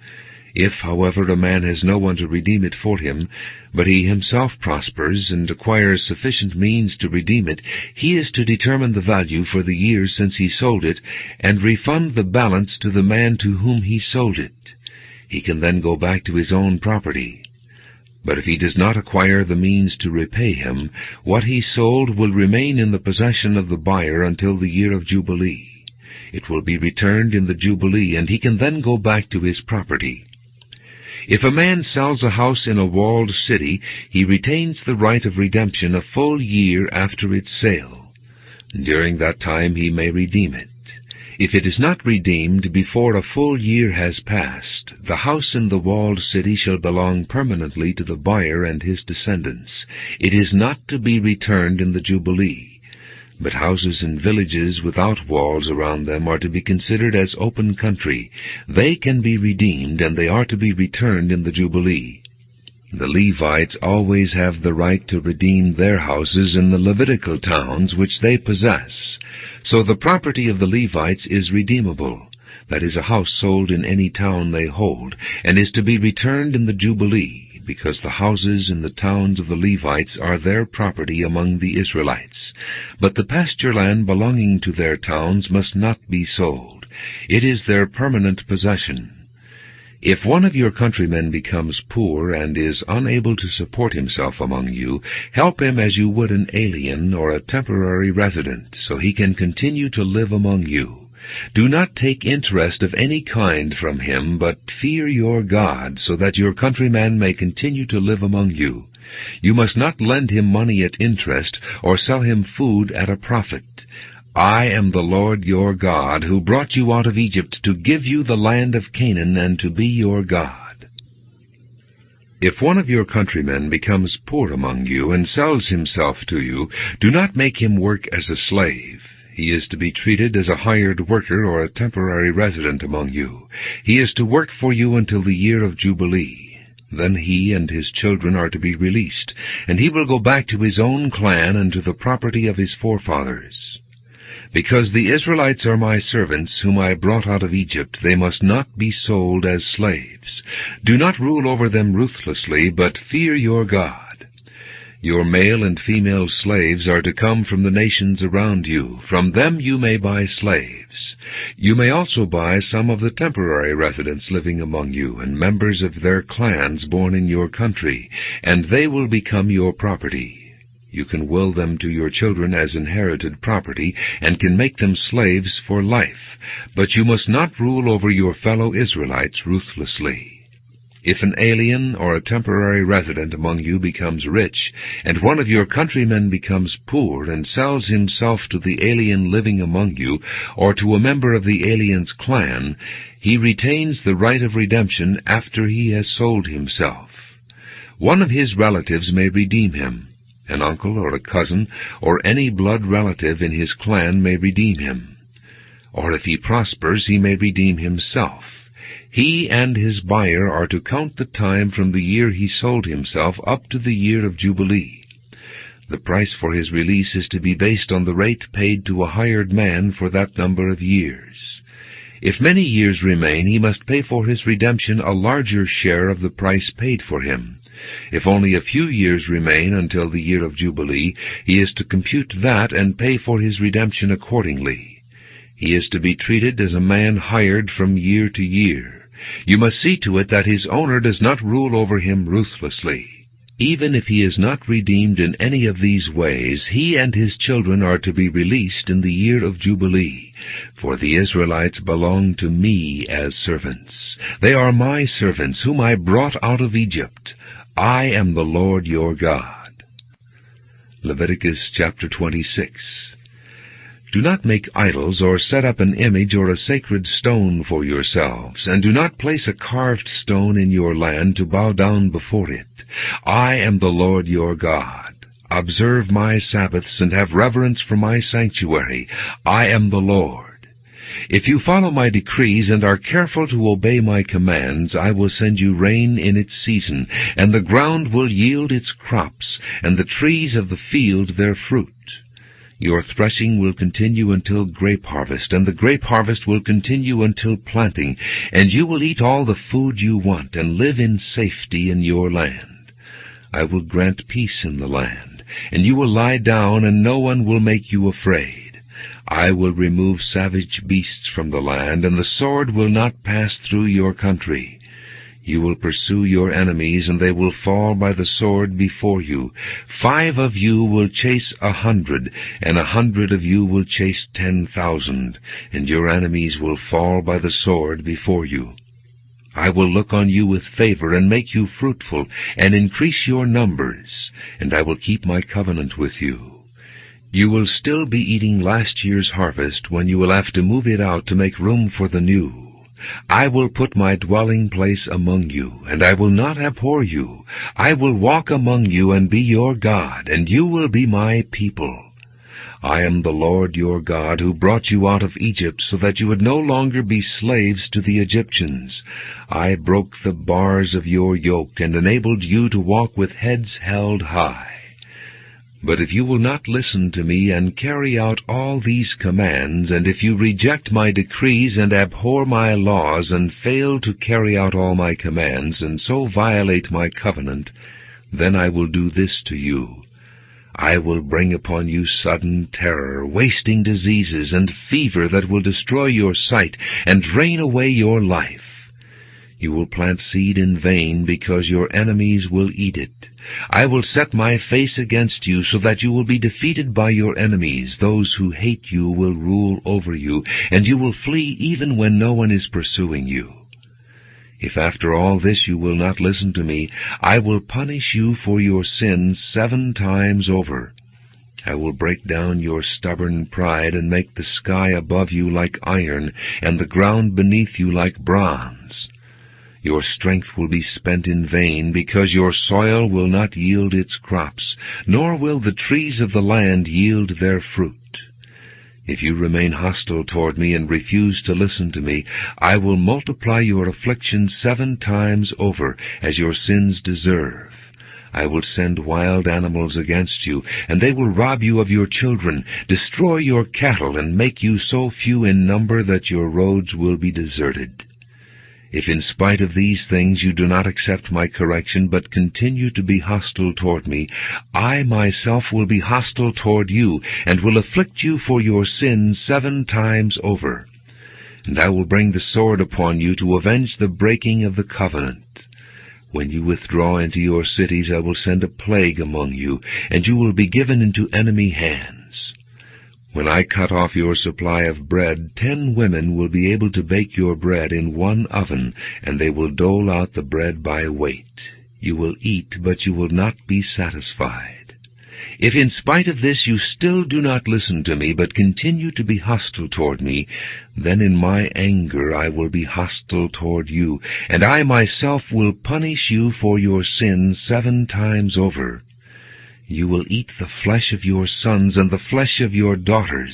If, however, a man has no one to redeem it for him, but he himself prospers and acquires sufficient means to redeem it, he is to determine the value for the year since he sold it, and refund the balance to the man to whom he sold it. He can then go back to his own property. But if he does not acquire the means to repay him, what he sold will remain in the possession of the buyer until the year of Jubilee. It will be returned in the Jubilee, and he can then go back to his property. If a man sells a house in a walled city, he retains the right of redemption a full year after its sale. During that time he may redeem it. If it is not redeemed before a full year has passed, the house in the walled city shall belong permanently to the buyer and his descendants. It is not to be returned in the Jubilee. But houses in villages without walls around them are to be considered as open country. They can be redeemed, and they are to be returned in the Jubilee. The Levites always have the right to redeem their houses in the Levitical towns which they possess. So the property of the Levites is redeemable. That is, a house sold in any town they hold, and is to be returned in the Jubilee, because the houses in the towns of the Levites are their property among the Israelites. But the pasture land belonging to their towns must not be sold. It is their permanent possession. If one of your countrymen becomes poor and is unable to support himself among you, help him as you would an alien or a temporary resident, so he can continue to live among you. Do not take interest of any kind from him, but fear your God, so that your countryman may continue to live among you. You must not lend him money at interest, or sell him food at a profit. I am the Lord your God, who brought you out of Egypt to give you the land of Canaan and to be your God. If one of your countrymen becomes poor among you and sells himself to you, do not make him work as a slave. He is to be treated as a hired worker or a temporary resident among you. He is to work for you until the year of Jubilee. Then he and his children are to be released, and he will go back to his own clan and to the property of his forefathers. Because the Israelites are my servants, whom I brought out of Egypt, they must not be sold as slaves. Do not rule over them ruthlessly, but fear your God. Your male and female slaves are to come from the nations around you. From them you may buy slaves. You may also buy some of the temporary residents living among you, and members of their clans born in your country, and they will become your property. You can will them to your children as inherited property, and can make them slaves for life. But you must not rule over your fellow Israelites ruthlessly. If an alien or a temporary resident among you becomes rich, and one of your countrymen becomes poor and sells himself to the alien living among you, or to a member of the alien's clan, he retains the right of redemption after he has sold himself. One of his relatives may redeem him. An uncle or a cousin or any blood relative in his clan may redeem him. Or if he prospers, he may redeem himself. He and his buyer are to count the time from the year he sold himself up to the year of Jubilee. The price for his release is to be based on the rate paid to a hired man for that number of years. If many years remain, he must pay for his redemption a larger share of the price paid for him. If only a few years remain until the year of Jubilee, he is to compute that and pay for his redemption accordingly. He is to be treated as a man hired from year to year. You must see to it that his owner does not rule over him ruthlessly. Even if he is not redeemed in any of these ways, he and his children are to be released in the year of Jubilee, for the Israelites belong to me as servants. They are my servants, whom I brought out of Egypt. I am the Lord your God. Leviticus chapter 26. Do not make idols or set up an image or a sacred stone for yourselves, and do not place a carved stone in your land to bow down before it. I am the Lord your God. Observe my Sabbaths and have reverence for my sanctuary. I am the Lord. If you follow my decrees and are careful to obey my commands, I will send you rain in its season, and the ground will yield its crops, and the trees of the field their fruit. Your threshing will continue until grape harvest, and the grape harvest will continue until planting, and you will eat all the food you want and live in safety in your land. I will grant peace in the land, and you will lie down, and no one will make you afraid. I will remove savage beasts from the land, and the sword will not pass through your country. You will pursue your enemies, and they will fall by the sword before you. 5 of you will chase 100, and 100 of you will chase 10,000, and your enemies will fall by the sword before you. I will look on you with favor and make you fruitful and increase your numbers, and I will keep my covenant with you. You will still be eating last year's harvest when you will have to move it out to make room for the new. I will put my dwelling place among you, and I will not abhor you. I will walk among you and be your God, and you will be my people. I am the Lord your God, who brought you out of Egypt so that you would no longer be slaves to the Egyptians. I broke the bars of your yoke and enabled you to walk with heads held high. But if you will not listen to me and carry out all these commands, and if you reject my decrees and abhor my laws and fail to carry out all my commands and so violate my covenant, then I will do this to you. I will bring upon you sudden terror, wasting diseases, and fever that will destroy your sight and drain away your life. You will plant seed in vain, because your enemies will eat it. I will set my face against you, so that you will be defeated by your enemies. Those who hate you will rule over you, and you will flee even when no one is pursuing you. If after all this you will not listen to me, I will punish you for your sins 7 times over. I will break down your stubborn pride and make the sky above you like iron, and the ground beneath you like bronze. Your strength will be spent in vain, because your soil will not yield its crops, nor will the trees of the land yield their fruit. If you remain hostile toward me and refuse to listen to me, I will multiply your affliction 7 times over, as your sins deserve. I will send wild animals against you, and they will rob you of your children, destroy your cattle, and make you so few in number that your roads will be deserted. If in spite of these things you do not accept my correction, but continue to be hostile toward me, I myself will be hostile toward you, and will afflict you for your sins 7 times over. And I will bring the sword upon you to avenge the breaking of the covenant. When you withdraw into your cities, I will send a plague among you, and you will be given into enemy hands. When I cut off your supply of bread, 10 women will be able to bake your bread in 1 oven, and they will dole out the bread by weight. You will eat, but you will not be satisfied. If in spite of this you still do not listen to me, but continue to be hostile toward me, then in my anger I will be hostile toward you, and I myself will punish you for your sins 7 times over. You will eat the flesh of your sons and the flesh of your daughters.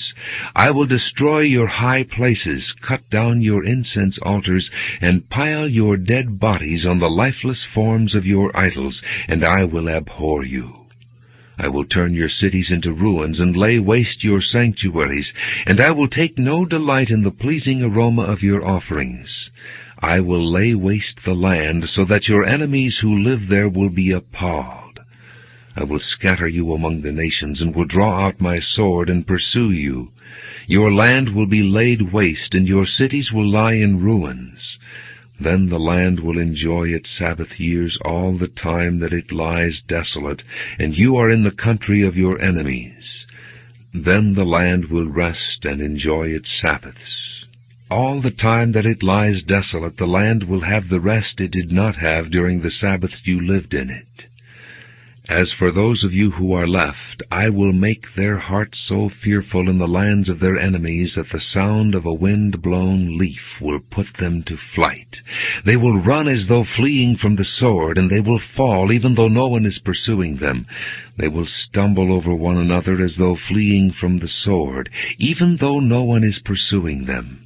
I will destroy your high places, cut down your incense altars, and pile your dead bodies on the lifeless forms of your idols, and I will abhor you. I will turn your cities into ruins and lay waste your sanctuaries, and I will take no delight in the pleasing aroma of your offerings. I will lay waste the land, so that your enemies who live there will be appalled. I will scatter you among the nations, and will draw out my sword and pursue you. Your land will be laid waste, and your cities will lie in ruins. Then the land will enjoy its Sabbath years all the time that it lies desolate, and you are in the country of your enemies. Then the land will rest and enjoy its Sabbaths. All the time that it lies desolate, the land will have the rest it did not have during the Sabbath you lived in it. As for those of you who are left, I will make their hearts so fearful in the lands of their enemies that the sound of a wind-blown leaf will put them to flight. They will run as though fleeing from the sword, and they will fall even though no one is pursuing them. They will stumble over one another as though fleeing from the sword, even though no one is pursuing them.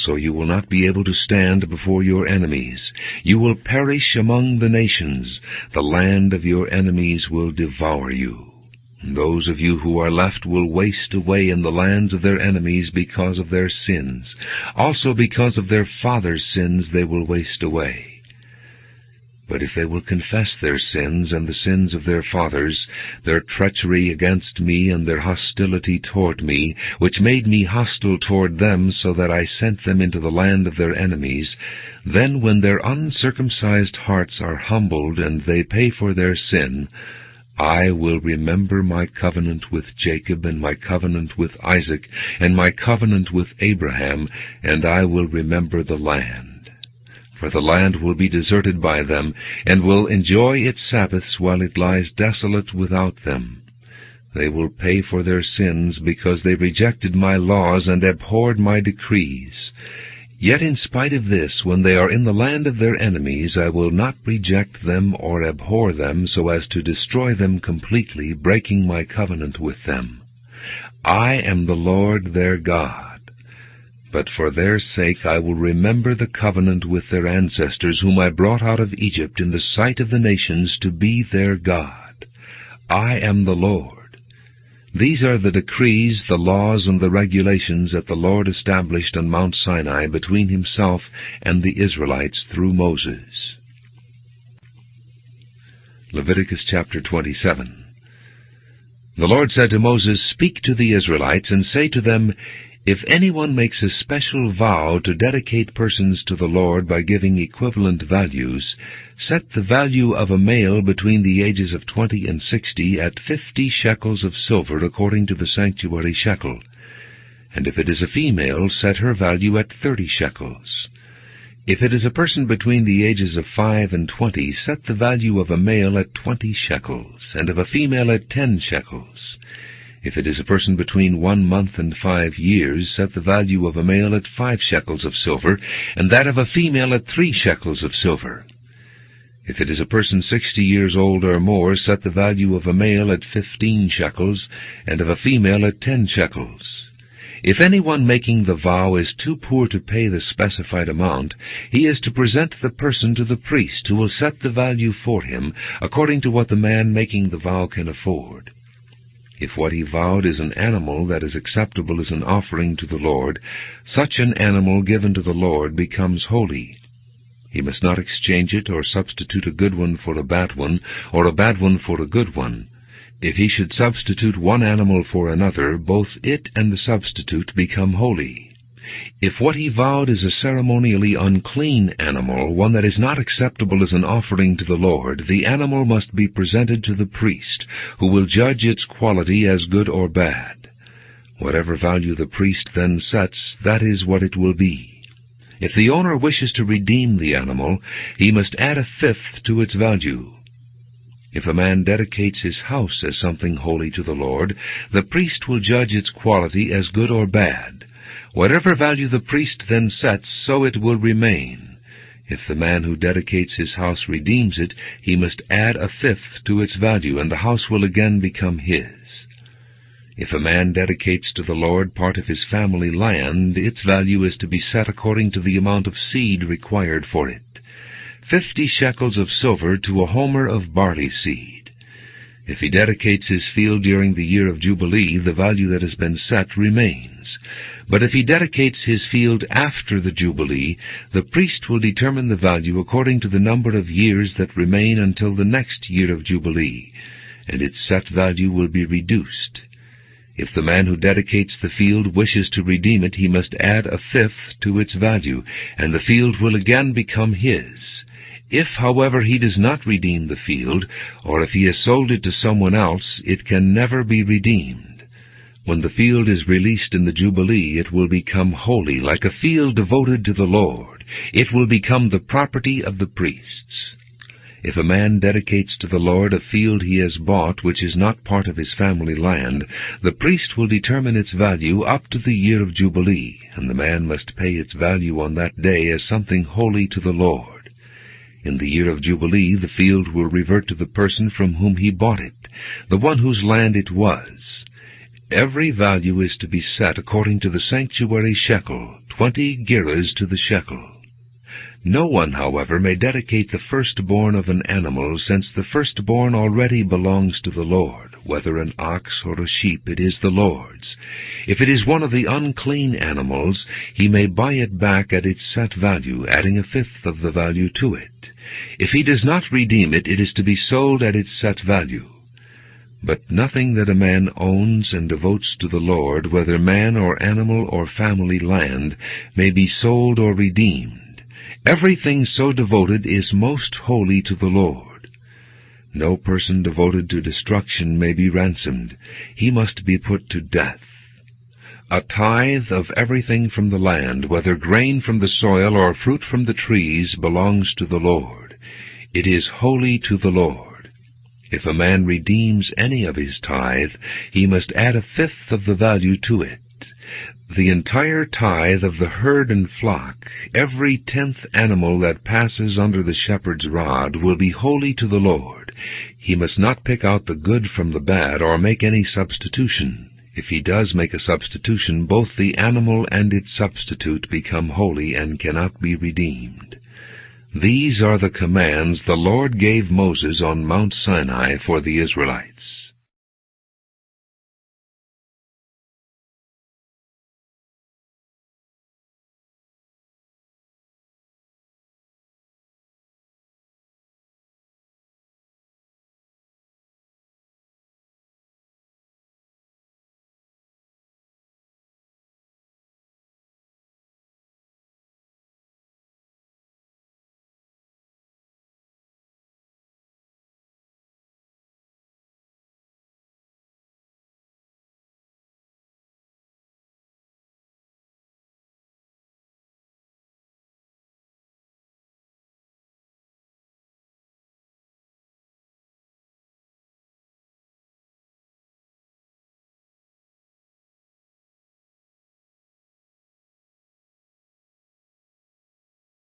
So you will not be able to stand before your enemies. You will perish among the nations. The land of your enemies will devour you. Those of you who are left will waste away in the lands of their enemies because of their sins. Also because of their fathers' sins they will waste away. But if they will confess their sins and the sins of their fathers, their treachery against me and their hostility toward me, which made me hostile toward them so that I sent them into the land of their enemies, then when their uncircumcised hearts are humbled and they pay for their sin, I will remember my covenant with Jacob and my covenant with Isaac and my covenant with Abraham, and I will remember the land. For the land will be deserted by them, and will enjoy its Sabbaths while it lies desolate without them. They will pay for their sins because they rejected my laws and abhorred my decrees. Yet in spite of this, when they are in the land of their enemies, I will not reject them or abhor them so as to destroy them completely, breaking my covenant with them. I am the Lord their God. But for their sake I will remember the covenant with their ancestors, whom I brought out of Egypt in the sight of the nations to be their God. I am the Lord. These are the decrees, the laws, and the regulations that the Lord established on Mount Sinai between himself and the Israelites through Moses. Leviticus chapter 27. The Lord said to Moses, "Speak to the Israelites, and say to them, If anyone makes a special vow to dedicate persons to the Lord by giving equivalent values, set the value of a male between the ages of 20 and 60 at 50 shekels of silver according to the sanctuary shekel. And if it is a female, set her value at 30 shekels. If it is a person between the ages of 5 and 20, set the value of a male at 20 shekels, and of a female at 10 shekels. If it is a person between 1 month and 5 years, set the value of a male at 5 shekels of silver, and that of a female at 3 shekels of silver. If it is a person 60 years old or more, set the value of a male at 15 shekels, and of a female at 10 shekels. If anyone making the vow is too poor to pay the specified amount, he is to present the person to the priest, who will set the value for him, according to what the man making the vow can afford. If what he vowed is an animal that is acceptable as an offering to the Lord, such an animal given to the Lord becomes holy. He must not exchange it or substitute a good one for a bad one, or a bad one for a good one. If he should substitute one animal for another, both it and the substitute become holy. If what he vowed is a ceremonially unclean animal, one that is not acceptable as an offering to the Lord, the animal must be presented to the priest, who will judge its quality as good or bad. Whatever value the priest then sets, that is what it will be. If the owner wishes to redeem the animal, he must add a fifth to its value. If a man dedicates his house as something holy to the Lord, the priest will judge its quality as good or bad. Whatever value the priest then sets, so it will remain. If the man who dedicates his house redeems it, he must add a fifth to its value, and the house will again become his. If a man dedicates to the Lord part of his family land, its value is to be set according to the amount of seed required for it. 50 shekels of silver to a homer of barley seed. If he dedicates his field during the year of Jubilee, the value that has been set remains. But if he dedicates his field after the Jubilee, the priest will determine the value according to the number of years that remain until the next year of Jubilee, and its set value will be reduced. If the man who dedicates the field wishes to redeem it, he must add a fifth to its value, and the field will again become his. If, however, he does not redeem the field, or if he has sold it to someone else, it can never be redeemed. When the field is released in the Jubilee, it will become holy, like a field devoted to the Lord. It will become the property of the priests. If a man dedicates to the Lord a field he has bought, which is not part of his family land, the priest will determine its value up to the year of Jubilee, and the man must pay its value on that day as something holy to the Lord. In the year of Jubilee, the field will revert to the person from whom he bought it, the one whose land it was. Every value is to be set according to the sanctuary shekel, 20 gerahs to the shekel. No one, however, may dedicate the firstborn of an animal, since the firstborn already belongs to the Lord. Whether an ox or a sheep, it is the Lord's. If it is one of the unclean animals, he may buy it back at its set value, adding a fifth of the value to it. If he does not redeem it, it is to be sold at its set value. But nothing that a man owns and devotes to the Lord, whether man or animal or family land, may be sold or redeemed. Everything so devoted is most holy to the Lord. No person devoted to destruction may be ransomed. He must be put to death. A tithe of everything from the land, whether grain from the soil or fruit from the trees, belongs to the Lord. It is holy to the Lord. If a man redeems any of his tithe, he must add a fifth of the value to it. The entire tithe of the herd and flock, every 10th animal that passes under the shepherd's rod, will be holy to the Lord. He must not pick out the good from the bad, or make any substitution. If he does make a substitution, both the animal and its substitute become holy and cannot be redeemed. These are the commands the Lord gave Moses on Mount Sinai for the Israelites.